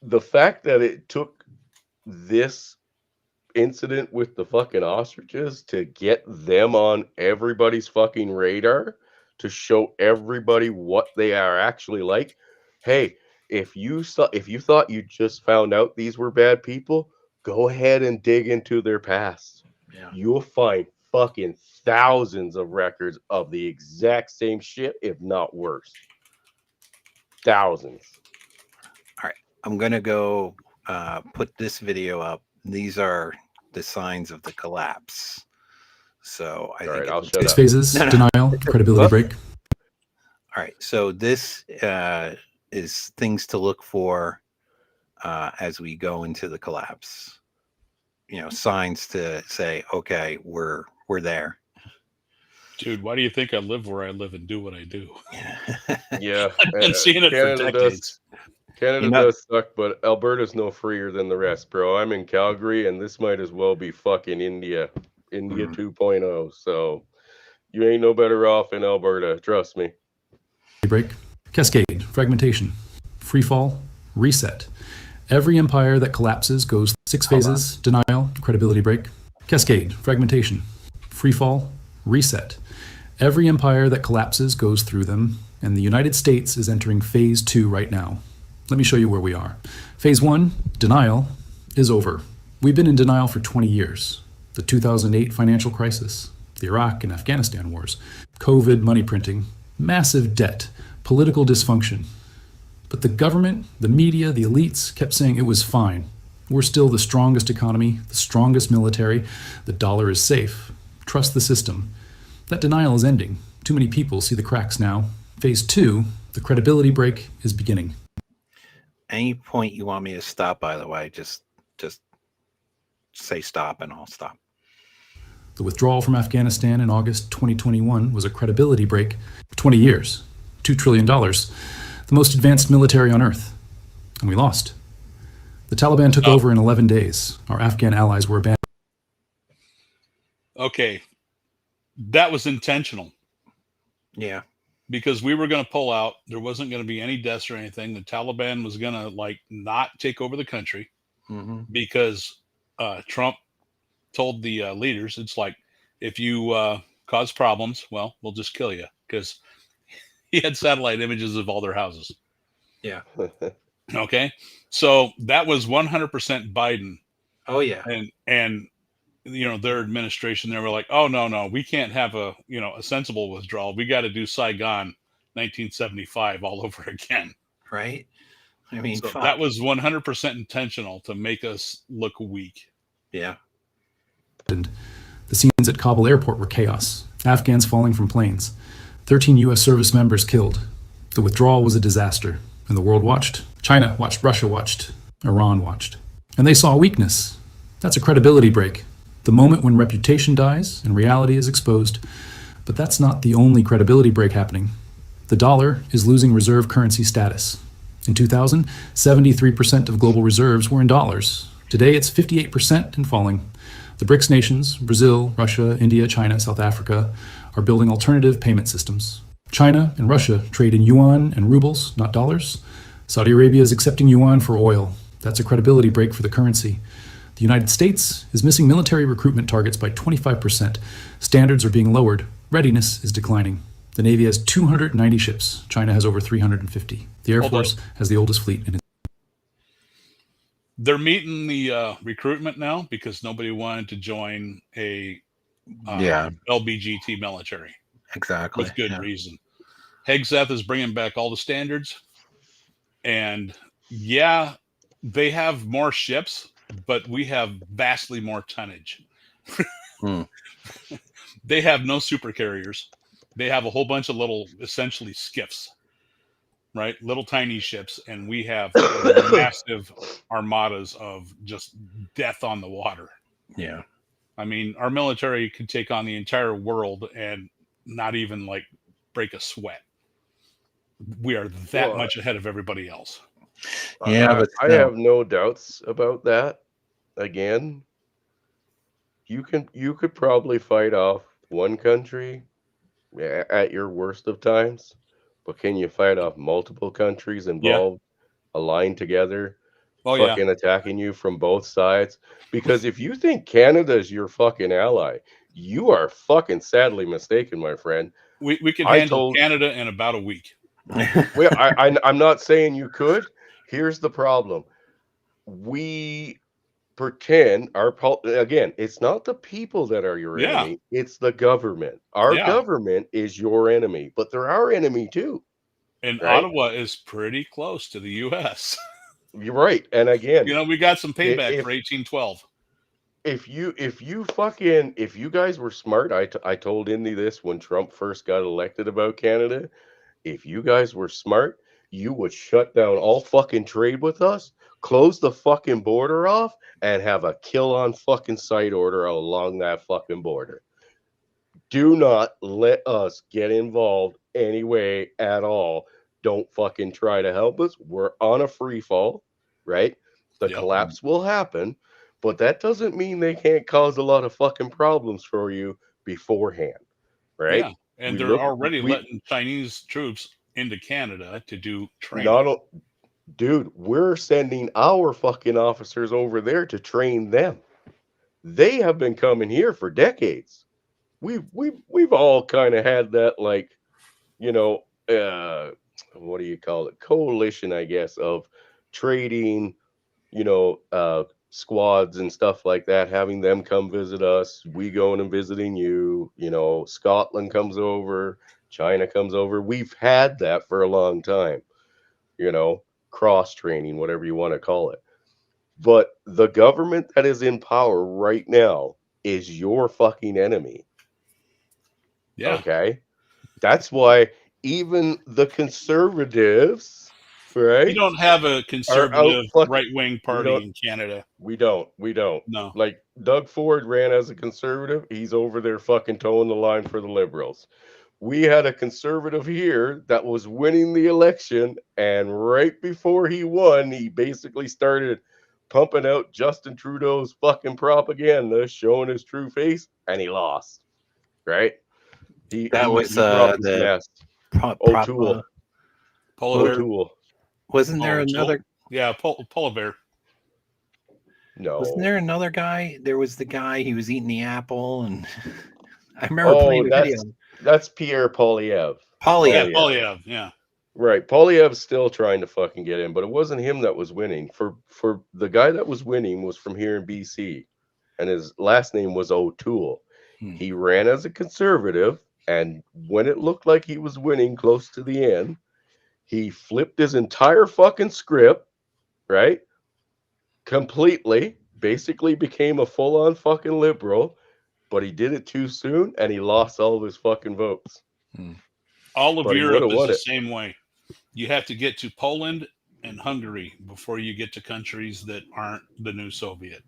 The fact that it took this incident with the fucking ostriches to get them on everybody's fucking radar, to show everybody what they are actually like. Hey, if you thought you just found out these were bad people, go ahead and dig into their past. Yeah. You'll find fucking thousands of records of the exact same shit, if not worse. Thousands. All right, I'm gonna go put this video up. These are the signs of the collapse. So I think I'll shut Six up. phases, denial, credibility break. All right, so this is things to look for as we go into the collapse. You know, signs to say, okay, we're there. Dude, why do you think I live where I live and do what I do? Yeah, I've been seeing it for decades. Canada does suck, but Alberta's no freer than the rest, bro. I'm in Calgary, and this might as well be fucking India 2.0. So you ain't no better off in Alberta, trust me. Break, cascade, fragmentation, free fall, reset. Every empire that collapses goes six phases, denial, credibility break, cascade, fragmentation, free fall, reset. Every empire that collapses goes through them, and the United States is entering phase 2 right now. Let me show you where we are. Phase 1, denial, is over. We've been in denial for 20 years. The 2008 financial crisis, the Iraq and Afghanistan wars, COVID money printing, massive debt, political dysfunction. But the government, the media, the elites kept saying it was fine. We're still the strongest economy, the strongest military, the dollar is safe. Trust the system. That denial is ending. Too many people see the cracks now. Phase 2, the credibility break, is beginning. Any point you want me to stop, by the way, just say stop and I'll stop. The withdrawal from Afghanistan in August 2021 was a credibility break for 20 years. $2 trillion, the most advanced military on earth. And we lost. The Taliban took over in 11 days. Our Afghan allies were abandoned. Okay. That was intentional. Yeah. Because we were going to pull out. There wasn't going to be any deaths or anything. The Taliban was going to not take over the country because Trump told the leaders, it's like, if you cause problems, well, we'll just kill you, because he had satellite images of all their houses. Yeah. Okay. So that was 100% Biden. Oh yeah. And their administration, they were like, oh no, we can't have a sensible withdrawal. We got to do Saigon 1975 all over again. Right. I mean, so that was 100% intentional to make us look weak. Yeah. And the scenes at Kabul airport were chaos. Afghans falling from planes. 13 U.S. service members killed. The withdrawal was a disaster, and the world watched. China watched, Russia watched, Iran watched. And they saw weakness. That's a credibility break. The moment when reputation dies and reality is exposed. But that's not the only credibility break happening. The dollar is losing reserve currency status. In 2000, 73% of global reserves were in dollars. Today, it's 58% and falling. The BRICS nations, Brazil, Russia, India, China, South Africa, are building alternative payment systems. China and Russia trade in yuan and rubles, not dollars. Saudi Arabia is accepting yuan for oil. That's a credibility break for the currency. The United States is missing military recruitment targets by 25%. Standards are being lowered. Readiness is declining. The Navy has 290 ships. China has over 350. The Air Force has the oldest fleet in its. They're meeting the recruitment now because nobody wanted to join a LBGT military. Exactly. With good reason. Hegseth is bringing back all the standards. And yeah, they have more ships, but we have vastly more tonnage. They have no super carriers. They have a whole bunch of little, essentially skiffs, right? Little tiny ships. And we have massive armadas of just death on the water. Yeah. I mean, our military could take on the entire world and not even like break a sweat. We are that much ahead of everybody else. Yeah, but I have no doubts about that. Again, you could probably fight off one country at your worst of times, but can you fight off multiple countries involved, aligned together, fucking attacking you from both sides? Because if you think Canada is your fucking ally, you are fucking sadly mistaken, my friend. We can handle Canada in about a week. Well, I'm not saying you could. Here's the problem. We pretend again, it's not the people that are your enemy, it's the government. Our government is your enemy, but they're our enemy too. And right? Ottawa is pretty close to the US. You're right. And again, we got some payback for 1812. If you guys were smart, I told Indy this when Trump first got elected about Canada. If you guys were smart, you would shut down all fucking trade with us, close the fucking border off, and have a kill on fucking sight order along that fucking border. Do not let us get involved anyway at all. Don't fucking try to help us. We're on a free fall, right? The collapse will happen, but that doesn't mean they can't cause a lot of fucking problems for you beforehand, right? Yeah, and they're already letting Chinese troops into Canada to do training. Dude, we're sending our fucking officers over there to train them. They have been coming here for decades. We've all kind of had that, like, what do you call it? Coalition, I guess, of trading, squads and stuff like that, having them come visit us. We going and visiting you. Scotland comes over, China comes over. We've had that for a long time. Cross training, whatever you want to call it. But the government that is in power right now is your fucking enemy. Yeah. Okay. That's why even the conservatives, right? We don't have a conservative right-wing party in Canada. We don't. No. Like Doug Ford ran as a conservative. He's over there fucking towing the line for the liberals. We had a conservative here that was winning the election, and right before he won, he basically started pumping out Justin Trudeau's fucking propaganda, showing his true face, and he lost. Right? O'Toole. O'Toole. Wasn't there another? Yeah, Poilievre. No. Wasn't there another guy? There was the guy, he was eating the apple, and I remember playing the video. That's Pierre Poilievre. Poilievre, yeah. Right. Poilievre's still trying to fucking get in, but it wasn't him that was winning. For the guy that was winning was from here in BC, and his last name was O'Toole. He ran as a conservative, and when it looked like he was winning close to the end, he flipped his entire fucking script, right? Completely, basically became a full-on fucking liberal, but he did it too soon, and he lost all of his fucking votes. All of Europe is the same way. You have to get to Poland and Hungary before you get to countries that aren't the new Soviet.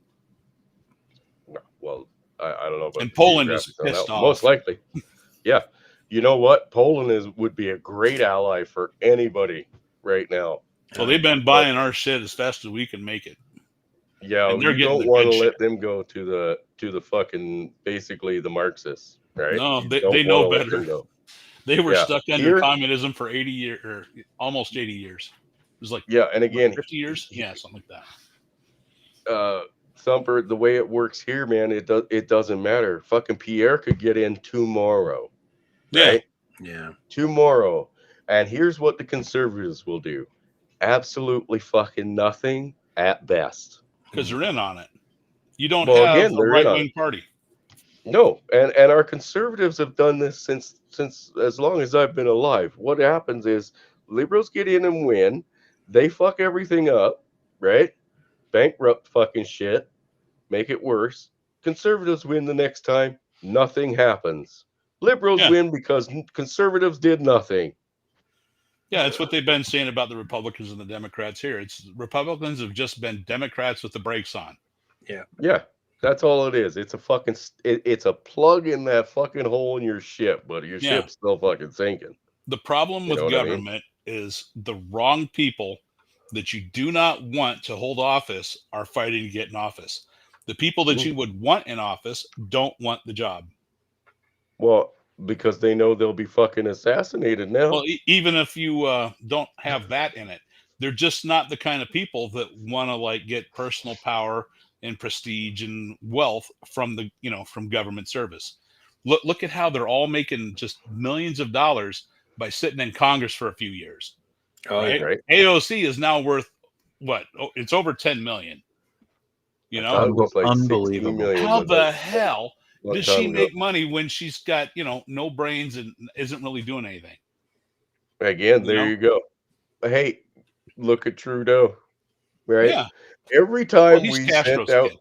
Well, I don't know about. And Poland is pissed off. Most likely. Yeah. You know what? Poland would be a great ally for anybody right now. So they've been buying our shit as fast as we can make it. Yeah, you don't want to let them go to the fucking basically the Marxists, right? No, they know better. They were stuck under communism for 80 years, or almost 80 years. It was like and again 50 years, something like that. Thumper, the way it works here, man, it doesn't matter. Fucking Pierre could get in tomorrow. Right? Yeah. Tomorrow. And here's what the conservatives will do. Absolutely fucking nothing at best. Because they're in on it. You don't Well, have again, a they're in on right-wing it. party. No, and our conservatives have done this since as long as I've been alive. What happens is liberals get in and win, they fuck everything up, right? Bankrupt fucking shit, make it worse. Conservatives win the next time, nothing happens. Liberals win because conservatives did nothing. Yeah, that's what they've been saying about the Republicans and the Democrats here. It's Republicans have just been Democrats with the brakes on. Yeah, that's all it is. It's a fucking it's a plug in that fucking hole in your ship, but your ship's still fucking sinking. The problem with government is the wrong people that you do not want to hold office are fighting to get in office. The people that you would want in office don't want the job. Well, because they know they'll be fucking assassinated now. Well, even if you don't have that in it, they're just not the kind of people that want to like get personal power and prestige and wealth from the from government service. Look at how they're all making just millions of dollars by sitting in Congress for a few years. Right. AOC is now worth what? Oh, it's over 10 million. You know, It was like Unbelievable. 16 million, how but the that's hell a long does time she ago. make money when she's got no brains and isn't really doing anything? Again, there you go. Hey, look at Trudeau, right? Yeah. Every time he's we Castro's sent out,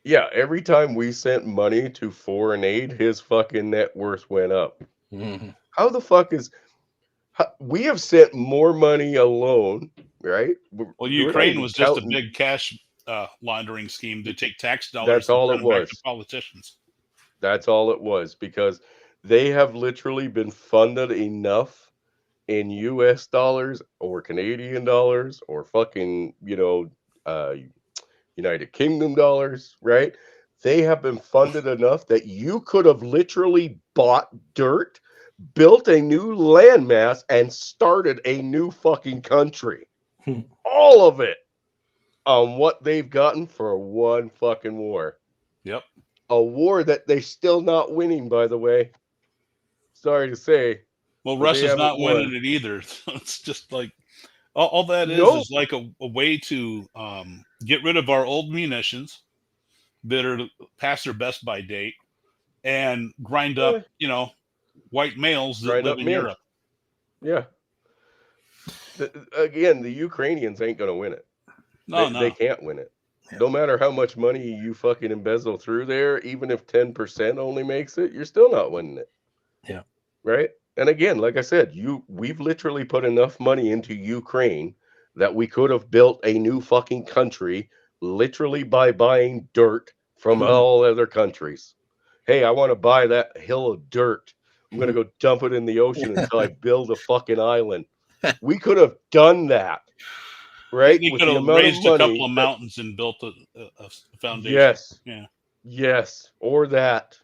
kid. every time we sent money to foreign aid, his fucking net worth went up. How the fuck we have sent more money alone, right? Well, Ukraine was just a big cash laundering scheme to take tax dollars. That's all and it turn them back was. to politicians. That's all it was, because they have literally been funded enough in US dollars or Canadian dollars or fucking, United Kingdom dollars, right? They have been funded enough that you could have literally bought dirt, built a new landmass, and started a new fucking country. All of it on what they've gotten for one fucking war. Yep. A war that they're still not winning, by the way. Sorry to say. Well, but they Russia's haven't not winning won. it either. It's just like all that No. is like a way to get rid of our old munitions that are past their best by date and grind up, white males that Grind live up in men. Europe. Yeah. Again, the Ukrainians ain't going to win it. No, They can't win it. No matter how much money you fucking embezzle through there, even if 10% only makes it, you're still not winning it. Yeah. Right? And again, like I said, we've literally put enough money into Ukraine that we could have built a new fucking country literally by buying dirt from all other countries. Hey, I want to buy that hill of dirt. I'm going to go dump it in the ocean until I build a fucking island. We could have done that. Right? You With could the have amount of raised a money couple of that- mountains and built a foundation. Yes. Yeah. Yes. Or that.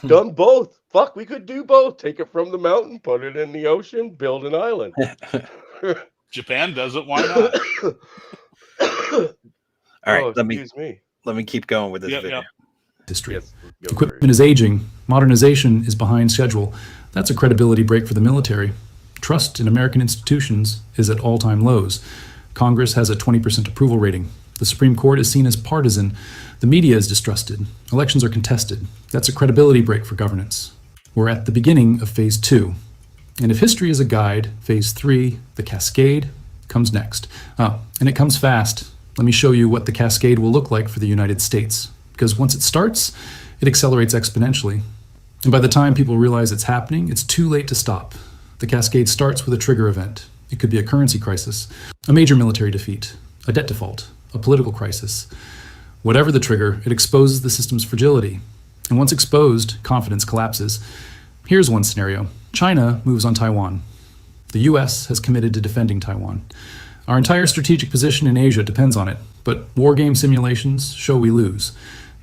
Done both. Fuck, we could do both. Take it from the mountain, put it in the ocean, build an island. Japan does it. Why not? All right, Oh, let me excuse me. keep going with this Yep, video. yep. History. Yes. Go Equipment for it. is aging. Modernization is behind schedule. That's a credibility break for the military. Trust in American institutions is at all-time lows. Congress has a 20% approval rating. The Supreme Court is seen as partisan. The media is distrusted. Elections are contested. That's a credibility break for governance. We're at the beginning of Phase 2. And if history is a guide, Phase 3, the cascade, comes next. And it comes fast. Let me show you what the cascade will look like for the United States. Because once it starts, it accelerates exponentially. And by the time people realize it's happening, it's too late to stop. The cascade starts with a trigger event. It could be a currency crisis, a major military defeat, a debt default, a political crisis. Whatever the trigger, it exposes the system's fragility. And once exposed, confidence collapses. Here's one scenario. China moves on Taiwan. The US has committed to defending Taiwan. Our entire strategic position in Asia depends on it, but war game simulations show we lose.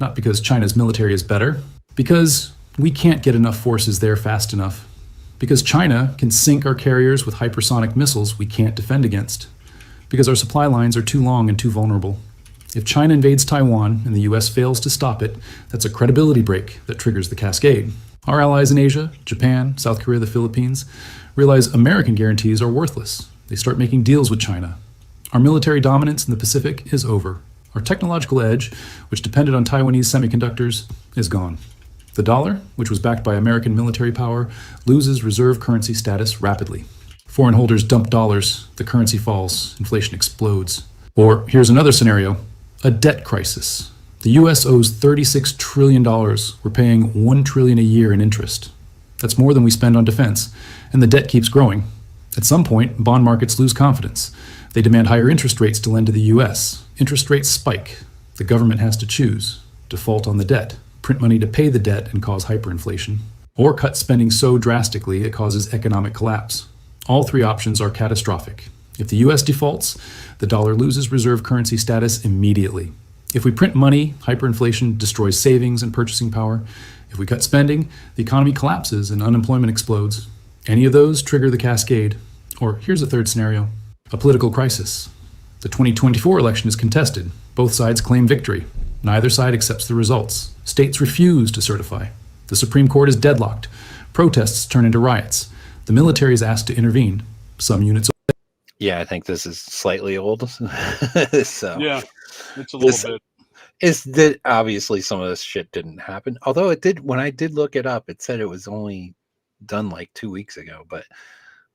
Not because China's military is better, because we can't get enough forces there fast enough. Because China can sink our carriers with hypersonic missiles we can't defend against. Because our supply lines are too long and too vulnerable. If China invades Taiwan and the US fails to stop it, that's a credibility break that triggers the cascade. Our allies in Asia, Japan, South Korea, the Philippines, realize American guarantees are worthless. They start making deals with China. Our military dominance in the Pacific is over. Our technological edge, which depended on Taiwanese semiconductors, is gone. The dollar, which was backed by American military power, loses reserve currency status rapidly. Foreign holders dump dollars, the currency falls, inflation explodes. Or here's another scenario, a debt crisis. The US owes $36 trillion. We're paying $1 trillion a year in interest. That's more than we spend on defense, and the debt keeps growing. At some point, bond markets lose confidence. They demand higher interest rates to lend to the US. Interest rates spike. The government has to choose: default on the debt, print money to pay the debt and cause hyperinflation, or cut spending so drastically it causes economic collapse. All three options are catastrophic. If the US defaults, the dollar loses reserve currency status immediately. If we print money, hyperinflation destroys savings and purchasing power. If we cut spending, the economy collapses and unemployment explodes. Any of those trigger the cascade. Or here's a third scenario, a political crisis. The 2024 election is contested. Both sides claim victory. Neither side accepts the results. States refuse to certify. The Supreme Court is deadlocked. Protests turn into riots. The military is asked to intervene. Some units. Yeah, I think this is slightly old. So Yeah, it's a little bit. Is that obviously some of this shit didn't happen? Although it did. When I did look it up, it said it was only done like 2 weeks ago. But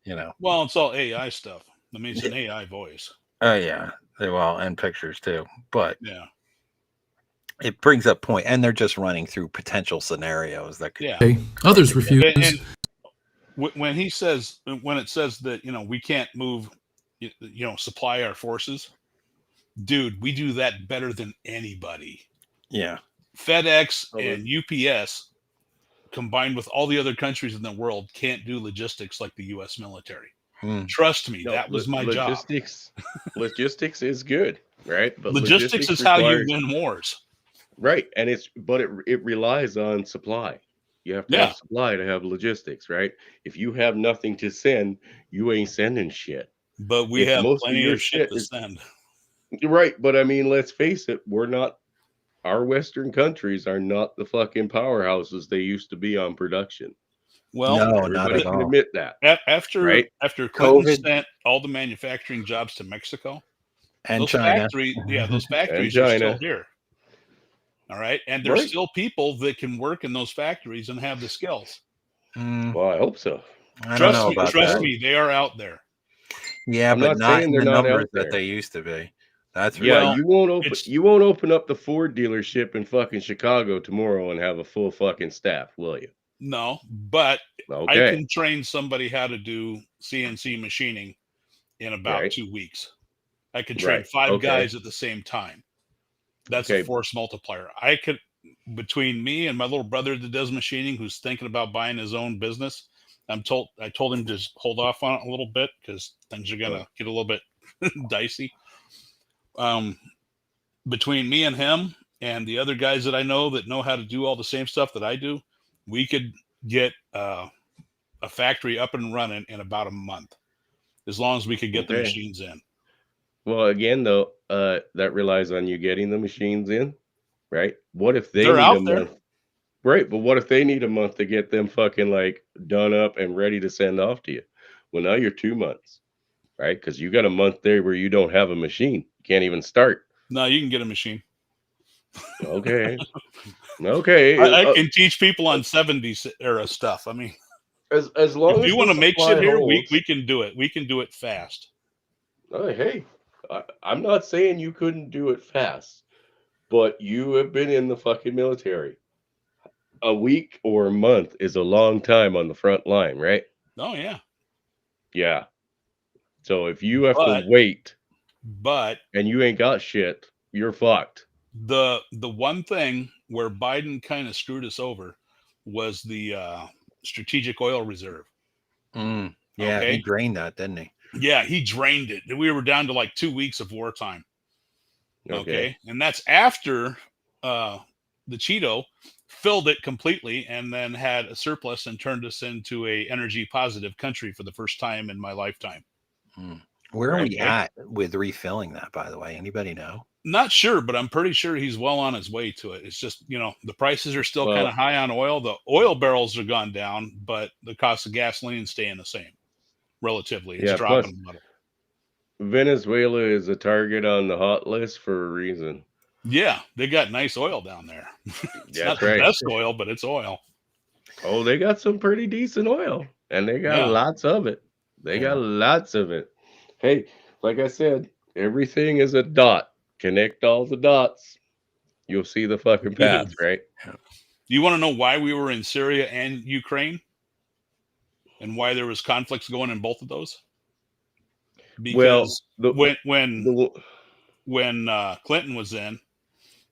you know, Well, it's all AI stuff. I mean, it's an AI voice. oh yeah, well, and pictures too. But Yeah. it brings up point, and they're just running through potential scenarios that could. Yeah. Others refuse. And when he says, when it says that, we can't move, supply our forces, dude, we do that better than anybody. Yeah. FedEx and UPS, combined with all the other countries in the world, can't do logistics like the U.S. military. Trust me, No, that was my job. Logistics is good, right? But Logistics is how you win wars. Right, and it relies on supply. You have to have supply to have logistics, right? If you have nothing to send, you ain't sending shit. But we If have most of plenty your of shit to is- send. Right, but I mean, let's face it, our Western countries are not the fucking powerhouses they used to be on production. Well, No, not Everybody at can all. admit that. after Right? after Clinton COVID. sent all the manufacturing jobs to Mexico, And those China. those factories are still China. here. All right, and there's Right. still people that can work in those factories and have the skills. Well, I hope so. I don't know about Trust that. me, they are out there. Yeah, I'm but not not saying in they're the not numbers out that there. they used to be. That's Yeah, Well, you won't open up the Ford dealership in fucking Chicago tomorrow and have a full fucking staff, will you? No, but I Okay. can train somebody how to do CNC machining in about Right. 2 weeks. I could train Right. 5 Okay. guys at the same time. That's a Okay. force multiplier. I could, between me and my little brother that does machining, who's thinking about buying his own business, I told him to just hold off on it a little bit because things are gonna get a little bit dicey. Between me and him and the other guys that I know that know how to do all the same stuff that I do, we could get a factory up and running in about a month, as long as we could get the Okay. machines in. Well, again, though, that relies on you getting the machines in, right? What if they They're need out a there. month? Right, but what if they need a month to get them fucking like done up and ready to send off to you? Well, now you're 2 months, right? Because you got a month there where you don't have a machine. You can't even start. No, you can get a machine. Okay. Okay. I can teach people on 70s era stuff. I mean, as long if as you want to the make shit supply here, holds- we can do it. We can do it fast. Hey, I'm not saying you couldn't do it fast, but you have been in the fucking military. A week or a month is a long time on the front line, right? Oh yeah, Yeah. So if you have But- to wait but and you ain't got shit, you're fucked. the one thing where Biden kind of screwed us over was the strategic oil reserve. Yeah, Okay. he drained that, didn't he? Yeah, he drained it. We were down to like 2 weeks of wartime. Okay. Okay. And that's after the Cheeto filled it completely and then had a surplus and turned us into a energy positive country for the first time in my lifetime. Where are we Okay. at with refilling that, by the way? Anybody know? Not sure, but I'm pretty sure he's well on his way to it. It's just, the prices are still kind of high on oil. The oil barrels are gone down, but the cost of gasoline is staying the same relatively. It's dropping a little. Venezuela is a target on the hot list for a reason. Yeah, they got nice oil down there. It's not the best oil, but it's oil. Oh, they got some pretty decent oil, and they got lots of it. They got lots of it. Hey, like I said, everything is a dot. Connect all the dots. You'll see the fucking path, right? You want to know why we were in Syria and Ukraine? And why there was conflicts going in both of those? Because when Clinton was in,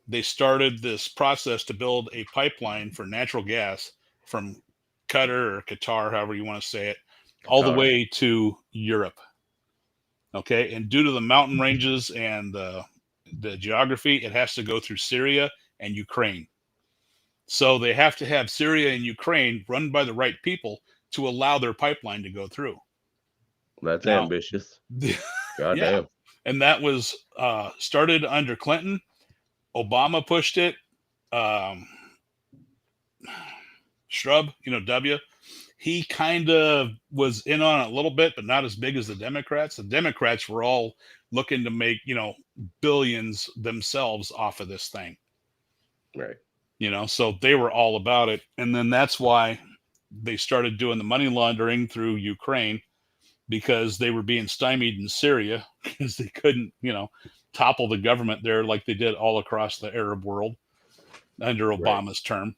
they started this process to build a pipeline for natural gas from Qatar or Qatar, however you want to say it, all the way to Europe. Okay, and due to the mountain ranges and the geography, it has to go through Syria and Ukraine. So they have to have Syria and Ukraine run by the right people to allow their pipeline to go through. That's ambitious. Goddamn. And that was started under Clinton. Obama pushed it. Shrub, W. He kind of was in on it a little bit, but not as big as the Democrats. The Democrats were all looking to make, billions themselves off of this thing. Right. So they were all about it. And then that's why they started doing the money laundering through Ukraine, because they were being stymied in Syria because they couldn't, topple the government there like they did all across the Arab world under Obama's term.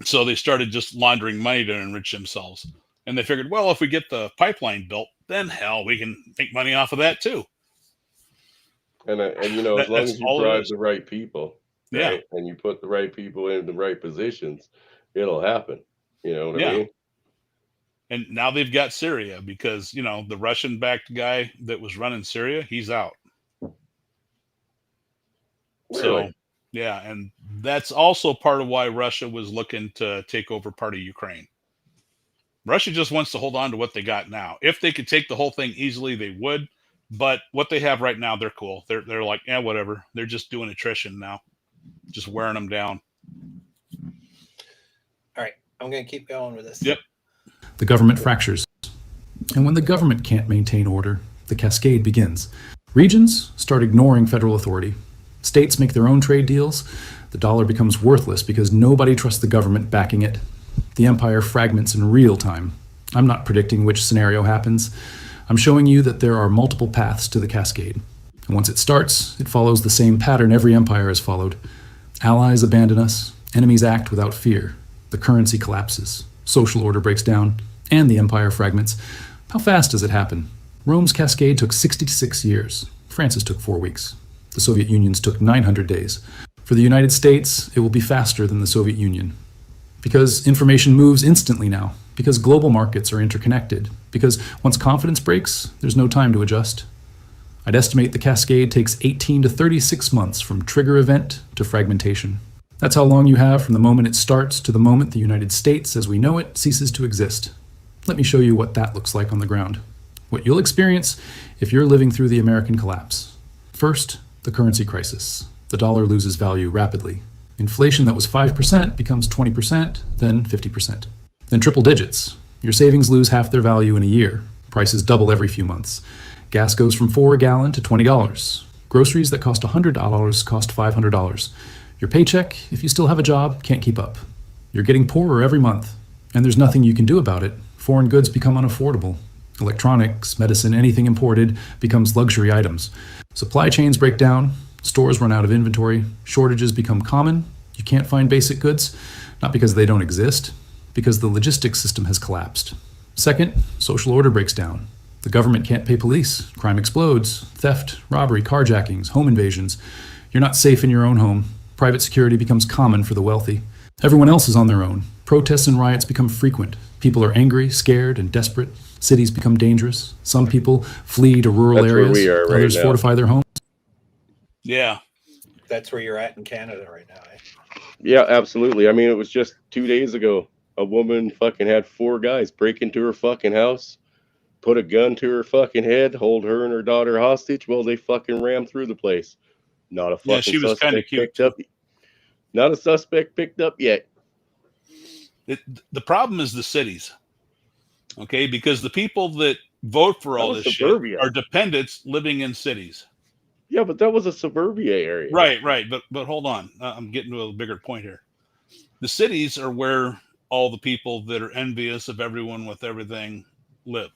So they started just laundering money to enrich themselves. And they figured, well, if we get the pipeline built, then hell, we can make money off of that too. And as long as you drive the right people, right? And you put the right people in the right positions, it'll happen. You know what I mean? And now they've got Syria because, the Russian-backed guy that was running Syria, he's out. Really? So, and that's also part of why Russia was looking to take over part of Ukraine. Russia just wants to hold on to what they got now. If they could take the whole thing easily, they would. But what they have right now, they're cool. They're like, whatever. They're just doing attrition now, just wearing them down. All right, I'm going to keep going with this. Yep. The government fractures. And when the government can't maintain order, the cascade begins. Regions start ignoring federal authority. States make their own trade deals. The dollar becomes worthless because nobody trusts the government backing it. The empire fragments in real time. I'm not predicting which scenario happens. I'm showing you that there are multiple paths to the cascade. And once it starts, it follows the same pattern every empire has followed. Allies abandon us. Enemies act without fear. The currency collapses. Social order breaks down. And the empire fragments. How fast does it happen? Rome's cascade took 66 years. France's took 4 weeks. The Soviet Union's took 900 days. For the United States, it will be faster than the Soviet Union. Because information moves instantly now. Because global markets are interconnected. Because once confidence breaks, there's no time to adjust. I'd estimate the cascade takes 18 to 36 months from trigger event to fragmentation. That's how long you have from the moment it starts to the moment the United States, as we know it, ceases to exist. Let me show you what that looks like on the ground. What you'll experience if you're living through the American collapse. First, the currency crisis. The dollar loses value rapidly. Inflation that was 5% becomes 20%, then 50%. Then triple digits. Your savings lose half their value in a year. Prices double every few months. Gas goes from $4 a gallon to $20. Groceries that cost $100 cost $500. Your paycheck, if you still have a job, can't keep up. You're getting poorer every month, and there's nothing you can do about it. Foreign goods become unaffordable. Electronics, medicine, anything imported becomes luxury items. Supply chains break down. Stores run out of inventory. Shortages become common. You can't find basic goods, not because they don't exist, because the logistics system has collapsed. Second, social order breaks down. The government can't pay police. Crime explodes. Theft, robbery, carjackings, home invasions. You're not safe in your own home. Private security becomes common for the wealthy. Everyone else is on their own. Protests and riots become frequent. People are angry, scared, and desperate. Cities become dangerous. Some people flee to rural areas. Where we are right Others now. fortify their homes. Yeah. That's where you're at in Canada right now. Yeah, absolutely. I mean, it was just 2 days ago. A woman fucking had 4 guys break into her fucking house, put a gun to her fucking head, hold her and her daughter hostage while they fucking rammed through the place. Not a fucking Yeah, she was kind of suspect cute. picked up. Not a suspect picked up yet. The problem is the cities, okay? Because the people that vote for That all was this suburbia. shit are dependents living in cities. Yeah, but that was a suburbia area. Right. But hold on. I'm getting to a bigger point here. The cities are where all the people that are envious of everyone with everything live.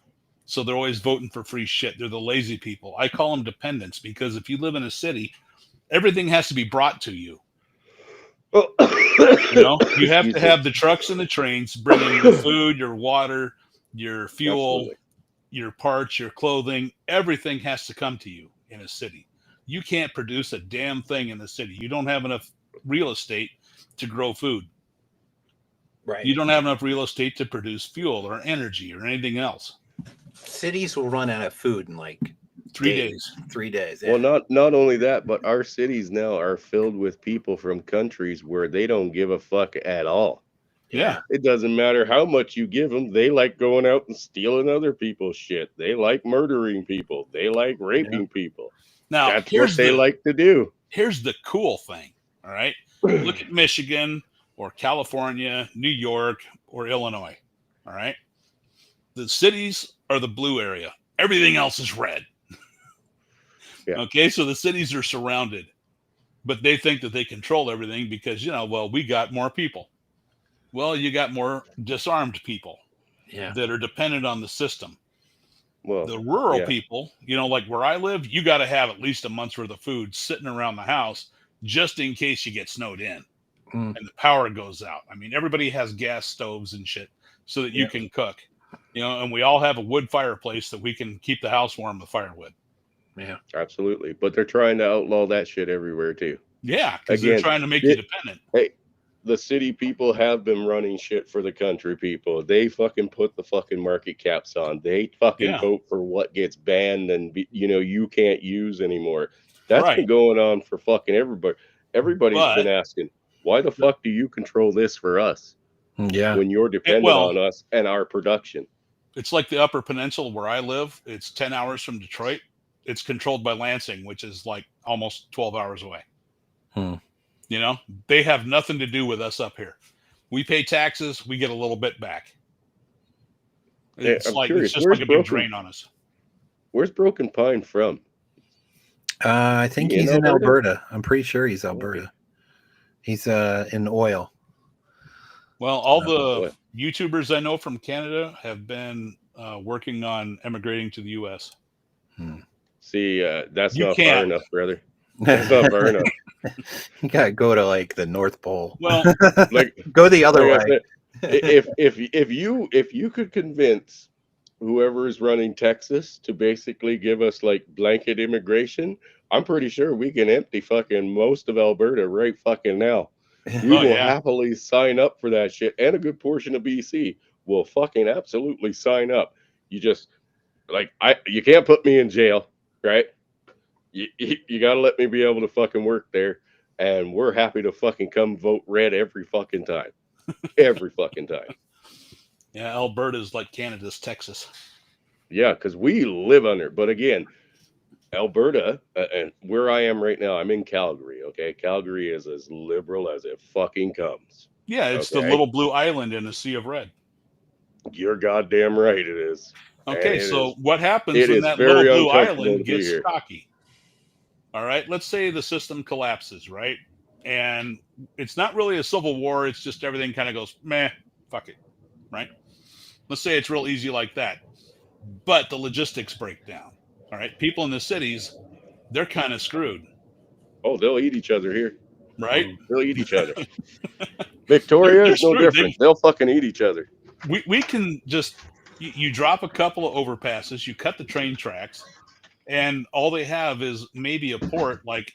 So they're always voting for free shit. They're the lazy people. I call them dependents because if you live in a city, everything has to be brought to you. You know, you have to have the trucks and the trains bringing your food, your water, your fuel, Absolutely. your parts, your clothing. Everything has to come to you in a city. You can't produce a damn thing in the city. You don't have enough real estate to grow food. Right. You don't have enough real estate to produce fuel or energy or anything else. Cities will run out of food in like 3 days. 3 days. Well, not only that, but our cities now are filled with people from countries where they don't give a fuck at all. Yeah. It doesn't matter how much you give them. They like going out and stealing other people's shit. They like murdering people. They like raping people. Now, That's what they like to do. Here's the cool thing. All right. Look at Michigan or California, New York, or Illinois. All right. The cities are the blue area. Everything else is red. Yeah. Okay. So the cities are surrounded, but they think that they control everything because, well, we got more people. Well, you got more disarmed people that are dependent on the system. Well, the rural people, like where I live, you got to have at least a month's worth of food sitting around the house just in case you get snowed in and the power goes out. I mean, everybody has gas stoves and shit so that you can cook, and we all have a wood fireplace that we can keep the house warm with firewood. Yeah, absolutely. But they're trying to outlaw that shit everywhere too. Yeah, because they're trying to make you dependent. Hey, the city people have been running shit for the country people. They fucking put the fucking market caps on. They fucking vote for what gets banned and you can't use anymore. That's been going on for fucking everybody. Everybody's been asking, why the fuck do you control this for us? Yeah, when you're dependent on us and our production. It's like the Upper Peninsula where I live. It's 10 hours from Detroit. It's controlled by Lansing, which is like almost 12 hours away. They have nothing to do with us up here. We pay taxes. We get a little bit back. It's it's just like a big drain on us. Where's Broken Pine from? I think he's in Alberta. I'm pretty sure he's Alberta. Okay. He's in oil. Well, all the YouTubers I know from Canada have been working on emigrating to the U.S. See, that's not far enough, brother. That's not far enough. You gotta go to like the North Pole. Well, go the other way. If you could convince whoever is running Texas to basically give us like blanket immigration, I'm pretty sure we can empty fucking most of Alberta right fucking now. We will happily sign up for that shit, and a good portion of BC will fucking absolutely sign up. You just you can't put me in jail, right? You got to let me be able to fucking work there, and we're happy to fucking come vote red every fucking time. Every fucking time. Yeah, Alberta is like Canada's Texas. Yeah, because we live under. But again, Alberta, and where I am right now, I'm in Calgary, okay? Calgary is as liberal as it fucking comes. Yeah, it's the little blue island in a sea of red. You're goddamn right it is. Okay, so what happens when that little blue island gets cocky? All right, let's say the system collapses, right? And it's not really a civil war. It's just everything kind of goes, meh, fuck it, right? Let's say it's real easy like that. But the logistics break down, all right? People in the cities, they're kind of screwed. Oh, they'll eat each other here. Right? They'll eat each other. Victoria is no different. They'll fucking eat each other. We can just, you drop a couple of overpasses, you cut the train tracks, and all they have is maybe a port like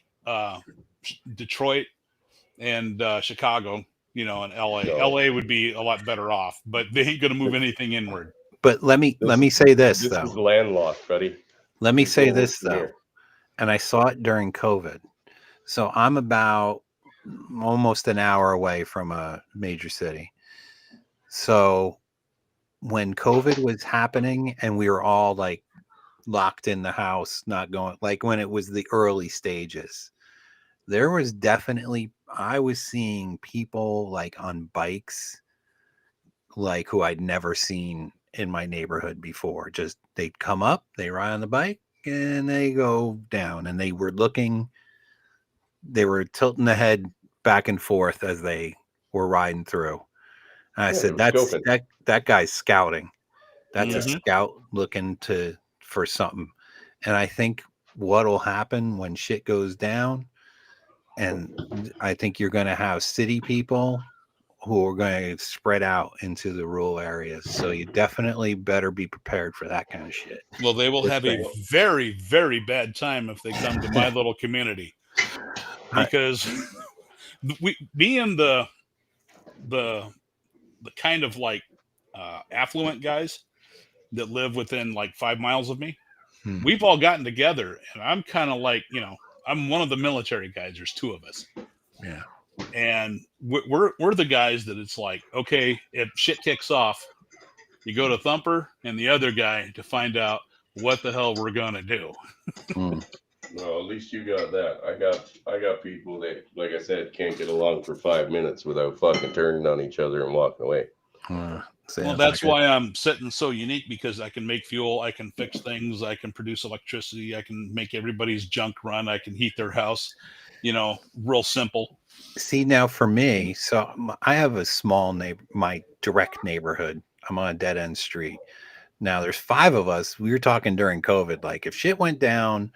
Detroit and Chicago, and LA. No. LA would be a lot better off, but they ain't going to move anything inward. But let me say this though. This is landlocked, buddy. Let me say this though, and I saw it during COVID. So I'm about almost an hour away from a major city. So when COVID was happening and we were all like locked in the house, not going, like when it was the early stages, there was definitely, I was seeing people like on bikes, like who I'd never seen in my neighborhood before. Just they'd come up, they ride on the bike, and they go down, and they were tilting the head back and forth as they were riding through. And I said, that guy's scouting. That's a scout looking for something. And I think what'll happen when shit goes down, and I think you're going to have city people who are going to spread out into the rural areas. So you definitely better be prepared for that kind of shit. Well, they will have a very, very bad time if they come to my little community, because being the kind of like affluent guys that live within like 5 miles of me, we've all gotten together, and I'm kind of like, I'm one of the military guys. There's 2 of us. Yeah. And we're the guys that it's like, okay, if shit kicks off, you go to Thumper and the other guy to find out what the hell we're gonna do. Well, at least you got that. I got people that, like I said, can't get along for 5 minutes without fucking turning on each other and walking away. Well, that's why I'm sitting so unique, because I can make fuel, I can fix things, I can produce electricity, I can make everybody's junk run, I can heat their house, real simple. See, now for me, so I have a small my direct neighborhood. I'm on a dead end street. Now there's 5 of us. We were talking during COVID, like if shit went down,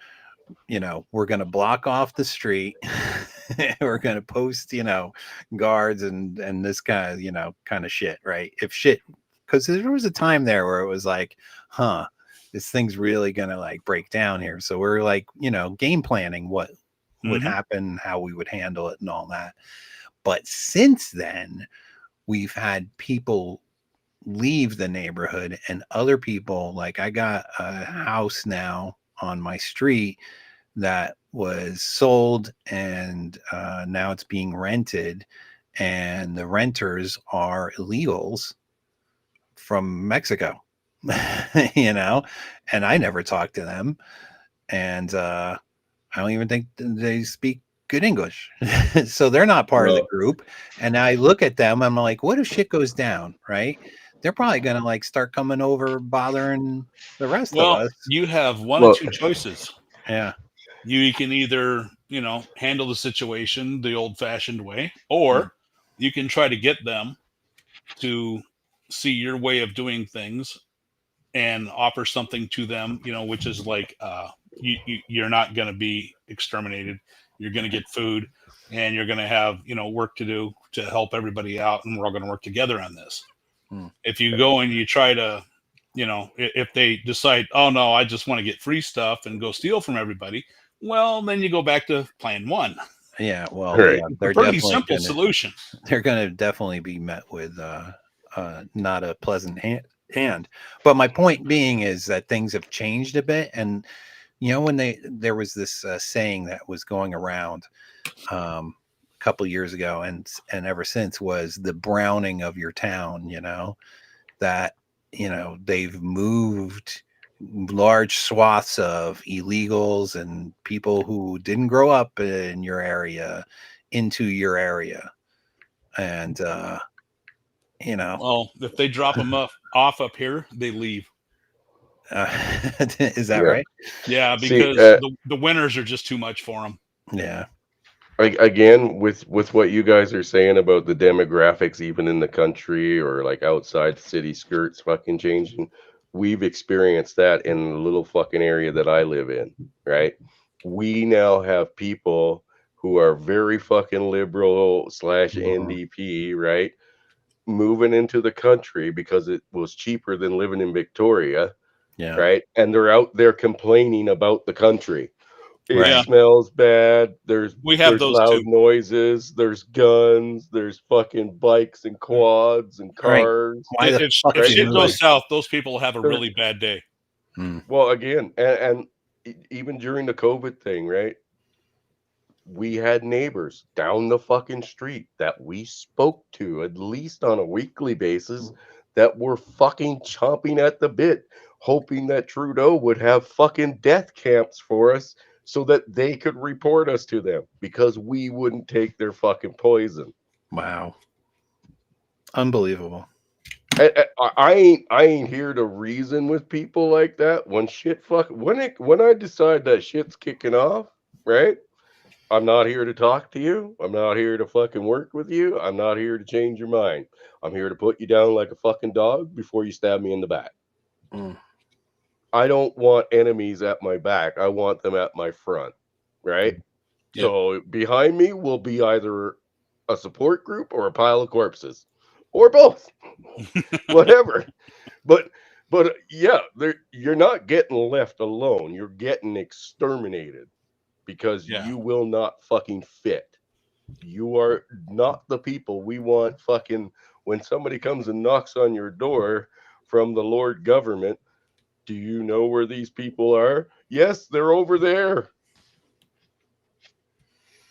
we're going to block off the street. We're going to post, guards and this kind of shit, right? If shit, because there was a time there where it was like, this thing's really going to like break down here. So we're like, game planning what would happen, how we would handle it and all that. But since then, we've had people leave the neighborhood, and other people, like I got a house now on my street that was sold, and now it's being rented, and the renters are illegals from Mexico, and I never talked to them, and I don't even think they speak good English. So they're not part of the group. And I look at them, I'm like, what if shit goes down, right? They're probably going to like start coming over, bothering the rest of us. You have one or 2 choices. Yeah. You can either, handle the situation the old fashioned way, or you can try to get them to see your way of doing things and offer something to them, which is like, you're not going to be exterminated. You're going to get food, and you're going to have, work to do to help everybody out. And we're all going to work together on this. If you go and you try to, if they decide, oh no, I just want to get free stuff and go steal from everybody, well, then you go back to plan 1. Yeah. Well, right. They're pretty simple solution. They're going to definitely be met with not a pleasant hand. But my point being is that things have changed a bit. And, when there was this saying that was going around a couple years ago, and ever since, was the browning of your town, that, they've moved large swaths of illegals and people who didn't grow up in your area into your area. And, well, if they drop them off up here, they leave. Is that right? Yeah, because the winters are just too much for them. Yeah. Again, with what you guys are saying about the demographics, even in the country or like outside city skirts fucking changing, we've experienced that in the little fucking area that I live in, right? We now have people who are very fucking liberal / NDP, right? Moving into the country because it was cheaper than living in Victoria. Yeah. Right. And they're out there complaining about the country. It smells bad. There's those loud too. noises. There's guns. There's fucking bikes and quads and cars. Right. If shit goes south, those people have a really bad day. Well, again, and even during the COVID thing, right? We had neighbors down the fucking street that we spoke to at least on a weekly basis that were fucking chomping at the bit, hoping that Trudeau would have fucking death camps for us so that they could report us to them because we wouldn't take their fucking poison. Wow. Unbelievable. I ain't here to reason with people like that. When I decide that shit's kicking off, right? I'm not here to talk to you. I'm not here to fucking work with you. I'm not here to change your mind. I'm here to put you down like a fucking dog before you stab me in the back. I don't want enemies at my back. I want them at my front, right? Yep. So behind me will be either a support group or a pile of corpses. Or both, whatever. But yeah, you're not getting left alone. You're getting exterminated because you will not fucking fit. You are not the people we want fucking when somebody comes and knocks on your door from the Lord government. Do you know where these people are? Yes, they're over there.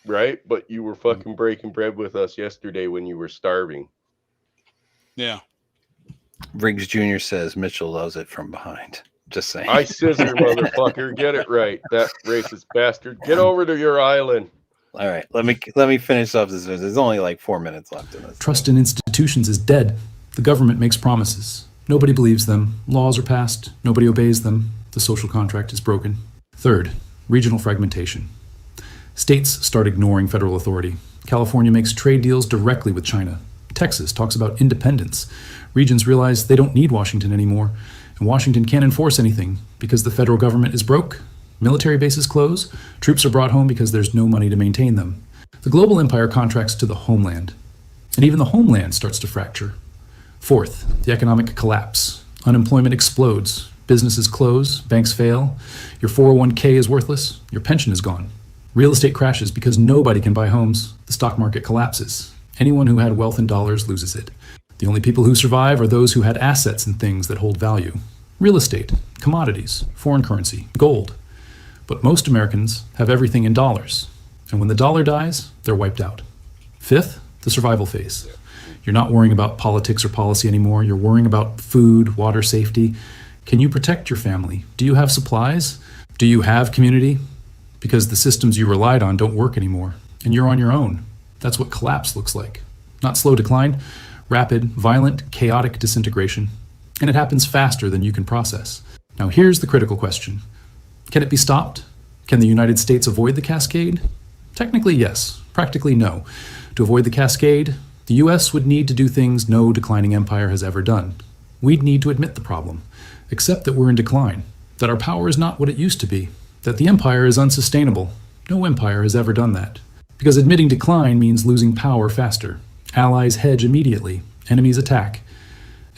Right? But you were fucking breaking bread with us yesterday when you were starving. Yeah. Riggs Jr. says Mitchell loves it from behind. Just saying. I scissor, motherfucker. Get it right. That racist bastard. Get over to your island. All right. Let me finish up this. There's only like 4 minutes left in this. Trust in institutions is dead. The government makes promises. Nobody believes them. Laws are passed. Nobody obeys them. The social contract is broken. Third, regional fragmentation. States start ignoring federal authority. California makes trade deals directly with China. Texas talks about independence. Regions realize they don't need Washington anymore, and Washington can't enforce anything because the federal government is broke, military bases close, troops are brought home because there's no money to maintain them. The global empire contracts to the homeland, and even the homeland starts to fracture. Fourth, the economic collapse. Unemployment explodes, businesses close, banks fail, your 401k is worthless, your pension is gone. Real estate crashes because nobody can buy homes, the stock market collapses. Anyone who had wealth in dollars loses it. The only people who survive are those who had assets and things that hold value. Real estate, commodities, foreign currency, gold. But most Americans have everything in dollars. And when the dollar dies, they're wiped out. Fifth, the survival phase. You're not worrying about politics or policy anymore. You're worrying about food, water, safety. Can you protect your family? Do you have supplies? Do you have community? Because the systems you relied on don't work anymore. And you're on your own. That's what collapse looks like. Not slow decline, rapid, violent, chaotic disintegration. And it happens faster than you can process. Now here's the critical question. Can it be stopped? Can the United States avoid the cascade? Technically, yes. Practically, no. To avoid the cascade, the US would need to do things no declining empire has ever done. We'd need to admit the problem, accept that we're in decline, that our power is not what it used to be, that the empire is unsustainable. No empire has ever done that. Because admitting decline means losing power faster. Allies hedge immediately. Enemies attack.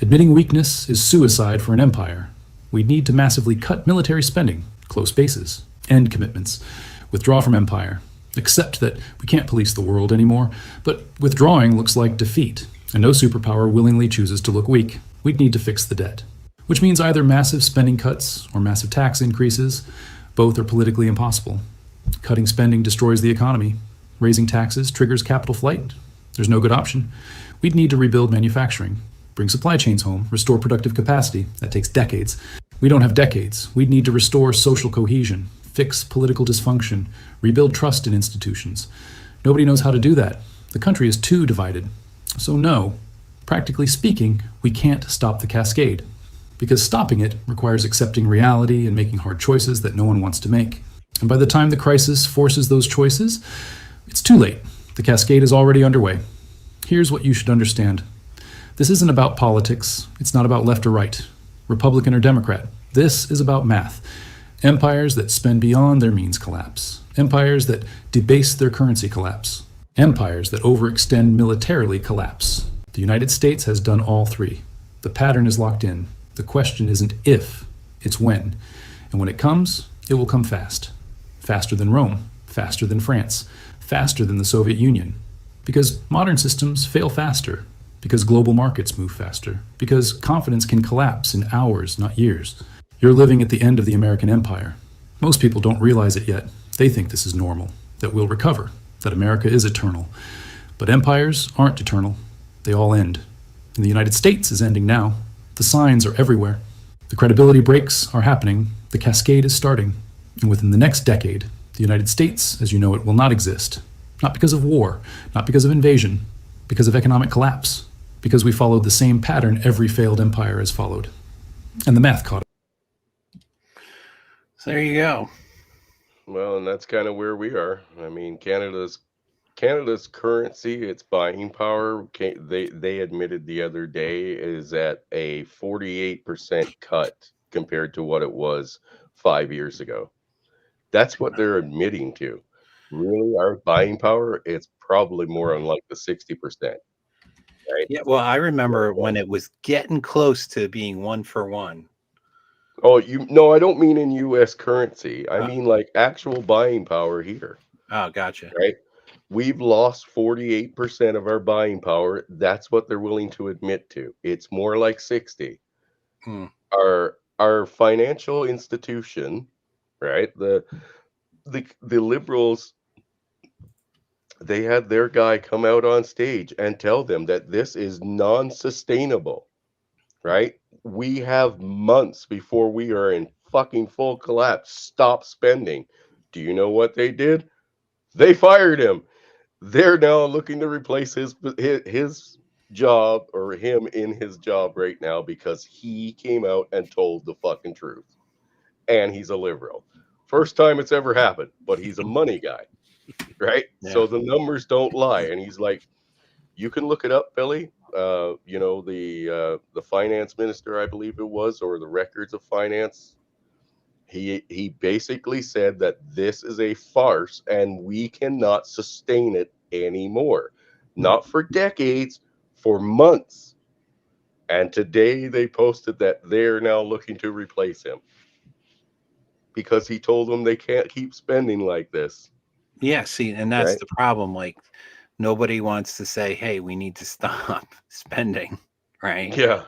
Admitting weakness is suicide for an empire. We need to massively cut military spending, close bases, end commitments, withdraw from empire, accept that we can't police the world anymore, but withdrawing looks like defeat, and no superpower willingly chooses to look weak. We'd need to fix the debt, which means either massive spending cuts or massive tax increases. Both are politically impossible. Cutting spending destroys the economy. Raising taxes triggers capital flight. There's no good option. We'd need to rebuild manufacturing, bring supply chains home, restore productive capacity. That takes decades. We don't have decades. We'd need to restore social cohesion, fix political dysfunction, rebuild trust in institutions. Nobody knows how to do that. The country is too divided. So no, practically speaking, we can't stop the cascade. Because stopping it requires accepting reality and making hard choices that no one wants to make. And by the time the crisis forces those choices, it's too late. The cascade is already underway. Here's what you should understand. This isn't about politics. It's not about left or right, Republican or Democrat. This is about math. Empires that spend beyond their means collapse. Empires that debase their currency collapse. Empires that overextend militarily collapse. The United States has done all three. The pattern is locked in. The question isn't if, it's when. And when it comes, it will come fast. Faster than Rome, faster than France, faster than the Soviet Union. Because modern systems fail faster. Because global markets move faster. Because confidence can collapse in hours, not years. You're living at the end of the American empire. Most people don't realize it yet. They think this is normal, that we'll recover, that America is eternal. But empires aren't eternal. They all end. And the United States is ending now. The signs are everywhere. The credibility breaks are happening. The cascade is starting. And within the next decade, The United States, as you know it, will not exist. Not because of war, not because of invasion, because of economic collapse, because we followed the same pattern every failed empire has followed. And the math caught us. So there you go. Well, and that's kind of where we are. I mean, Canada's currency, its buying power, they admitted the other day, is at a 48% cut compared to what it was 5 years ago. That's what they're admitting to. Really, our buying power, it's probably more on like the 60%. Right? Yeah, well, I remember when it was getting close to being 1 for 1. Oh, no, I don't mean in US currency. I mean like actual buying power here. Oh, gotcha. Right? We've lost 48% of our buying power. That's what they're willing to admit to. It's more like 60. Our financial institution, right? The liberals, they had their guy come out on stage and tell them that this is non-sustainable, right? We have months before we are in fucking full collapse. Stop spending. Do you know what they did? They fired him. They're now looking to replace his job, or him in his job right now, because he came out and told the fucking truth. And he's a liberal. First time it's ever happened, but he's a money guy, right? Yeah. So the numbers don't lie. And he's like, you can look it up, Billy. You know, the finance minister, I believe it was, or the records of finance. He basically said that this is a farce and we cannot sustain it anymore. Not for decades, for months. And today they posted that they're now looking to replace him, because he told them they can't keep spending like this. Yeah, see, and that's Right? the problem. Like, nobody wants to say, hey, we need to stop spending, right? Yeah.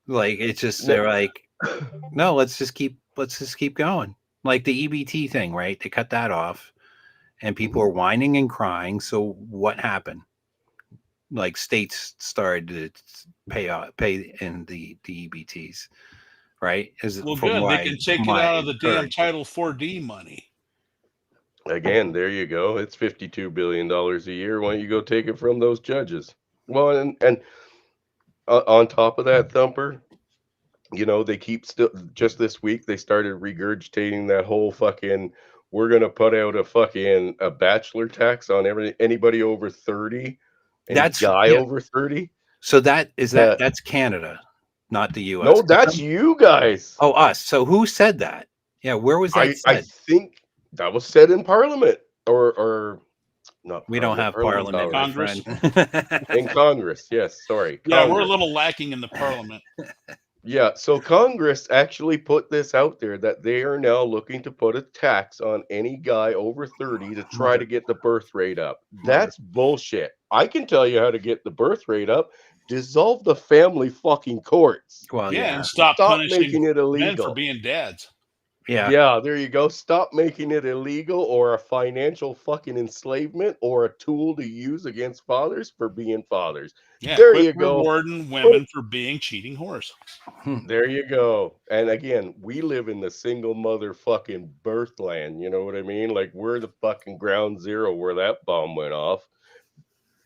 Like, it's just, they're like, no, let's just keep going. Like the EBT thing, right? They cut that off and people are whining and crying. So what happened? Like, states started to pay in the EBTs, right? Well, good. They can take it out of the damn Title 4D money. Again, there you go. It's $52 billion a year. Why don't you go take it from those judges? Well, and on top of that, Thumper, you know, they keep still, just this week, they started regurgitating that whole fucking, we're going to put out a bachelor tax on anybody over 30. That's over 30. So that's Canada, not the US. No, that's you guys. Oh, us. So who said that? Yeah, where was that said? I think that was said in Parliament, or not. We don't have Parliament. Congress. In Congress, yes. Sorry. Yeah, Congress. we're a little lacking in the Parliament. Yeah, so Congress actually put this out there that they are now looking to put a tax on any guy over 30 to try to get the birth rate up. That's bullshit. I can tell you how to get the birth rate up. Dissolve the family fucking courts. Well, yeah, and stop punishing making it illegal men for being dads. Yeah, there you go. Stop making it illegal or a financial fucking enslavement or a tool to use against fathers for being fathers. Yeah, there you go. Rewarding women for being cheating whores. There you go. And again, we live in the single mother fucking birth land. You know what I mean? Like, we're the fucking ground zero where that bomb went off.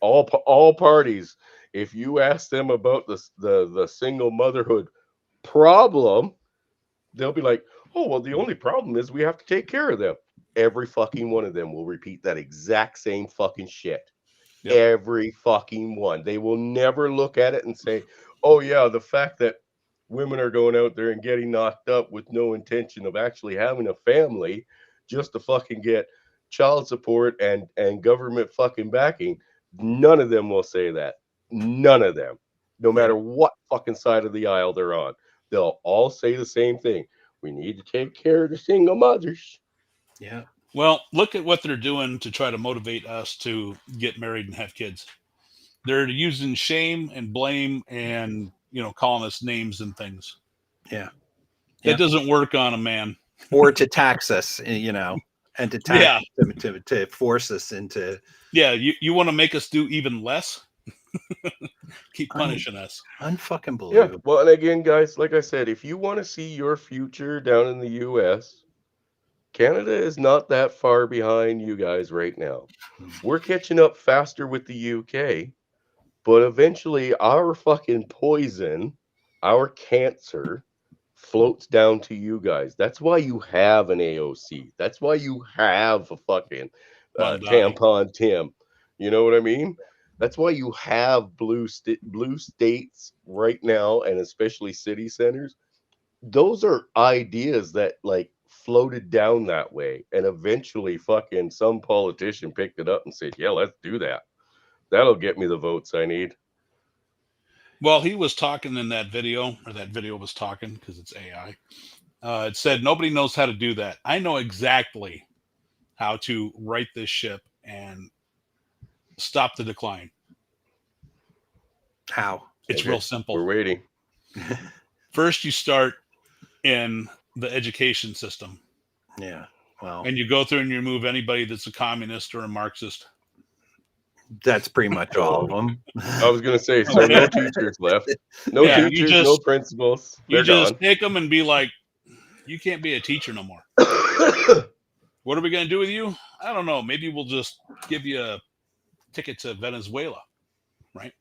All parties, if you ask them about the single motherhood problem, they'll be like, oh, well, the only problem is we have to take care of them. Every fucking one of them will repeat that exact same fucking shit. Yep. Every fucking one. They will never look at it and say, oh, yeah, the fact that women are going out there and getting knocked up with no intention of actually having a family just to fucking get child support and government fucking backing. None of them will say that. None of them. No matter what fucking side of the aisle they're on. They'll all say the same thing. We need to take care of the single mothers. Yeah. Well, look at what they're doing to try to motivate us to get married and have kids. They're using shame and blame and, calling us names and things. Yeah. That doesn't work on a man. Or to tax us, and to tax to force us into. Yeah. You want to make us do even less? Keep punishing us. Unfucking believable. Yeah. Well, and again, guys, like I said, if you want to see your future down in the US, Canada is not that far behind you guys right now. We're catching up faster with the UK, but eventually our fucking poison, our cancer floats down to you guys. That's why you have an AOC. That's why you have a fucking Mondani. tampon Tim. You know what I mean? That's why you have blue states right now, and especially city centers. Those are ideas that like floated down that way, and eventually fucking some politician picked it up and said, "Yeah, let's do that. That'll get me the votes I need." Well, he was talking in that video, or that video was talking because it's AI. It said nobody knows how to do that. I know exactly how to right this ship and stop the decline. How? It's Okay, real simple. We're waiting. First, you start in the education system, Yeah. Well, and you go through and you remove anybody that's a communist or a Marxist. that's pretty much all of them. I was gonna say, so no teachers left. No Yeah, teachers, no principals. You They're just gone. take them and be like, you can't be a teacher no more. What are we going to do with you? I don't know. Maybe we'll just give you a ticket to Venezuela, right?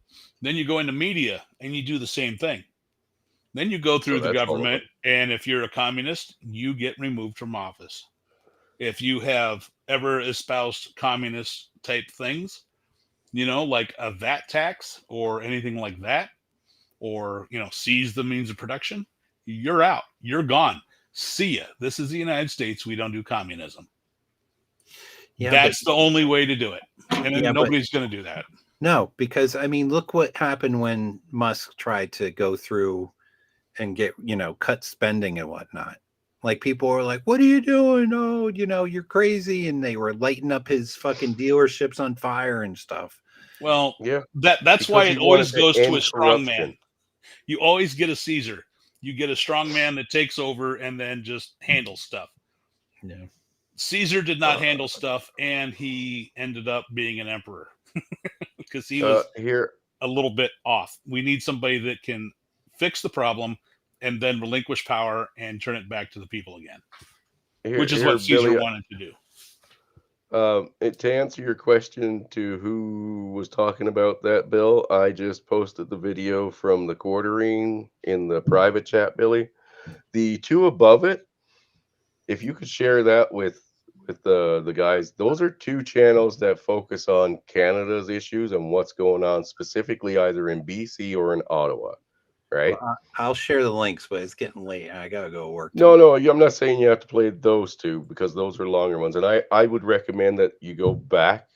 Then you go into media and you do the same thing. Then you go through the that's all of government, it. and if you're a communist, you get removed from office. If you have ever espoused communist type things, you know, like a VAT tax or anything like that, or, you know, seize the means of production, you're out. You're gone. See ya. This is the United States. We don't do communism. Yeah, That's the only way to do it. And Yeah, but- nobody's going to do that. No, because I mean, look what happened when Musk tried to go through and get, you know, cut spending and whatnot. Like people were like, "What are you doing? Oh, you know, you're crazy," and they were lighting up his fucking dealerships on fire and stuff. Well, Yeah. that's Because why he it always wanted to goes to end a strong man. corruption. You always get a Caesar. You get a strong man that takes over and then just handles stuff. Yeah. Caesar did not handle stuff, and he ended up being an emperor because he was Here, a little bit off. We need somebody that can fix the problem and then relinquish power and turn it back to the people again, which is what Caesar Billy, wanted to do. to answer your question to who was talking about that, Bill, I just posted the video from the quartering in the private chat, Billy. The two above it, if you could share that with the guys, those are two channels that focus on Canada's issues and what's going on specifically either in BC or in Ottawa, right? Well, I'll share the links, but it's getting late. I gotta go work. No, I'm not saying you have to play those two because those are longer ones, and I would recommend that you go back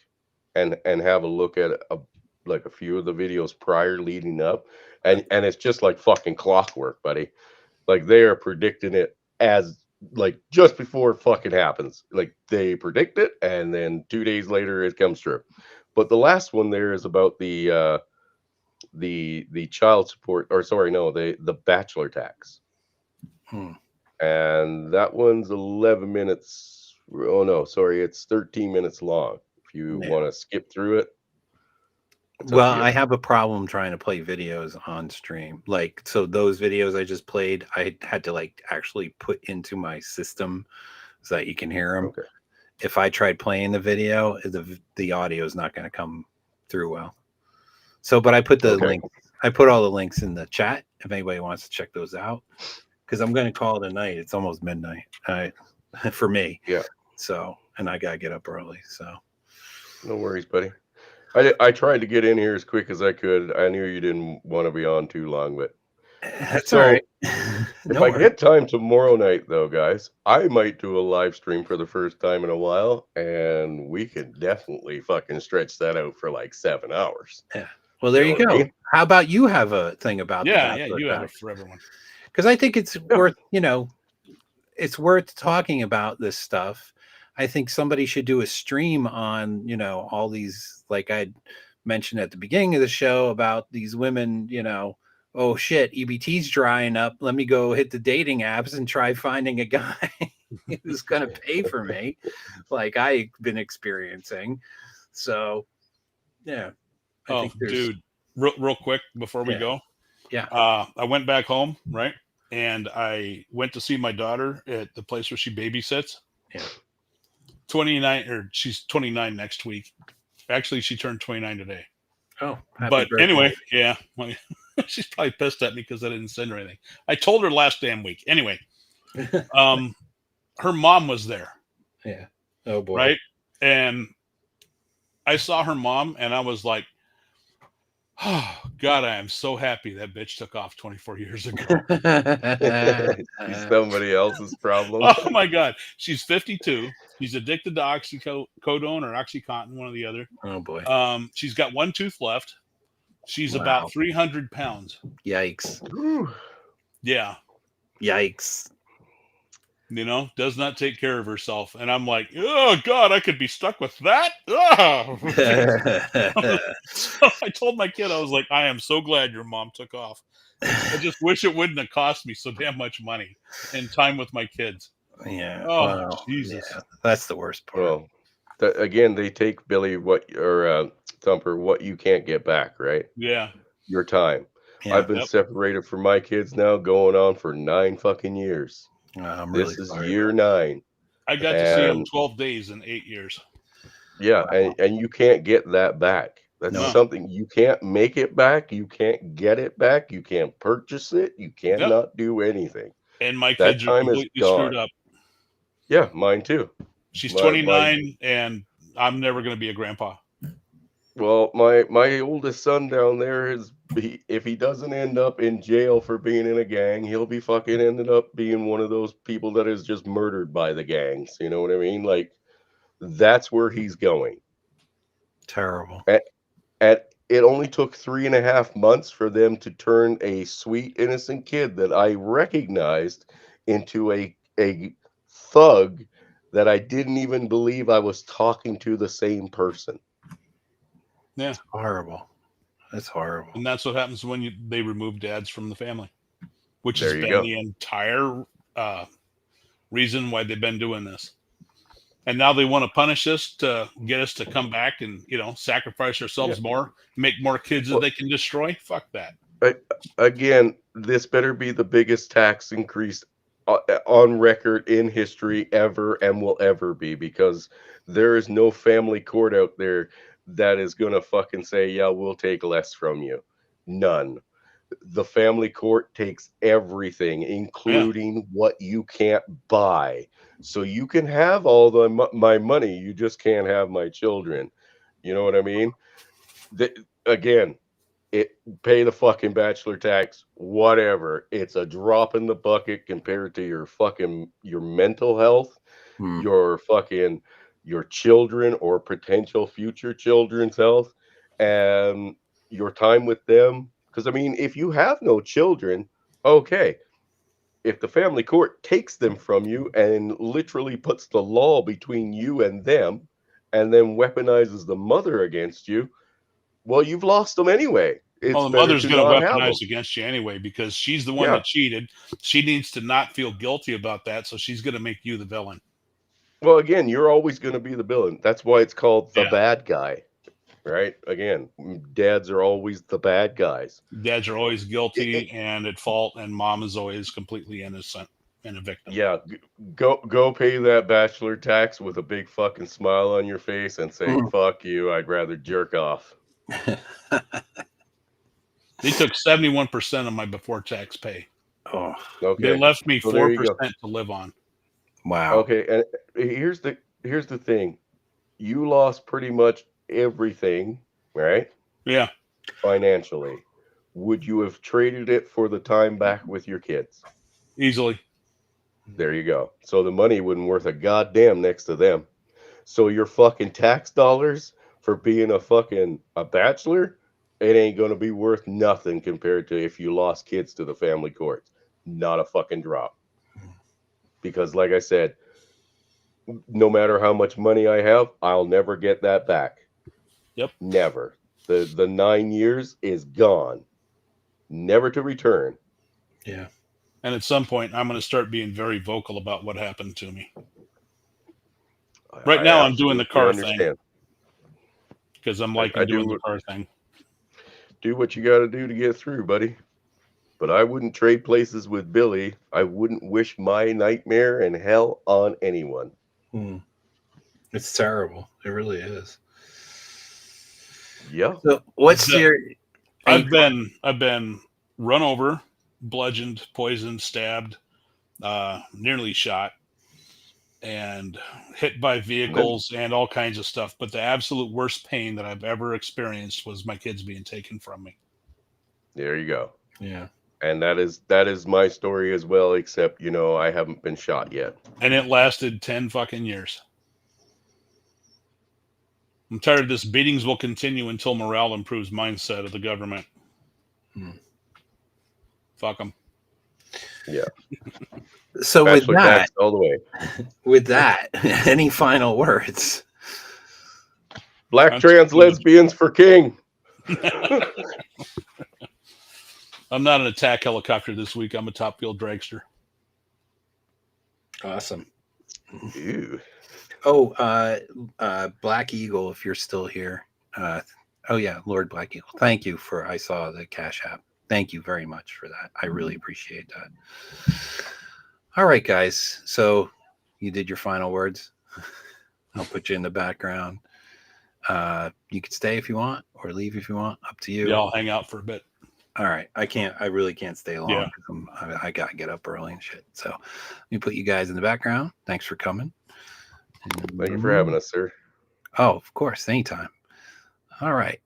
and have a look at a few of the videos prior leading up, and it's just like fucking clockwork, buddy. Like they are predicting it as like just before it fucking happens. Like they predict it, and then 2 days later it comes true. But the last one there is about the child support, or sorry, no, the bachelor tax. And that one's 11 minutes. Oh no, sorry, it's 13 minutes long. If you want to skip through it. Well, I have a problem trying to play videos on stream. Like, so those videos I just played, I had to like actually put into my system so that you can hear them. Okay. If I tried playing the video, the audio is not going to come through well. So, but I put the link. I put all the links in the chat if anybody wants to check those out. Because I'm going to call it a night. It's almost midnight for me. Yeah. So, and I got to get up early. So, no worries, buddy. I tried to get in here as quick as I could. I knew you didn't want to be on too long, but that's all right. If I get time tomorrow night, though, guys, I might do a live stream for the first time in a while, and we could definitely fucking stretch that out for like 7 hours. Yeah. Well, there you go. How about you have a thing about you have it for everyone. Because I think it's worth, you know, it's worth talking about this stuff. I think somebody should do a stream on, you know, all these, like I mentioned at the beginning of the show about these women, you know, oh shit, EBT's drying up. Let me go hit the dating apps and try finding a guy who's going to pay for me, like I've been experiencing. So, yeah. I think dude, real quick before we go. Yeah. I went back home, right? And I went to see my daughter at the place where she babysits. 29, or she's 29 next week. Actually, she turned 29 today. Oh, happy But birthday. anyway, yeah. She's probably pissed at me because I didn't send her anything. I told her last damn week. Anyway, her mom was there. Yeah. Oh boy. Right. And I saw her mom and I was like, oh God, I am so happy that bitch took off 24 years ago. She's somebody else's problem. Oh my God. She's 52. She's addicted to oxycodone or Oxycontin, one or the other. Oh boy. She's got one tooth left. She's Wow. about 300 pounds. Yikes. Yeah. Yikes. You know, does not take care of herself. And I'm like, oh God, I could be stuck with that. Oh. So I told my kid, I was like, I am so glad your mom took off. I just wish it wouldn't have cost me so damn much money and time with my kids. Yeah. Oh, wow. Jesus. Yeah, that's the worst part. Well, again, they take Billy Thumper what you can't get back, right? Yeah. Your time. Yeah. I've been separated from my kids now going on for 9 fucking years. I'm really This is sorry. year 9. I got to see him 12 days in 8 years. Yeah, and you can't get that back. That's No. something you can't make it back. You can't get it back. You can't purchase it. You cannot do anything. And my That kids are time is completely gone. screwed up. Yeah, mine too. She's My- 29 and I'm never going to be a grandpa. Well, my oldest son down there is, if he doesn't end up in jail for being in a gang, he'll be fucking ended up being one of those people that is just murdered by the gangs. You know what I mean? Like, that's where he's going. Terrible. It only took 3.5 months for them to turn a sweet, innocent kid that I recognized into a thug that I didn't even believe I was talking to the same person. Yeah. Horrible. That's horrible. And that's what happens when they remove dads from the family, which There has you been go. the entire reason why they've been doing this. And now they want to punish us to get us to come back and, you know, sacrifice ourselves more, make more kids that they can destroy. Fuck that. Again, this better be the biggest tax increase on record in history ever and will ever be, because there is no family court out there that is going to fucking say, yeah, we'll take less from you. None. The family court takes everything, including what you can't buy. So you can have all my money, you just can't have my children. You know what I mean? Again, pay the fucking bachelor tax, whatever. It's a drop in the bucket compared to your mental health, your children or potential future children's health, and your time with them. Because I mean, if you have no children, okay. If the family court takes them from you and literally puts the law between you and them, and then weaponizes the mother against you, well, you've lost them anyway. It's Well, the better mother's to going to not have them. weaponize against you anyway because she's the one that cheated. She needs to not feel guilty about that, so she's going to make you the villain. Well, again, you're always going to be the villain. That's why it's called the bad guy, right? Again, dads are always the bad guys. Dads are always guilty and at fault, and mom is always completely innocent and a victim. Yeah, go pay that bachelor tax with a big fucking smile on your face and say, fuck you, I'd rather jerk off. They took 71% of my before tax pay. Oh, okay. They left me So there you 4% go. to live on. Wow. Okay, and here's the thing. You lost pretty much everything, right? Yeah. Financially. Would you have traded it for the time back with your kids? Easily. There you go. So the money wouldn't worth a goddamn next to them. So your fucking tax dollars for being a bachelor, it ain't going to be worth nothing compared to if you lost kids to the family courts. Not a fucking drop. Because like I said, no matter how much money I have, I'll never get that back. Yep. Never. The 9 years is gone. Never to return. Yeah. And at some point, I'm going to start being very vocal about what happened to me. Right now, I'm doing the car thing. Because I'm liking doing the car thing. Do what you got to do to get through, buddy. But I wouldn't trade places with Billy. I wouldn't wish my nightmare and hell on anyone. It's terrible. It really is. Yeah. So what's your? I've been run over, bludgeoned, poisoned, stabbed, nearly shot, and hit by vehicles and all kinds of stuff. But the absolute worst pain that I've ever experienced was my kids being taken from me. There you go. Yeah. And that is my story as well, except, you know, I haven't been shot yet. And it lasted 10 fucking years. I'm tired of this. Beatings will continue until morale improves mindset of the government. Fuck them. Yeah. So Bachelor with that, tax all the way. with that, any final words? Black trans lesbians for king. I'm not an attack helicopter this week. I'm a top field dragster. Awesome. Ew. Oh, Black Eagle, if you're still here. Oh yeah, Lord Black Eagle. Thank you for. I saw the Cash App. Thank you very much for that. I really appreciate that. All right, guys. So you did your final words. I'll put you in the background. You can stay if you want or leave if you want. Up to you. Yeah, I'll hang out for a bit. All right. I really can't stay long. Yeah. I got to get up early and shit. So let me put you guys in the background. Thanks for coming. Thank you for having us, sir. Oh, of course. Anytime. All right.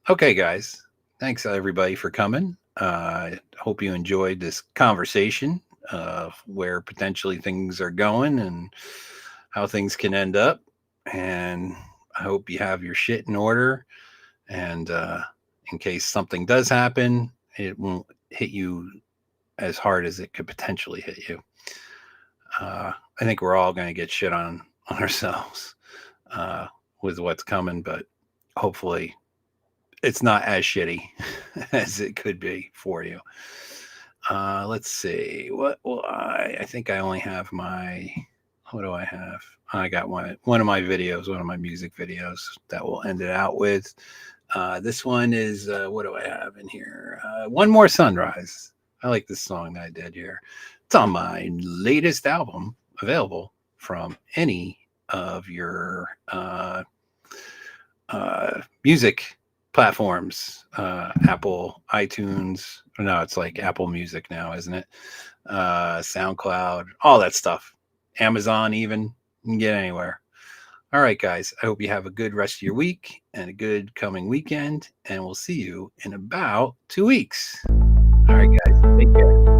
Okay, guys. Thanks, everybody, for coming. I hope you enjoyed this conversation of where potentially things are going and how things can end up. And I hope you have your shit in order. And in case something does happen, it won't hit you as hard as it could potentially hit you. I think we're all going to get shit on ourselves with what's coming, but hopefully it's not as shitty as it could be for you. Let's see. I think I only have what do I have? I got one of my videos, one of my music videos that will end it out with. This one is, what do I have in here? One More Sunrise. I like this song that I did here. It's on my latest album, available from any of your music platforms, Apple, iTunes. No, it's like Apple Music now, isn't it? SoundCloud, all that stuff. Amazon even. You can get anywhere. All right, guys. I hope you have a good rest of your week and a good coming weekend. And we'll see you in about 2 weeks. All right, guys. Take care.